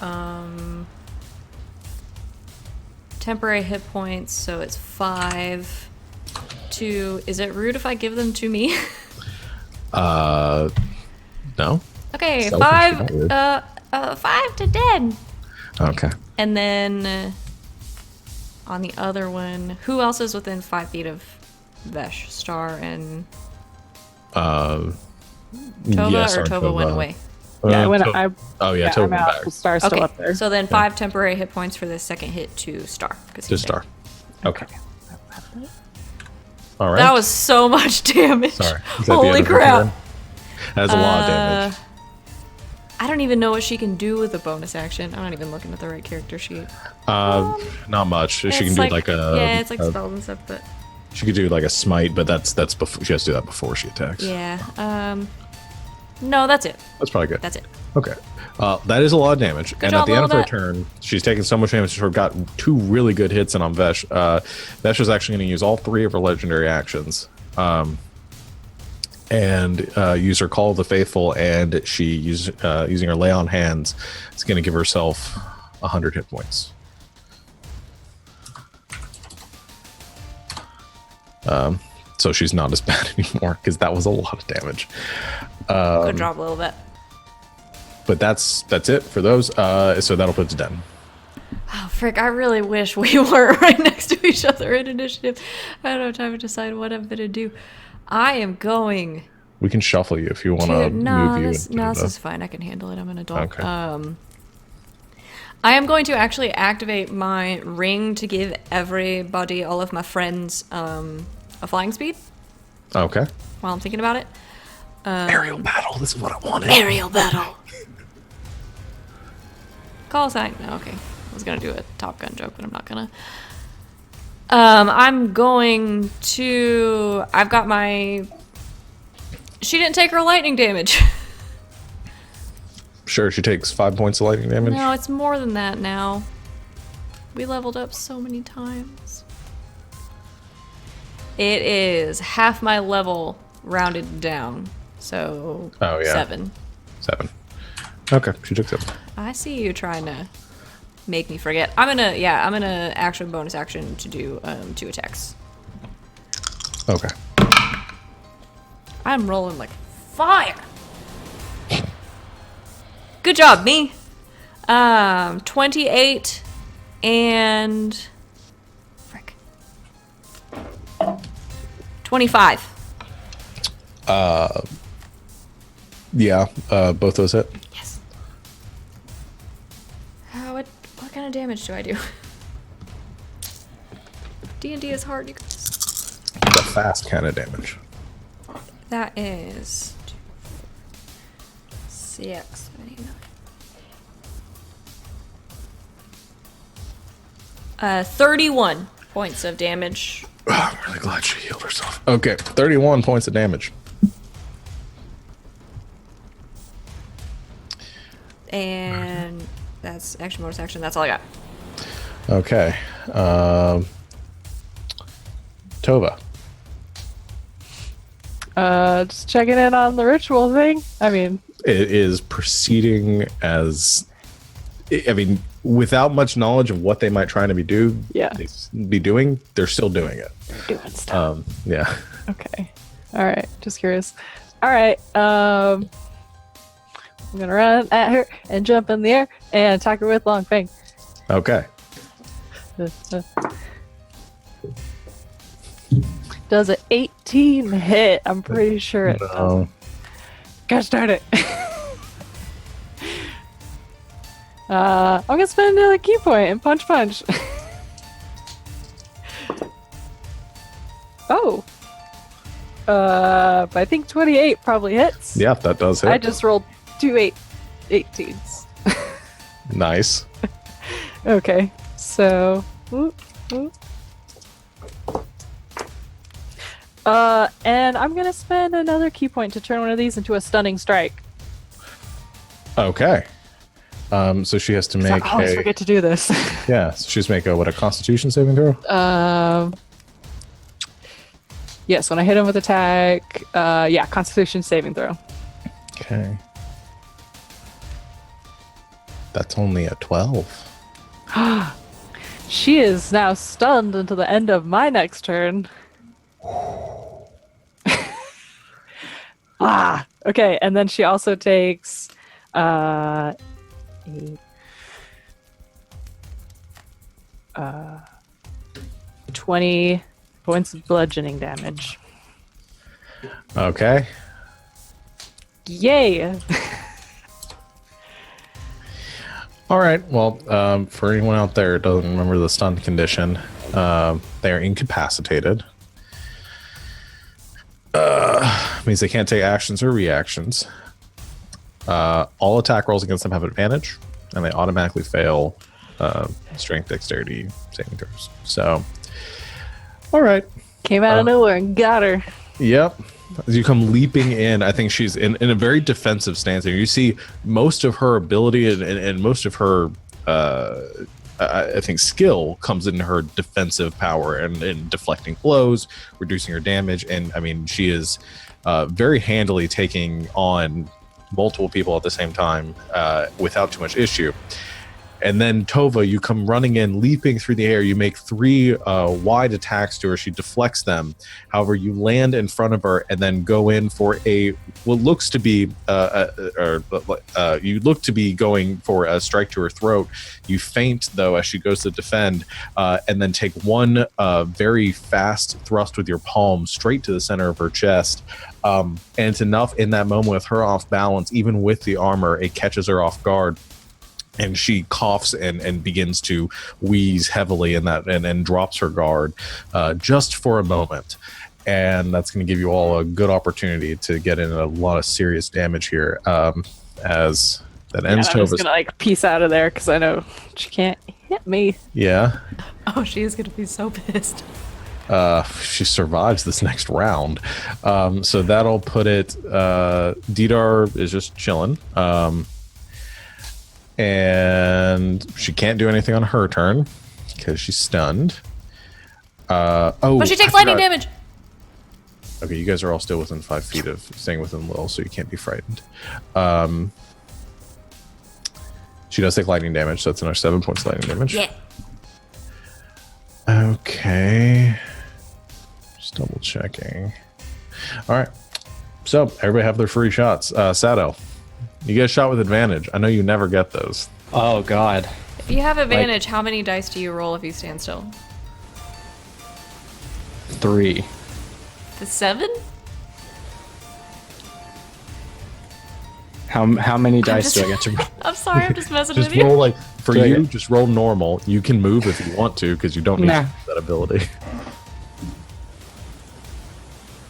temporary hit points, so it's 5 to... Is it rude if I give them to me? No. Okay, Selfish, 5 not 5 to dead. Okay. And then on the other one, who else is within 5 feet of Vesh, Star, and Tova? Yes, or our Tova went away? Yeah, Oh yeah, Tova I'm went out. back. Star's still Okay, up there. so then 5 temporary hit points for the second hit to Star. 'cause To he's dead. Star. Okay. All right. That was so much damage. Sorry. Is that the Holy end of her crap. turn? That is a lot of damage. I don't even know what she can do with a bonus action. I'm not even looking at the right character sheet. Not much. She It's can do like a. Yeah, it's like spells and stuff, but She could do like a smite, but that's before she has to do that before she attacks. yeah. No, that's it. That's probably good. That's it. Okay. That is a lot of damage. And job, at the end of her Lilibet. turn, she's taken so much damage, she's got 2 really good hits in on Vesh. Vesh is actually going to use all 3 of her legendary actions. And use her Call of the Faithful, and she using her Lay on Hands is going to give herself 100 hit points. So she's not as bad anymore, because that was a lot of damage. Good job a little bit. But that's it for those. So that'll put it to 10. Oh, frick, I really wish we were right next to each other in initiative. I don't have time to decide what I'm going to do. I am going... We can shuffle you if you want to move you. This is fine. I can handle it. I'm an adult. Okay. I am going to actually activate my ring to give everybody, all of my friends, a flying speed Okay. while I'm thinking about it. Aerial battle. This is what I wanted. Aerial battle. Call sign. No, okay. I was going to do a Top Gun joke, but I'm not going to. I'm going to... I've got my... She didn't take her lightning damage. Sure, she takes 5 points of lightning damage. No, it's more than that now. We leveled up so many times. It is half my level rounded down. So, Oh, yeah. 7. 7. Okay, she took 7. I see you trying to make me forget. I'm gonna action bonus action to do 2 attacks. Okay. I'm rolling like fire. Good job, me. 28 and frick. 25. Yeah, both those hit. Yes. What kind of damage do I do? D&D is hard, you guys. The fast kind of damage. That is 6, 7, 8, 9. 31 points of damage. I'm really glad she healed herself. Okay, 31 points of damage. And that's action, bonus action. That's all I got. Okay. Tova. Just checking in on the ritual thing. I mean, It is proceeding as... I mean, without much knowledge of what they might try to be doing, they're still doing it. doing stuff. Yeah. Okay. All right. Just curious. All right. I'm gonna run at her and jump in the air and attack her with long fang. Okay. Does an 18 hit? I'm pretty sure it does. No. Gosh darn it. I'm gonna spend another key point and punch. Oh. I think 28 probably hits. Yeah, that does hit. I just rolled 18s. Nice. Okay, so. And I'm gonna spend another key point to turn one of these into a stunning strike. Okay. So she has to make I always forget to do this. Yeah, so she's make a Constitution saving throw? Yes, when I hit him with attack, yeah, Constitution saving throw. Okay. That's only a 12. She is now stunned until the end of my next turn. Okay, and then she also takes 20 points of bludgeoning damage. Okay. Yay! All right. Well, for anyone out there who doesn't remember the stun condition, they are incapacitated. Means they can't take actions or reactions. All attack rolls against them have advantage, and they automatically fail strength, dexterity saving throws. So, all right. Came out of nowhere and got her. Yep. As you come leaping in, I think she's in a very defensive stance here. You see most of her ability and most of her, I think, skill comes in her defensive power and deflecting blows, reducing her damage. And I mean, she is very handily taking on multiple people at the same time without too much issue. And then Tova, you come running in, leaping through the air. You make 3 wide attacks to her. She deflects them. However, you land in front of her and then go in for what looks to be, you look to be going for a strike to her throat. You feint, though, as she goes to defend, and then take one very fast thrust with your palm straight to the center of her chest. And it's enough in that moment with her off balance, even with the armor, it catches her off guard. And she coughs and begins to wheeze heavily in that and drops her guard just for a moment. And that's going to give you all a good opportunity to get in a lot of serious damage here as that ends I'm just Tova's. gonna peace out of there because I know she can't hit me. Yeah. Oh, she is gonna be so pissed. She survives this next round. So that'll put it. Didar is just chilling. And she can't do anything on her turn because she's stunned. But she takes lightning damage. Okay, you guys are all still within 5 feet of staying within Lil, so you can't be frightened. She does take lightning damage, so that's another 7 points of lightning damage. Yeah. Okay. Just double checking. All right. So everybody have their free shots. Sato, you get a shot with advantage. I know you never get those. Oh God. If you have advantage, how many dice do you roll if you stand still? 3. The 7? How many dice do I get to roll? I'm sorry, I'm just messing Just with you. roll like for Do I you. get- Just roll normal. You can move if you want to because you don't need Nah. that ability.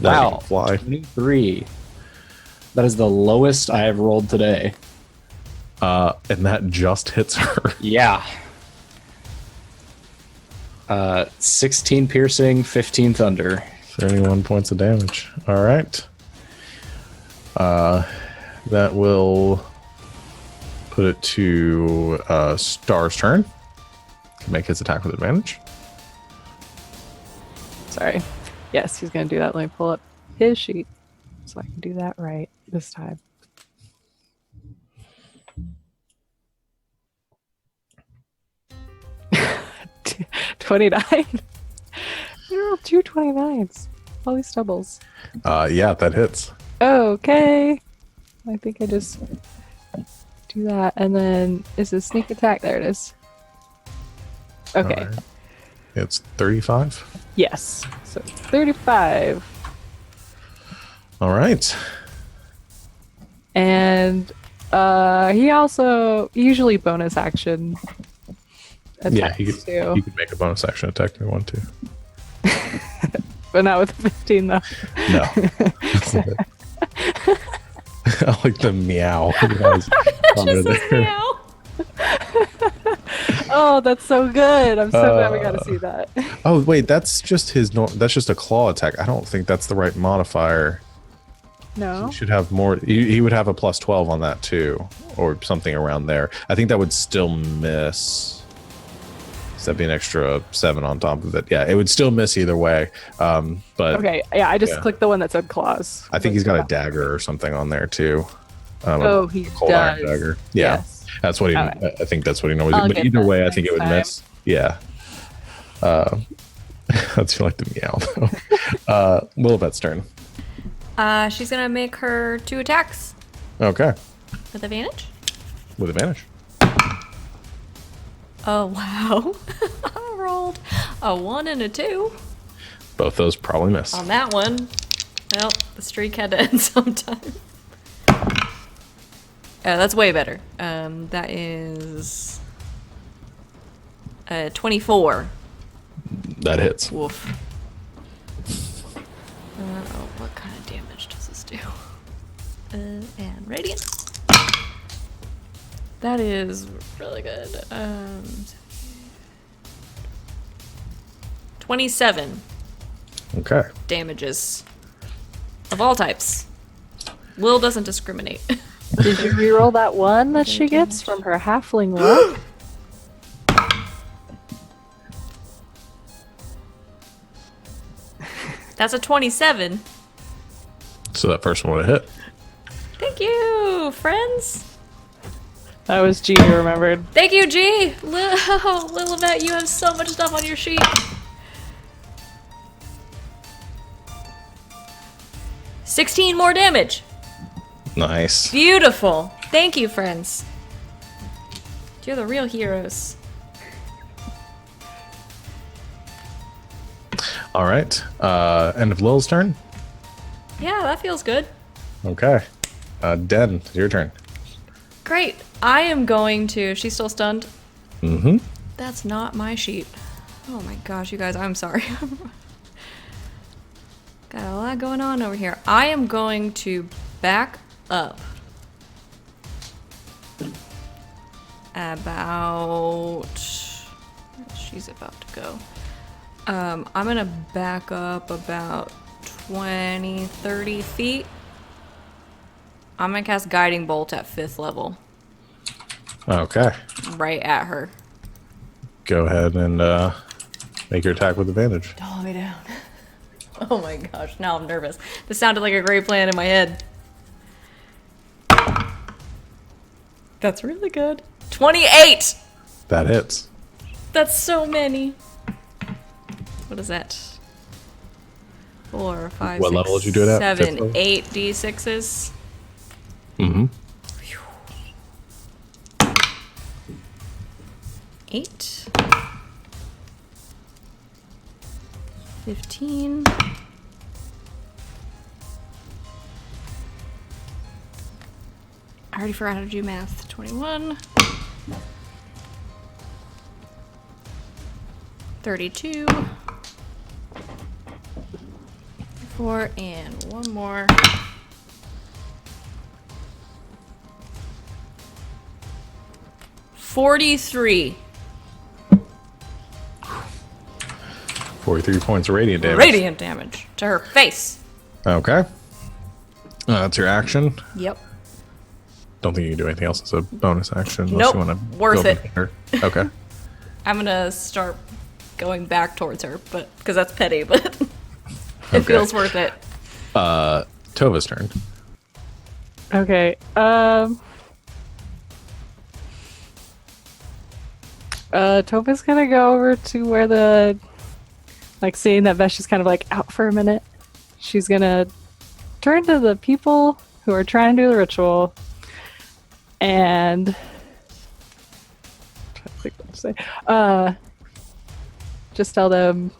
Wow. You can fly. 23. That is the lowest I have rolled today. And that just hits her. Yeah. 16 piercing, 15 thunder. 31 points of damage. All right. That will put it to Star's turn. Can make his attack with advantage. Sorry. Yes, he's gonna do that. Let me pull up his sheet so I can do that right this time. T- 29. You rolled 2 29s. All these doubles. Yeah, that hits. Okay. I think I just do that. And then is a sneak attack. There it is. Okay. All right. It's 35. Yes. So 35. All right. And he also usually bonus action attacks Yeah, too. you could make a bonus action attack if you want to. But not with 15 though. No. I like the meow. Guys under there. Oh, that's so good. I'm so glad we got to see that. Oh wait, that's just his. That's just a claw attack. I don't think that's the right modifier. No. He should have more. He would have a plus 12 on that too, or something around there. I think that would still miss. So that'd be an extra 7 on top of it. Yeah, it would still miss either way. But Okay, yeah, I just Yeah. clicked the one that said claws. I think he's got a dagger or something on there too. Oh, he a cold iron does. dagger. Yeah, Yes. that's what he. Alright. I think that's what he normally I'll do. But get either that way, I think it next would time. miss. Yeah. That's like the meow though. Lilibet's turn. She's gonna make her 2 attacks Okay, with advantage. with advantage. Oh wow! I rolled a 1 and a 2 Both those probably miss. on that one. Well, the streak had to end sometime. That's way better. That is 24. That hits. Woof. Oh, what kind of damage does this do? And radiant. That is really good. 27 Okay. damages of all types. Lil doesn't discriminate. Did you reroll that one that she gets from her halfling luck? That's a 27. So that first one would have hit. Thank you, friends. That was G who remembered. Thank you, G. Lilibet, you have so much stuff on your sheet. $16 more damage. Nice. Beautiful. Thank you, friends. You're the real heroes. All right. End of Lil's turn. Yeah, that feels good. Okay. Den, it's your turn. Great. I am going to... She's still stunned? Mm-hmm. That's not my sheet. Oh my gosh, you guys, I'm sorry. Got a lot going on over here. I am going to back up about... She's about to go. I'm gonna back up about 20, 30 feet. I'm gonna cast Guiding Bolt at 5th level. Okay. Right at her. Go ahead and make your attack with advantage. Doll me down. Oh my gosh, now I'm nervous. This sounded like a great plan in my head. That's really good. 28! That hits. That's so many. What is that? 4, 5, What 6, level did you do it at? 7, Fifth level? 8 d6s. Mm-hmm. 8. 15. I already forgot how to do math. 21. 32. 4 and one more. 43. 43 points of radiant damage. Radiant damage to her face. Okay. That's your action. Yep. Don't think you can do anything else as a bonus action. Nope. You want to Worth it. Okay. I'm gonna start going back towards her, but because that's petty, but it Okay. feels worth it. Tova's turn. Okay. Tova's gonna go over to where the, like, seeing that Vesh is kind of like out for a minute. She's gonna turn to the people who are trying to do the ritual and trying to think what to say. Just tell them.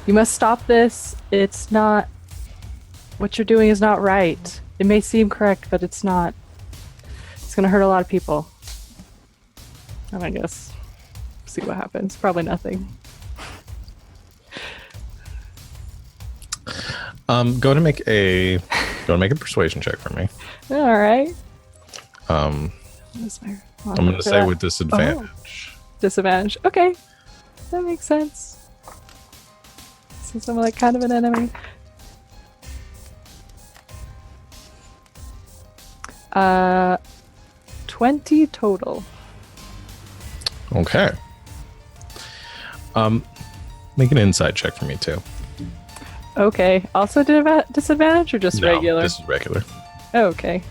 You must stop this. It's not. What you're doing is not right. It may seem correct, but it's not. It's gonna hurt a lot of people. And I guess see what happens. Probably nothing. Go to make a persuasion check for me. All right. I'm What's my- gonna say with disadvantage. Disadvantage. Okay, that makes sense. Since I'm like kind of an enemy. 20 total. Okay. Make an insight check for me too. Okay. Also disadvantage or just No, regular? this is regular. Okay.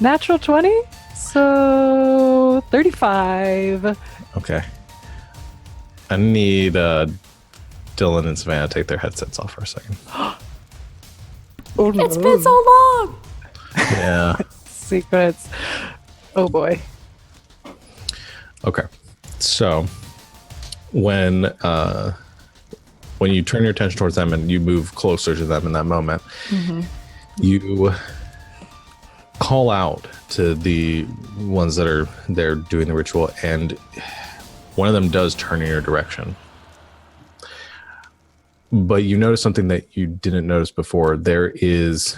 Natural 20? So 35. Okay. I need Dylan and Savannah to take their headsets off for a second. Oh no. It's been so long. Yeah. Secrets. Oh boy. Okay. So when you turn your attention towards them and you move closer to them in that moment, you call out to the ones that are there doing the ritual, and one of them does turn in your direction. But you notice something that you didn't notice before. There is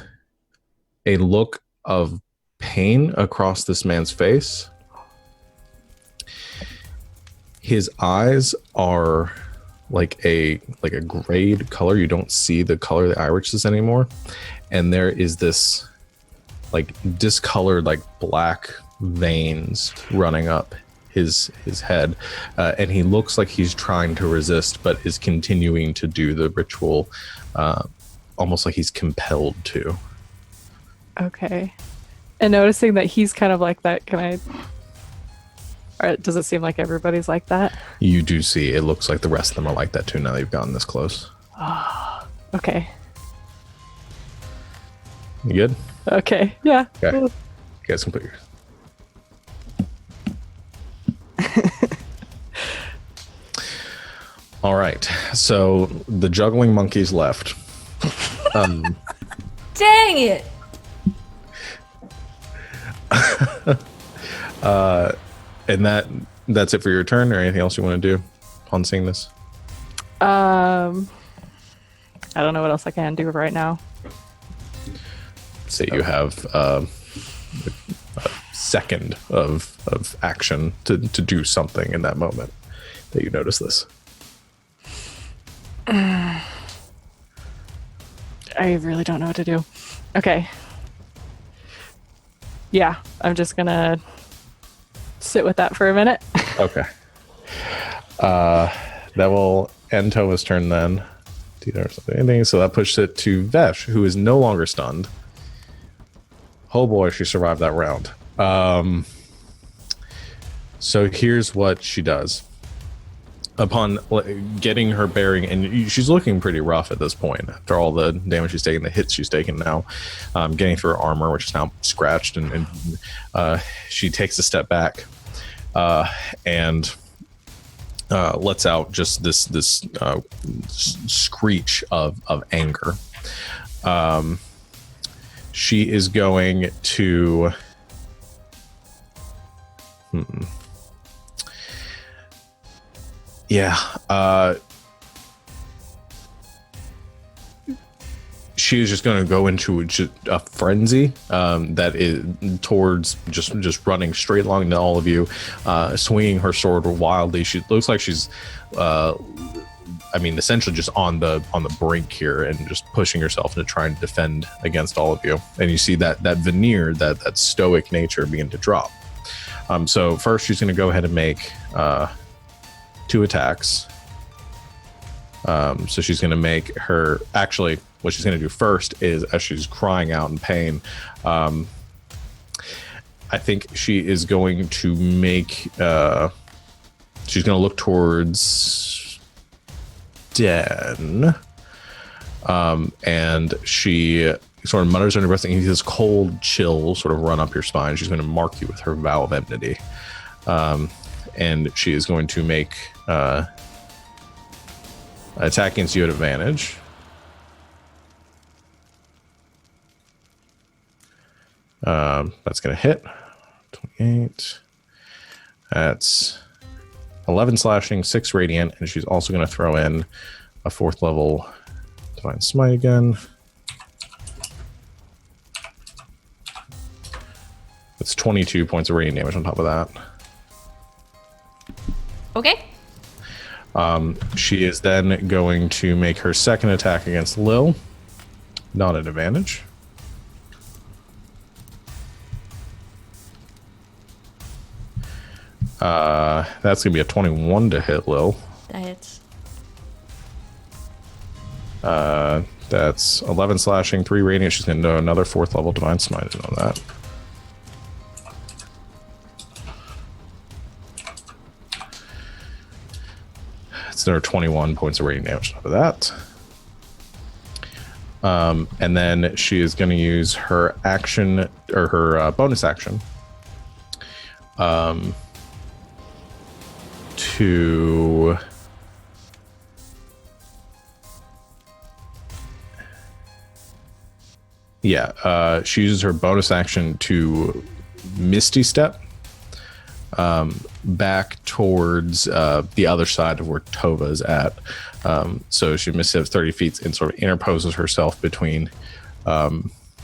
a look of pain across this man's face. His eyes are like a grayed color. You don't see the color of the irises anymore. And there is this like discolored, like black veins running up his head. And he looks like he's trying to resist, but is continuing to do the ritual, almost like he's compelled to. Okay. And noticing that he's kind of like that, or does it seem like everybody's like that? You do see, it looks like the rest of them are like that too now that you've gotten this close. Okay. You good? Okay. Yeah. Okay. You guys can put your... All right. So the juggling monkeys left. Dang it! And that's it for your turn, or anything else you want to do upon seeing this? I don't know what else I can do right now. Say you have a second of action to do something in that moment that you notice this. I really don't know what to do. Okay. Yeah, I'm just gonna sit with that for a minute. Okay. That will end Tova's turn then. Anything. So that pushes it to Vesh, who is no longer stunned. Oh boy, she survived that round. So here's what she does. Upon getting her bearing, and she's looking pretty rough at this point after all the damage she's taken, the hits she's taken now, getting through her armor, which is now scratched, and she takes a step back and lets out just this screech of anger. She is going to she is just going to go into a frenzy that is towards just running straight along to all of you, swinging her sword wildly. She looks like she's essentially just on the brink here and just pushing herself to try and defend against all of you. And you see that veneer, that stoic nature begin to drop. So first she's going to go ahead and make 2 attacks. So she's going to make her... Actually, what she's going to do first is, as she's crying out in pain, I think she is going to make... she's going to look towards Den. And she sort of mutters under her breath, and you see this cold chill sort of run up your spine. She's going to mark you with her vow of enmity. And she is going to make attack against you at advantage. That's going to hit. 28. That's 11 slashing, 6 radiant, and she's also going to throw in a 4th level Divine Smite again. It's 22 points of radiant damage on top of that. Okay. She is then going to make her second attack against Lil. Not an advantage. That's gonna be a 21 to hit Lil. That hits. That's 11 slashing, 3 radiant. She's gonna do another 4th level divine smite on that. It's another 21 points of radiant damage off of that. And then she is going to use her action, or her bonus action, to she uses her bonus action to Misty Step back towards the other side of where Tova is at. So she Misty Steps 30 feet and sort of interposes herself between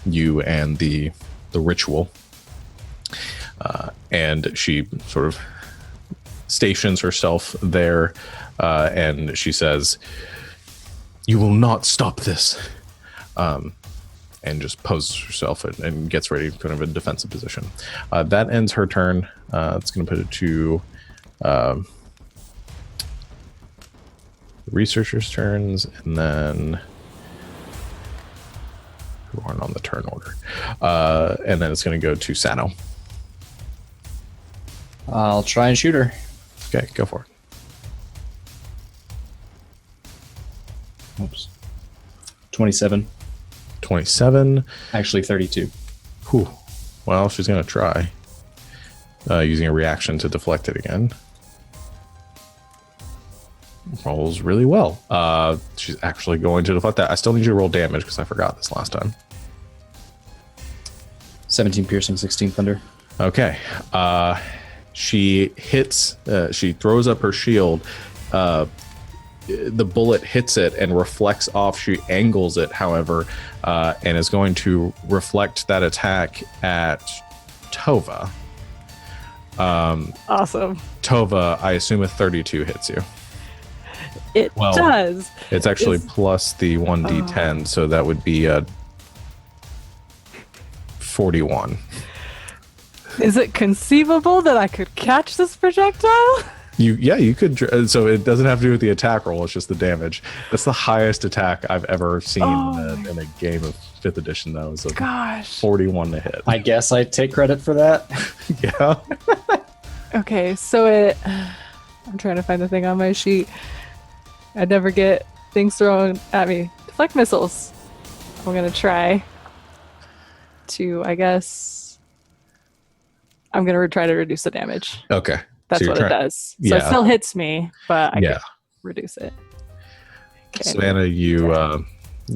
you and the ritual. And she sort of stations herself there, and she says, "You will not stop this." And just poses herself and gets ready, kind of a defensive position. That ends her turn. It's going to put it to the researchers' turns, and then who aren't on the turn order. And then it's going to go to Sano. I'll try and shoot her. Okay, go for it. Oops. 27. 27. Actually, 32. Whew. Well, she's going to try using a reaction to deflect it again. Rolls really well. She's actually going to deflect that. I still need you to roll damage because I forgot this last time. 17 piercing, 16 thunder. Okay. She hits, she throws up her shield. The bullet hits it and reflects off. She angles it, however, and is going to reflect that attack at Tova. Awesome. Tova, I assume a 32 hits you. It does. It's actually plus the 1d10, so that would be 41. Is it conceivable that I could catch this projectile? You could. So it doesn't have to do with the attack roll. It's just the damage. That's the highest attack I've ever seen in a game of 5th edition. That was a 41 to hit. I guess I take credit for that. Yeah. Okay, so I'm trying to find the thing on my sheet. I never get things thrown at me. Deflect missiles. I'm gonna try to, I guess, I'm gonna try to reduce the damage. Okay. That's So what it does. So Yeah. it still hits me, but I Yeah. can reduce it. Okay. Savannah, you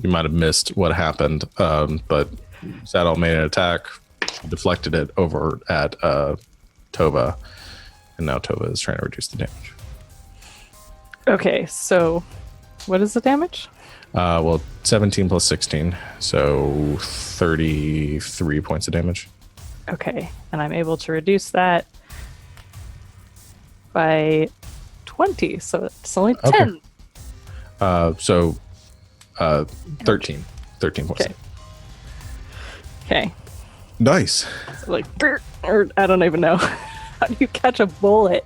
might have missed what happened, but Saddle made an attack, deflected it over at Tova, and now Tova is trying to reduce the damage. Okay, so what is the damage? Well, 17 plus 16, so 33 points of damage. Okay, and I'm able to reduce that by 20, so it's only 10. So 13 points. Okay. Okay. Nice. So like, or I don't even know. How do you catch a bullet?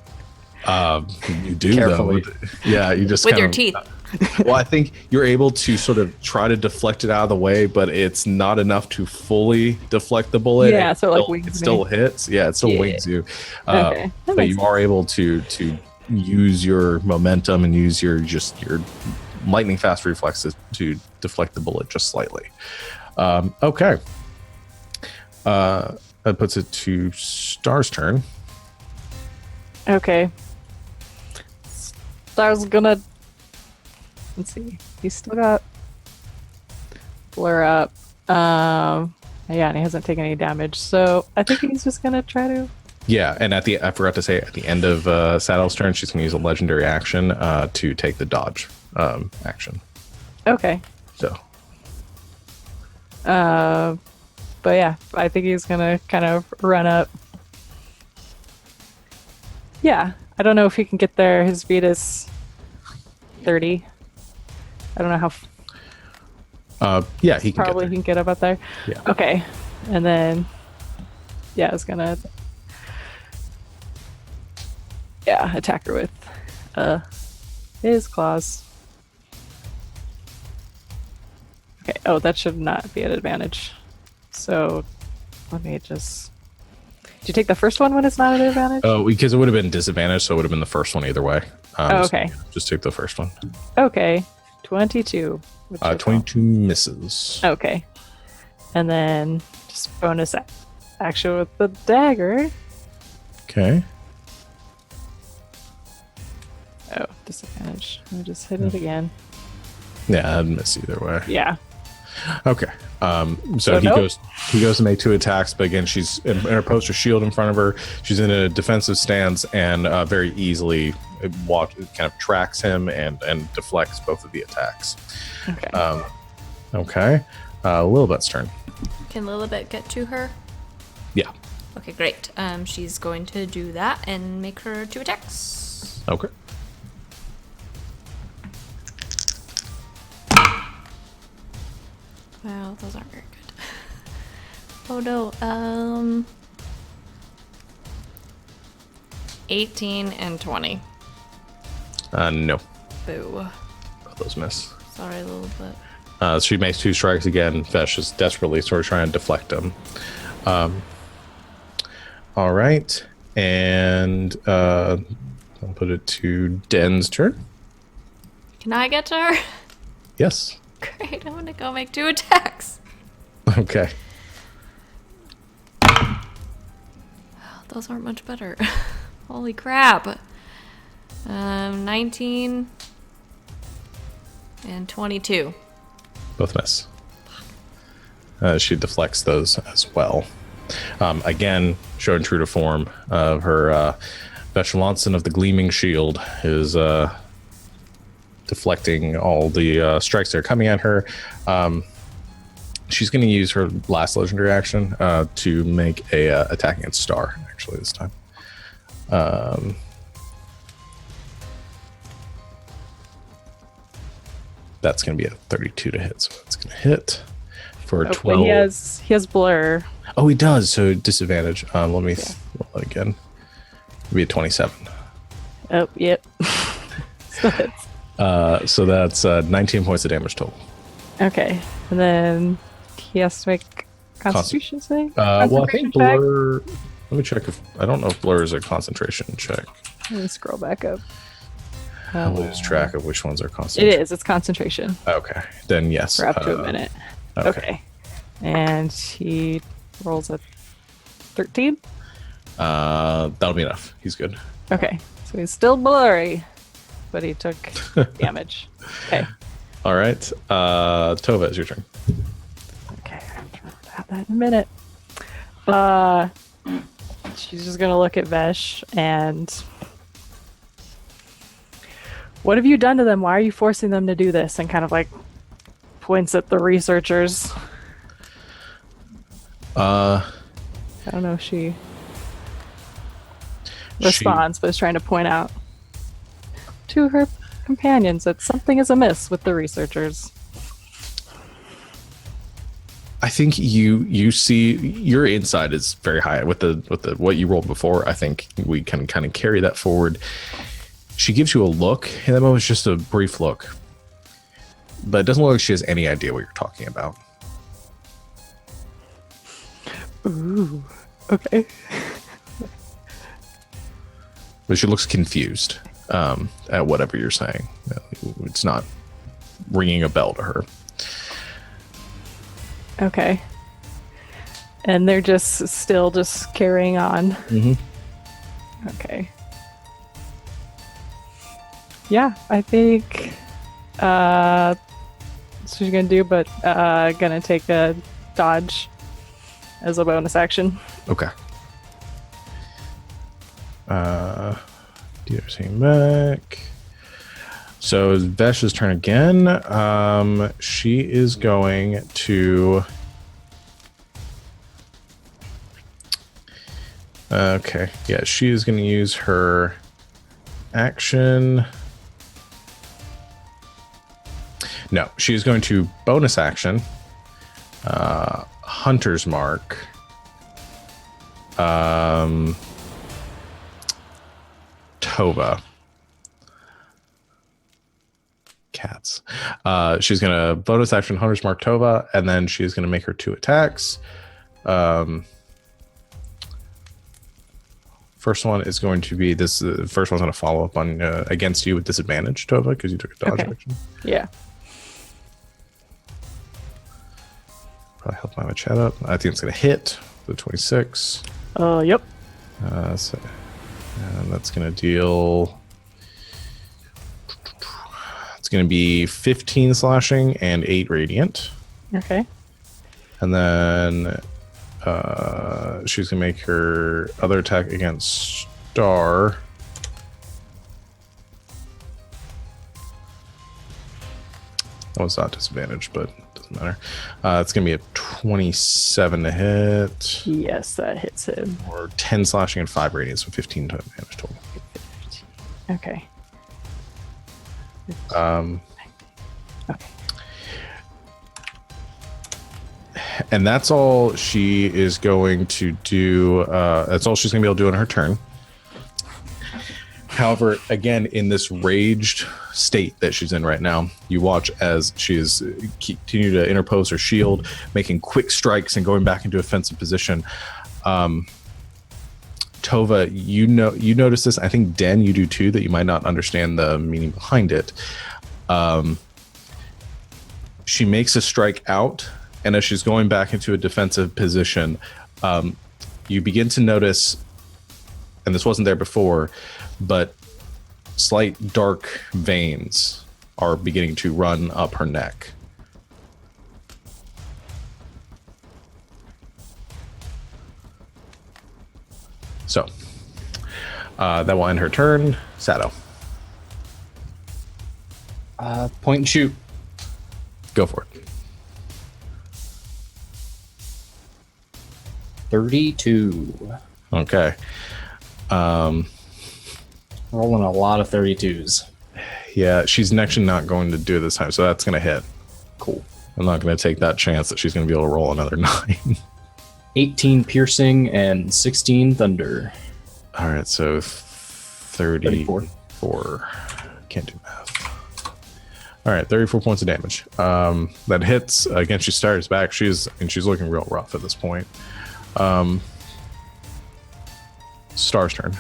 You do Carefully. though. Yeah, you just With kind your of, teeth. Well, I think you're able to sort of try to deflect it out of the way, but it's not enough to fully deflect the bullet. Yeah, so it like wings it still me. hits. Yeah, it still Yeah. wings you. Okay, that But makes you are able to use your momentum and use your lightning fast reflexes to deflect the bullet just slightly. Okay. That puts it to Star's turn. Okay. Star's gonna. Let's see. He's still got blur up. Yeah, and he hasn't taken any damage, so I think he's just gonna try to. Yeah, and I forgot to say at the end of Saddle's turn, she's going to use a legendary action to take the dodge action. Okay. So, But yeah, I think he's gonna kind of run up. Yeah, I don't know if he can get there. His speed is 30. I don't know how. Yeah, he can Probably get he can get up there. Yeah. Okay. And then, yeah, I was gonna, attack her with his claws. Okay. Oh, that should not be an advantage. So let me just. Did you take the first one when it's not an advantage? Oh, because it would have been disadvantaged, so it would have been the first one either way. Okay. Just take the first one. Okay. 22. which is 22 misses. Okay. And then just bonus action with the dagger. Okay. Oh, disadvantage. Let me just hit it again. Yeah, I'd miss either way. Yeah. Okay. So So he nope. goes to make 2 attacks, but again, she's interposed her shield in front of her. She's in a defensive stance and very easily kind of tracks him and deflects both of the attacks. Okay. Okay. Lilibet's turn. Can Lilibet get to her? Yeah. Okay, great. She's going to do that and make her 2 attacks. Okay. Wow, those aren't very good. Oh no. 18 and 20. No. Boo. Both those miss. Sorry, Lilibet. She makes 2 strikes again. Vesh is desperately sort of trying to deflect them. All right. And I'll put it to Den's turn. Can I get to her? Yes. Great, I'm gonna go make 2 attacks. Okay. Those aren't much better. Holy crap. 19 and 22. Both miss. She deflects those as well. Again, showing true to form of her Vesh of the Gleaming Shield is deflecting all the strikes that are coming at her. She's going to use her last legendary action to make a attack against Star, actually, this time. That's going to be a 32 to hit, so that's going to hit for Oh, 12. he has blur. Oh, he does, so disadvantage. Let me roll it again. It'll be a 27. Oh, yep. Still hits. So that's 19 points of damage total. Okay. And then he has to make Constitution save? Well, I Concentration think check? blur. Let me check if I don't know if blur is a concentration check. Let me scroll back up. I lose track of which ones are concentration. It is. It's concentration Okay, then yes. for up to a minute. Okay. And he rolls a 13. That'll be enough. He's good. Okay. So he's still blurry, but he took damage. Okay. All right. Tova, it's your turn. Okay. I'll have that in a minute. She's just gonna look at Vesh and what have you done to them? Why are you forcing them to do this? And kind of like points at the researchers. I don't know if she responds, but is trying to point out to her companions that something is amiss with the researchers. I think you see your insight is very high with the what you rolled before. I think we can kind of carry that forward. She gives you a look, and that moment is just a brief look, but it doesn't look like she has any idea what you're talking about. Ooh. Okay. But she looks confused at whatever you're saying. It's not ringing a bell to her. Okay. And they're just still just carrying on. Mm-hmm. Okay. Yeah, I think that's what she's gonna do, but gonna take a dodge as a bonus action. Okay. Do everything back. So it's Vesh's turn again. She is going to. Okay, yeah, she is going to use her action. No, she's going to bonus action. Hunter's Mark. Tova. Cats. She's going to bonus action Hunter's Mark Tova, and then she's going to make her 2 attacks. First one is going to be this. First one's going to follow up on against you with disadvantage, Tova, because you took a dodge action. Yeah. Probably help my chat up. I think it's going to hit the 26. Yep. So and that's going to deal. It's going to be 15 slashing and 8 radiant. Okay. And then she's going to make her other attack against Star. Oh, it's not disadvantage, but it doesn't matter. It's going to be a 27 to hit. Yes, that hits him. Or 10 slashing and 5 radiant, so 15 damage total. Okay. Okay. And that's all she is going to do. That's all she's going to be able to do in her turn. However, again, in this raged state that she's in right now, you watch as she is continue to interpose her shield, making quick strikes and going back into offensive position. Tova, you notice this. I think Den, you do too. That you might not understand the meaning behind it. She makes a strike out, and as she's going back into a defensive position, you begin to notice, and this wasn't there before, but slight dark veins are beginning to run up her neck. So that will end her turn. Sato, Point and shoot. go for it. 32. Okay. Rolling a lot of 32s. Yeah, she's actually not going to do it this time, so that's going to hit. Cool. I'm not going to take that chance that she's going to be able to roll another 9. 18 piercing and 16 thunder. All right, so 34. Can't do math. All right, 34 points of damage. That hits again. She starts back. She's looking real rough at this point. Star's turn.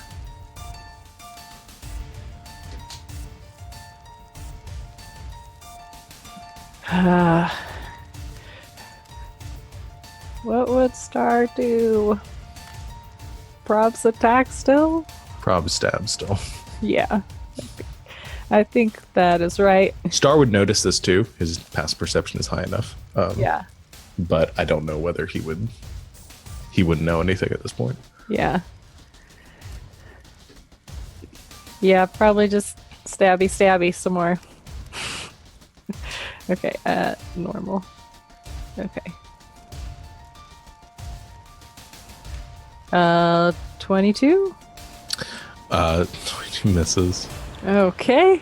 What would Star do? Probs attack still? Prob stab still. Yeah. I think that is right. Star would notice this too. His past perception is high enough. Yeah. But I don't know whether he wouldn't know anything at this point. Yeah. Yeah, probably just stabby some more. Okay, normal. Okay. 22? 22 misses. Okay.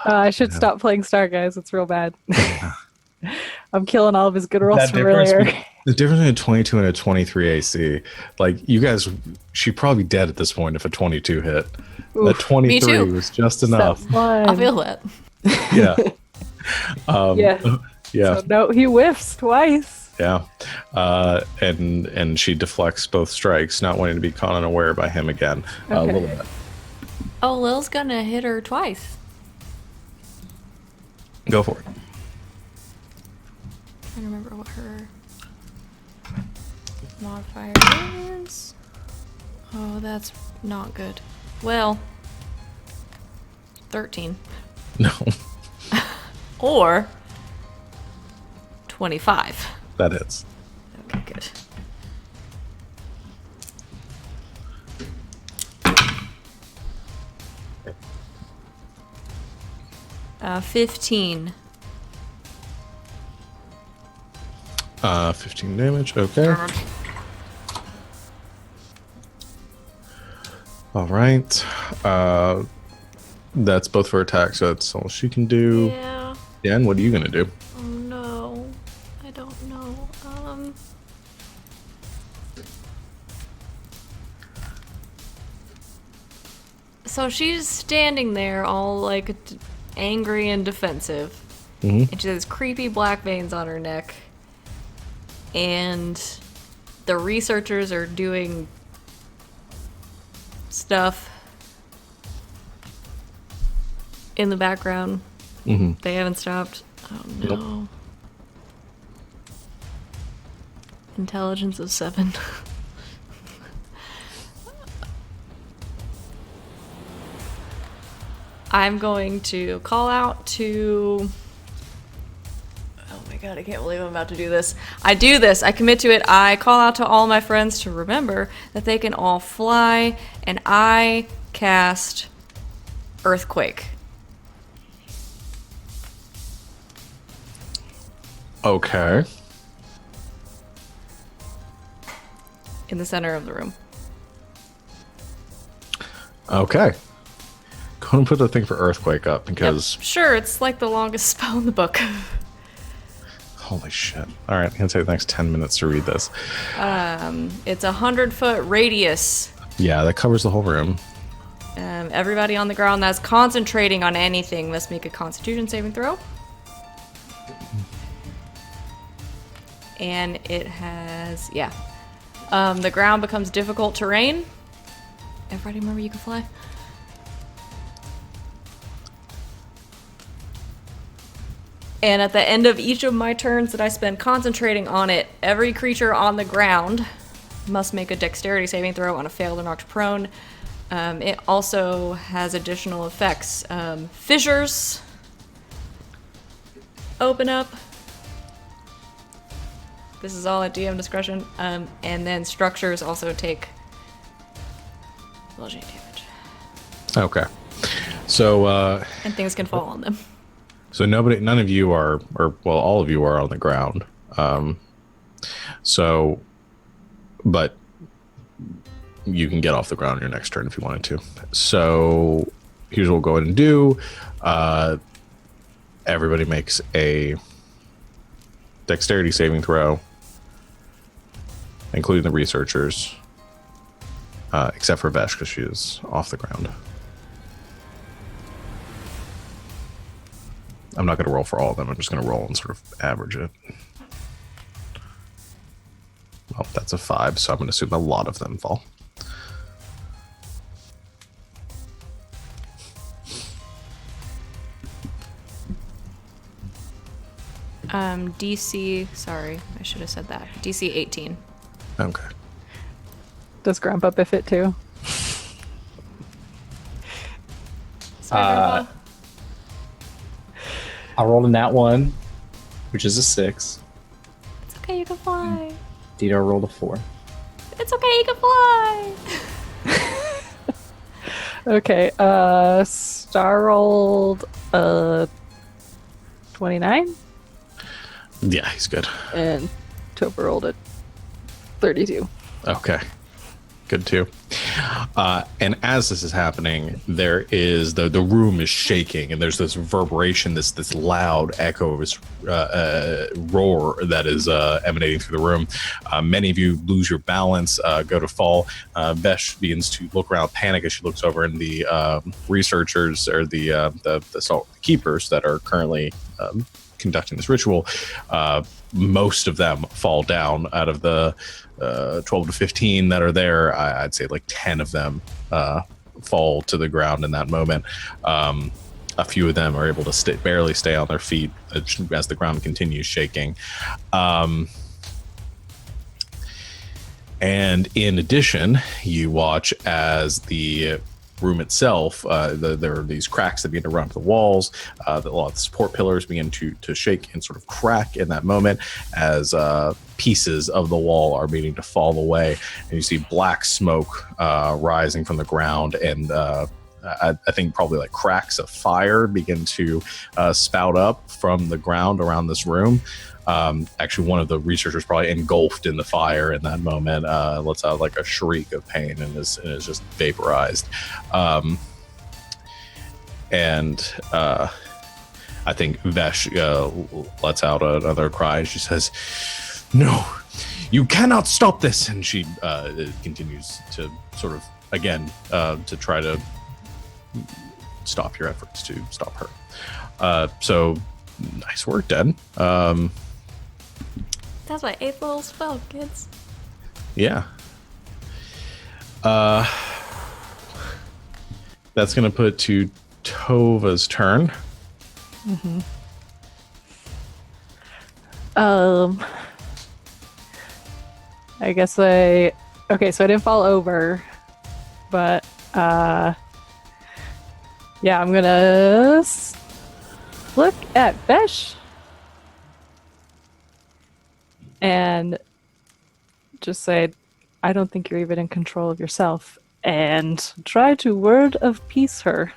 I should stop playing Star, guys. It's real bad. I'm killing all of his good rolls from earlier. The difference between a 22 and a 23 AC, like you guys, she'd probably be dead at this point if a 22 hit. Oof, a 23 me too. was just enough. I feel that. Yeah. Yeah. Yeah. So, no, he whiffs twice. Yeah. And she deflects both strikes, not wanting to be caught unaware by him again. A Okay. little bit. Oh, Lil's gonna hit her twice. Go for it. I don't remember what her modifier is. Oh, that's not good. Well, 13. No, Or 25. that hits. Okay, good. Uh, 15. 15 damage. Okay. All right. That's both for attack, so that's all she can do. Yeah. Dan, what are you gonna do? Oh no. I don't know. So she's standing there all like angry and defensive. Mm-hmm. And she has creepy black veins on her neck. And the researchers are doing stuff in the background. Mm-hmm. They haven't stopped. Oh no. Nope. Intelligence of 7. I'm going to call out to... Oh my god, I can't believe I'm about to do this. I do this, I commit to it. I call out to all my friends to remember that they can all fly, and I cast Earthquake. Okay. In the center of the room. Okay. Go and put the thing for Earthquake up because... Yep, sure, it's like the longest spell in the book. Holy shit. All right, I'm going to take the next 10 minutes to read this. It's a 100-foot radius. Yeah, that covers the whole room. Everybody on the ground that's concentrating on anything must make a Constitution saving throw. And it has, yeah. The ground becomes difficult terrain. Everybody remember you can fly? And at the end of each of my turns that I spend concentrating on it, every creature on the ground must make a dexterity saving throw. On a failed or knocked prone. It also has additional effects. Fissures open up. This is all at DM discretion. And then structures also take bludgeoning damage. Okay. So, And things can fall on them. so none of you are, or well, all of you are on the ground. So, but you can get off the ground your next turn if you wanted to. So here's what we'll go ahead and do. Everybody makes a dexterity saving throw, including the researchers, except for Vesh because she is off the ground. I'm not going to roll for all of them. I'm just going to roll and sort of average it. Well, that's a 5, so I'm going to assume a lot of them fall. DC, sorry, I should have said that. DC 18. Okay. Does Grandpa biff it too? Sorry, Grandpa. I rolled a nat 1, which is a 6. It's okay, you can fly. Dito rolled a 4. It's okay, you can fly. Okay, Star rolled 29 Yeah, he's good. and Topa rolled a 32. Okay. Good too. And as this is happening, there is the room is shaking, and there's this reverberation, this loud echo, this roar that is emanating through the room. Many of you lose your balance, go to fall. Vesh begins to look around, panic as she looks over, and the researchers or the keepers that are currently conducting this ritual, most of them fall down. Out of the 12 to 15 that are there, I'd say like 10 of them fall to the ground in that moment. A few of them are able to barely stay on their feet as the ground continues shaking. And in addition, you watch as the room itself, there are these cracks that begin to run up the walls. A lot of the support pillars begin to shake and sort of crack in that moment as pieces of the wall are beginning to fall away, and you see black smoke rising from the ground, and I think probably like cracks of fire begin to spout up from the ground around this room. Actually, one of the researchers probably engulfed in the fire in that moment, lets out like a shriek of pain and is just vaporized. And I think Vesh lets out another cry. She says, "No, you cannot stop this." And she continues to sort of, again, to try to stop your efforts to stop her. So nice work, Den. That's my 8th level spell, kids. Yeah. That's going to put it to Tova's turn. I guess okay, so I didn't fall over, but yeah, I'm gonna look at Vesh and just say, I don't think you're even in control of yourself, and try to word of peace her.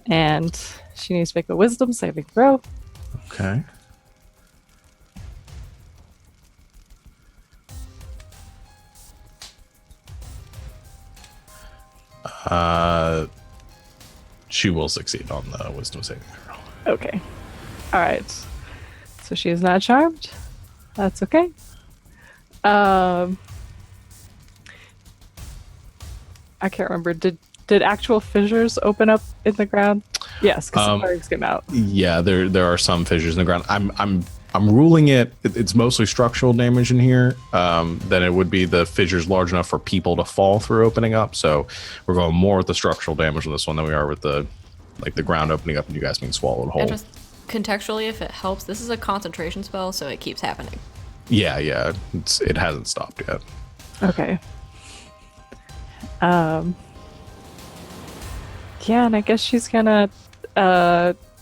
And she needs to make a wisdom saving throw. Okay. She will succeed on the wisdom saving throw. Okay. All right. So she is not charmed. That's okay. I can't remember. Did actual fissures open up in the ground? Yes, because the sparks came out. Yeah, there are some fissures in the ground. I'm ruling it's mostly structural damage in here. Then it would be the fissures large enough for people to fall through opening up. So we're going more with the structural damage on this one than we are with the ground opening up and you guys being swallowed whole. And just contextually, if it helps, this is a concentration spell, so it keeps happening. Yeah, it hasn't stopped yet. Okay. Yeah, and I guess she's gonna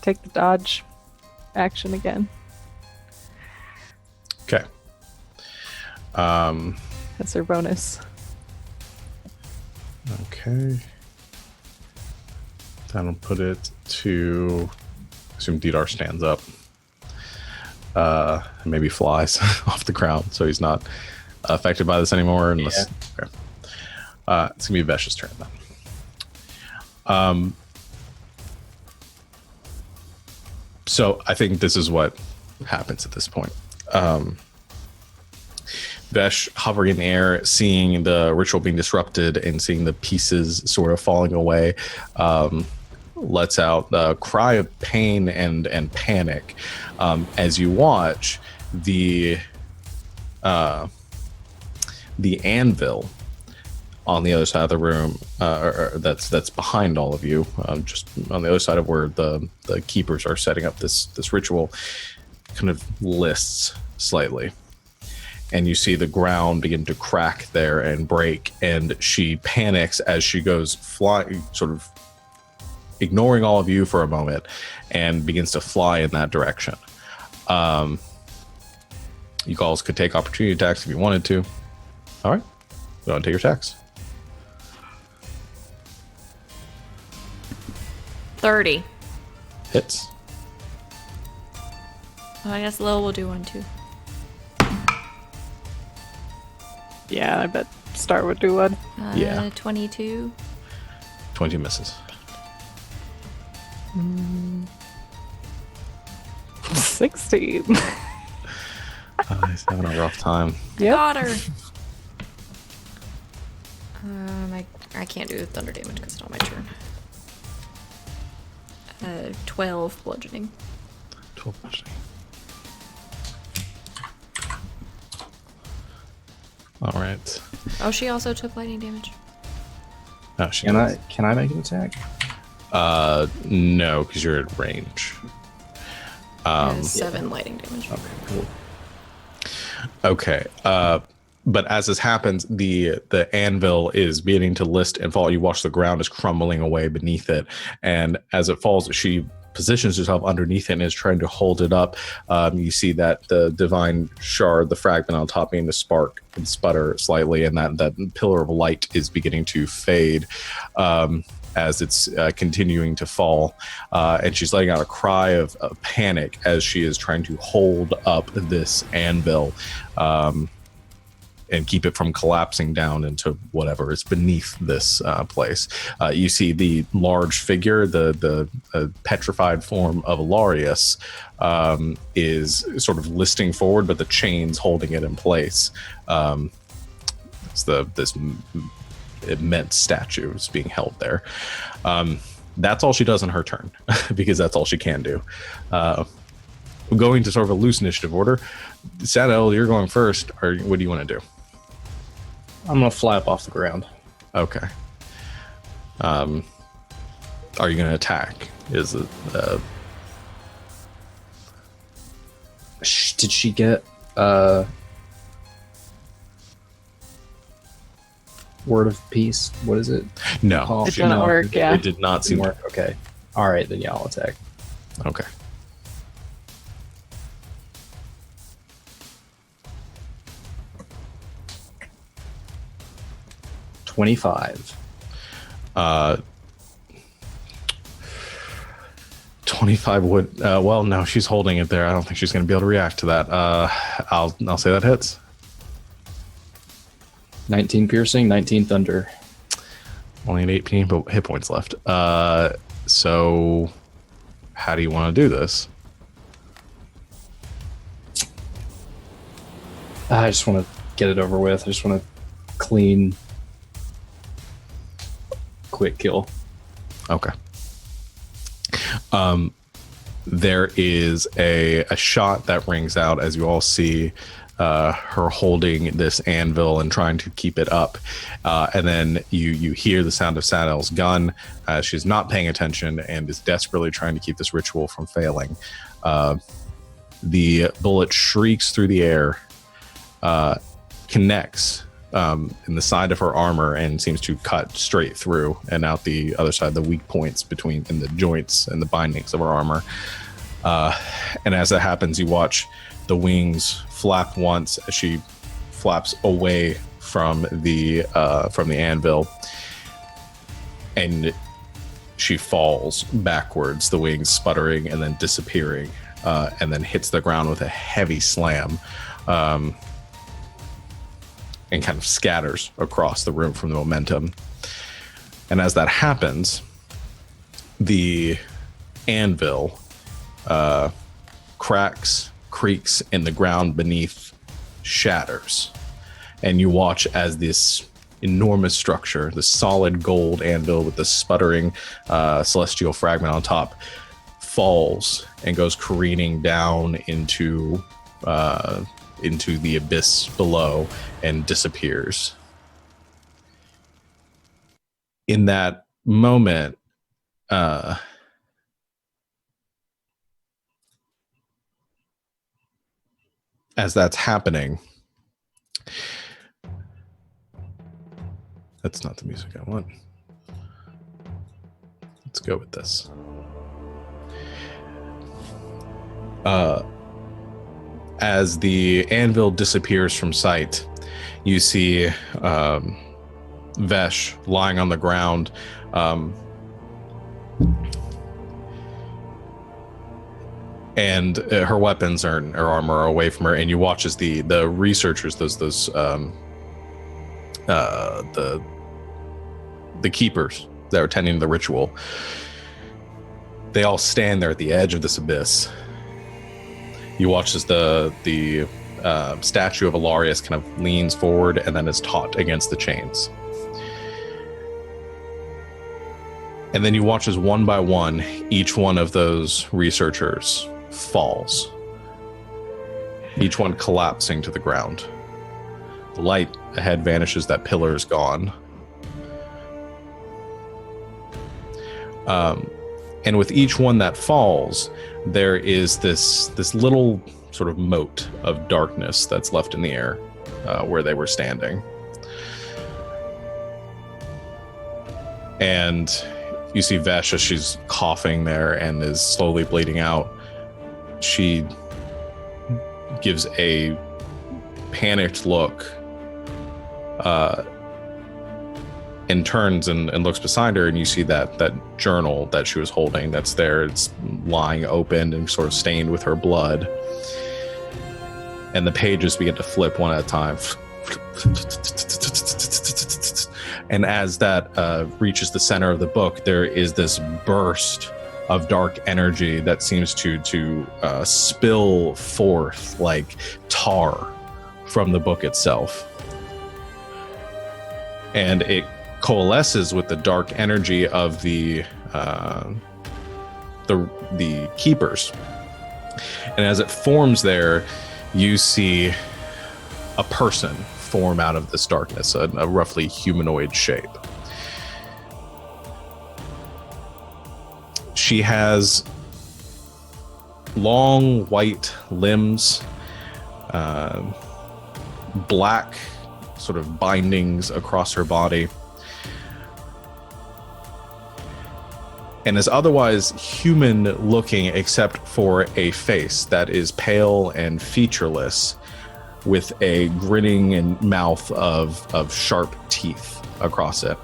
take the dodge action again. Okay. That's her bonus. Okay. That'll put it to, I assume Didar stands up. Maybe flies off the ground, so he's not affected by this anymore. Unless, yeah. Okay. It's gonna be Vesh's turn then. So I think this is what happens at this point. Vesh hovering in the air, seeing the ritual being disrupted and seeing the pieces sort of falling away, lets out a cry of pain and panic as you watch the anvil on the other side of the room, that's behind all of you, just on the other side of where the keepers are setting up this ritual, kind of lists slightly. And you see the ground begin to crack there and break, and she panics as she goes flying, sort of ignoring all of you for a moment, and begins to fly in that direction. You guys could take opportunity attacks if you wanted to. All right, go and take your attacks. 30. Hits. I guess Lil will do one too. Yeah, I bet Star would do one. Yeah. 22. 20 misses. 16. He's having a rough time. Yep. Got her. I can't do thunder damage because it's not my turn. 12 bludgeoning. 12 bludgeoning. All right. Oh, she also took lightning damage. Oh, she Can I make an attack? No, because you're at range. 7 lightning damage. Okay, cool. Okay. But as this happens, the anvil is beginning to list and fall. You watch the ground is crumbling away beneath it, and as it falls, she positions herself underneath it and is trying to hold it up. You see that the divine shard, the fragment on top, being to spark and sputter slightly, and that pillar of light is beginning to fade as it's continuing to fall. And she's letting out a cry of panic as she is trying to hold up this anvil. keep it from collapsing down into whatever is beneath this place. You see the large figure, the petrified form of Alarius, is sort of listing forward, but the chains holding it in place. It's this immense statue is being held there. That's all she does in her turn, because that's all she can do. Going to sort of a loose initiative order. Sadel, you're going first, or what do you want to do? I'm gonna fly up off the ground. Okay. Are you going to attack? Is it? Did she get word of peace? What is it? No, Oh, It didn't work, yeah. It did not seem Didn't work. Okay. All right, then yeah, I'll attack. Okay. $25. 25 would. Well, no, she's holding it there. I don't think she's going to be able to react to that. I'll say that hits. 19 piercing, 19 thunder. Only an 18 hit points left. So how do you want to do this? I just want to get it over with. I just want to clean, quick kill. Okay. There is a shot that rings out as you all see her holding this anvil and trying to keep it up. And then you hear the sound of Sadel's gun. She's not paying attention and is desperately trying to keep this ritual from failing. The bullet shrieks through the air, connects in the side of her armor and seems to cut straight through and out the other side, the weak points between in the joints and the bindings of her armor. And as that happens, you watch the wings flap once as she flaps away from the anvil, and she falls backwards, the wings sputtering and then disappearing, and then hits the ground with a heavy slam. And kind of scatters across the room from the momentum. And as that happens, the anvil cracks, creaks, and the ground beneath shatters. And you watch as this enormous structure, the solid gold anvil with the sputtering celestial fragment on top, falls and goes careening down into the abyss below and disappears. In that moment, as that's happening, that's not the music I want. Let's go with this. As the anvil disappears from sight, you see Vesh lying on the ground, and her weapons her armor are away from her. And you watch as the researchers, the keepers that are tending to the ritual, they all stand there at the edge of this abyss. You watch as the statue of Alarius kind of leans forward and then is taut against the chains. And then you watch as one by one, each one of those researchers falls. Each one collapsing to the ground. The light ahead vanishes, that pillar is gone. And with each one that falls, there is this little sort of moat of darkness that's left in the air where they were standing. And you see Vesh as she's coughing there and is slowly bleeding out. She gives a panicked look and turns and looks beside her, and you see that journal that she was holding that's there. It's lying open and sort of stained with her blood. And the pages begin to flip one at a time. And as that reaches the center of the book, there is this burst of dark energy that seems to spill forth like tar from the book itself. And it coalesces with the dark energy of the keepers. And as it forms there, you see a person form out of this darkness, a roughly humanoid shape. She has long white limbs, black sort of bindings across her body, and is otherwise human looking except for a face that is pale and featureless, with a grinning and mouth of sharp teeth across it.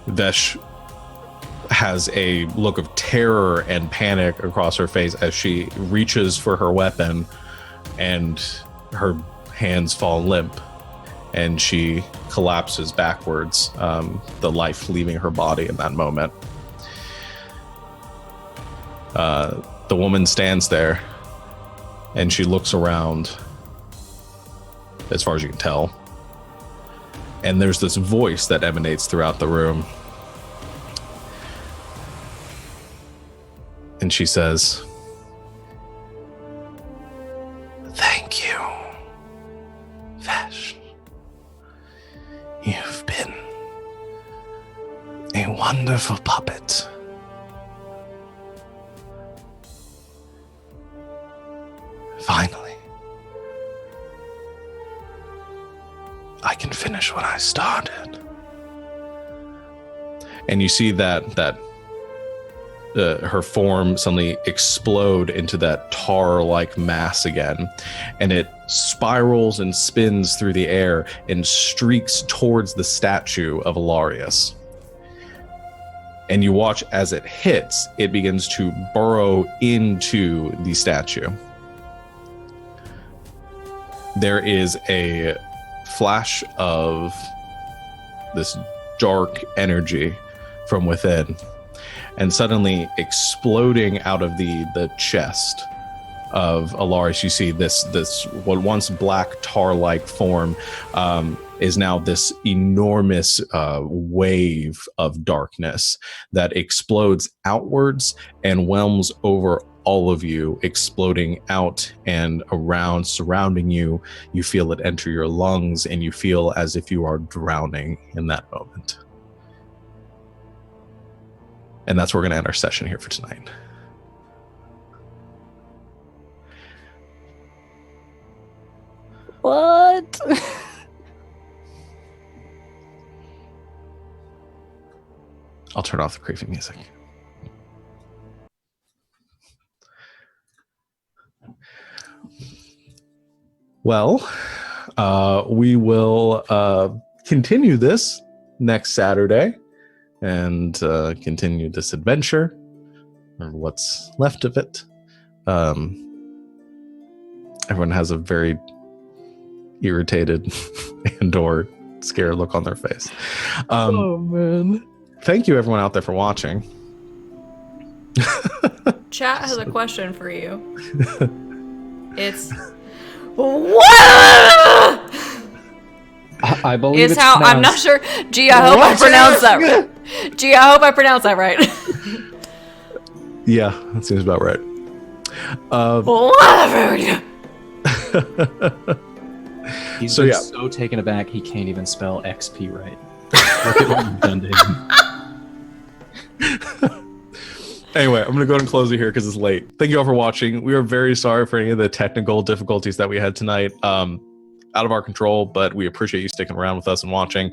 Vesh has a look of terror and panic across her face as she reaches for her weapon, and her hands fall limp and she collapses backwards, the life leaving her body in that moment. The woman stands there and she looks around, as far as you can tell, and there's this voice that emanates throughout the room. And she says, "Thank you, Vesh. You've been a wonderful puppet. Finally, I can finish what I started." And you see that her form suddenly explode into that tar-like mass again, and it spirals and spins through the air and streaks towards the statue of Ilarius. And you watch as it hits, it begins to burrow into the statue. There is a flash of this dark energy from within, and suddenly exploding out of the chest of Ilarius, you see this what once black tar-like form is now this enormous wave of darkness that explodes outwards and whelms over all of you, exploding out and around, surrounding you. You feel it enter your lungs, and you feel as if you are drowning in that moment. And that's where we're going to end our session here for tonight. What? I'll turn off the creepy music. Well, we will continue this next Saturday and continue this adventure, or what's left of it. Everyone has a very irritated and or scared look on their face. Oh man. Thank you everyone out there for watching. Chat has a question for you. It's what? I believe It's how I'm not sure. Gee, I hope I pronounced that right. Gee, I hope I pronounced that right. Yeah, that seems about right. Whatever. He's So, been yeah. so taken aback he can't even spell XP right. Look at what you've done to him. Anyway, I'm going to go ahead and close it here because it's late. Thank you all for watching. We are very sorry for any of the technical difficulties that we had tonight. Out of our control, but we appreciate you sticking around with us and watching.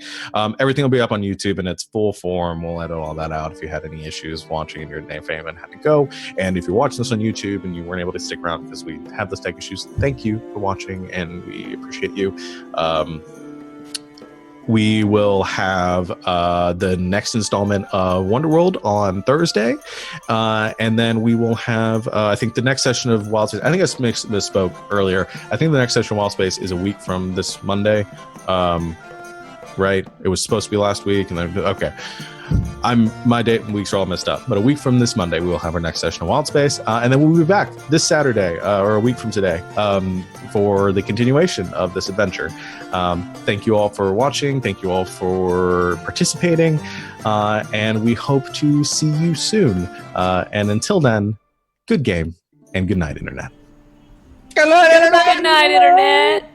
Everything will be up on YouTube in its full form. We'll edit all that out if you had any issues watching and your name fame and had to go. And if you're watching this on YouTube and you weren't able to stick around because we have those tech issues, thank you for watching and we appreciate you. we will have the next installment of Wonderworld on Thursday. And then we will have, I think, the next session of Wild Space. I think I misspoke earlier. I think the next session of Wild Space is a week from this Monday. Right? It was supposed to be last week. And then, okay. My date and weeks are all messed up, but a week from this Monday we will have our next session of Wild Space, and then we'll be back this Saturday or a week from today for the continuation of this adventure. Thank you all for watching. Thank you all for participating, and we hope to see you soon. And until then, good game and good night, Internet. Good night, Internet.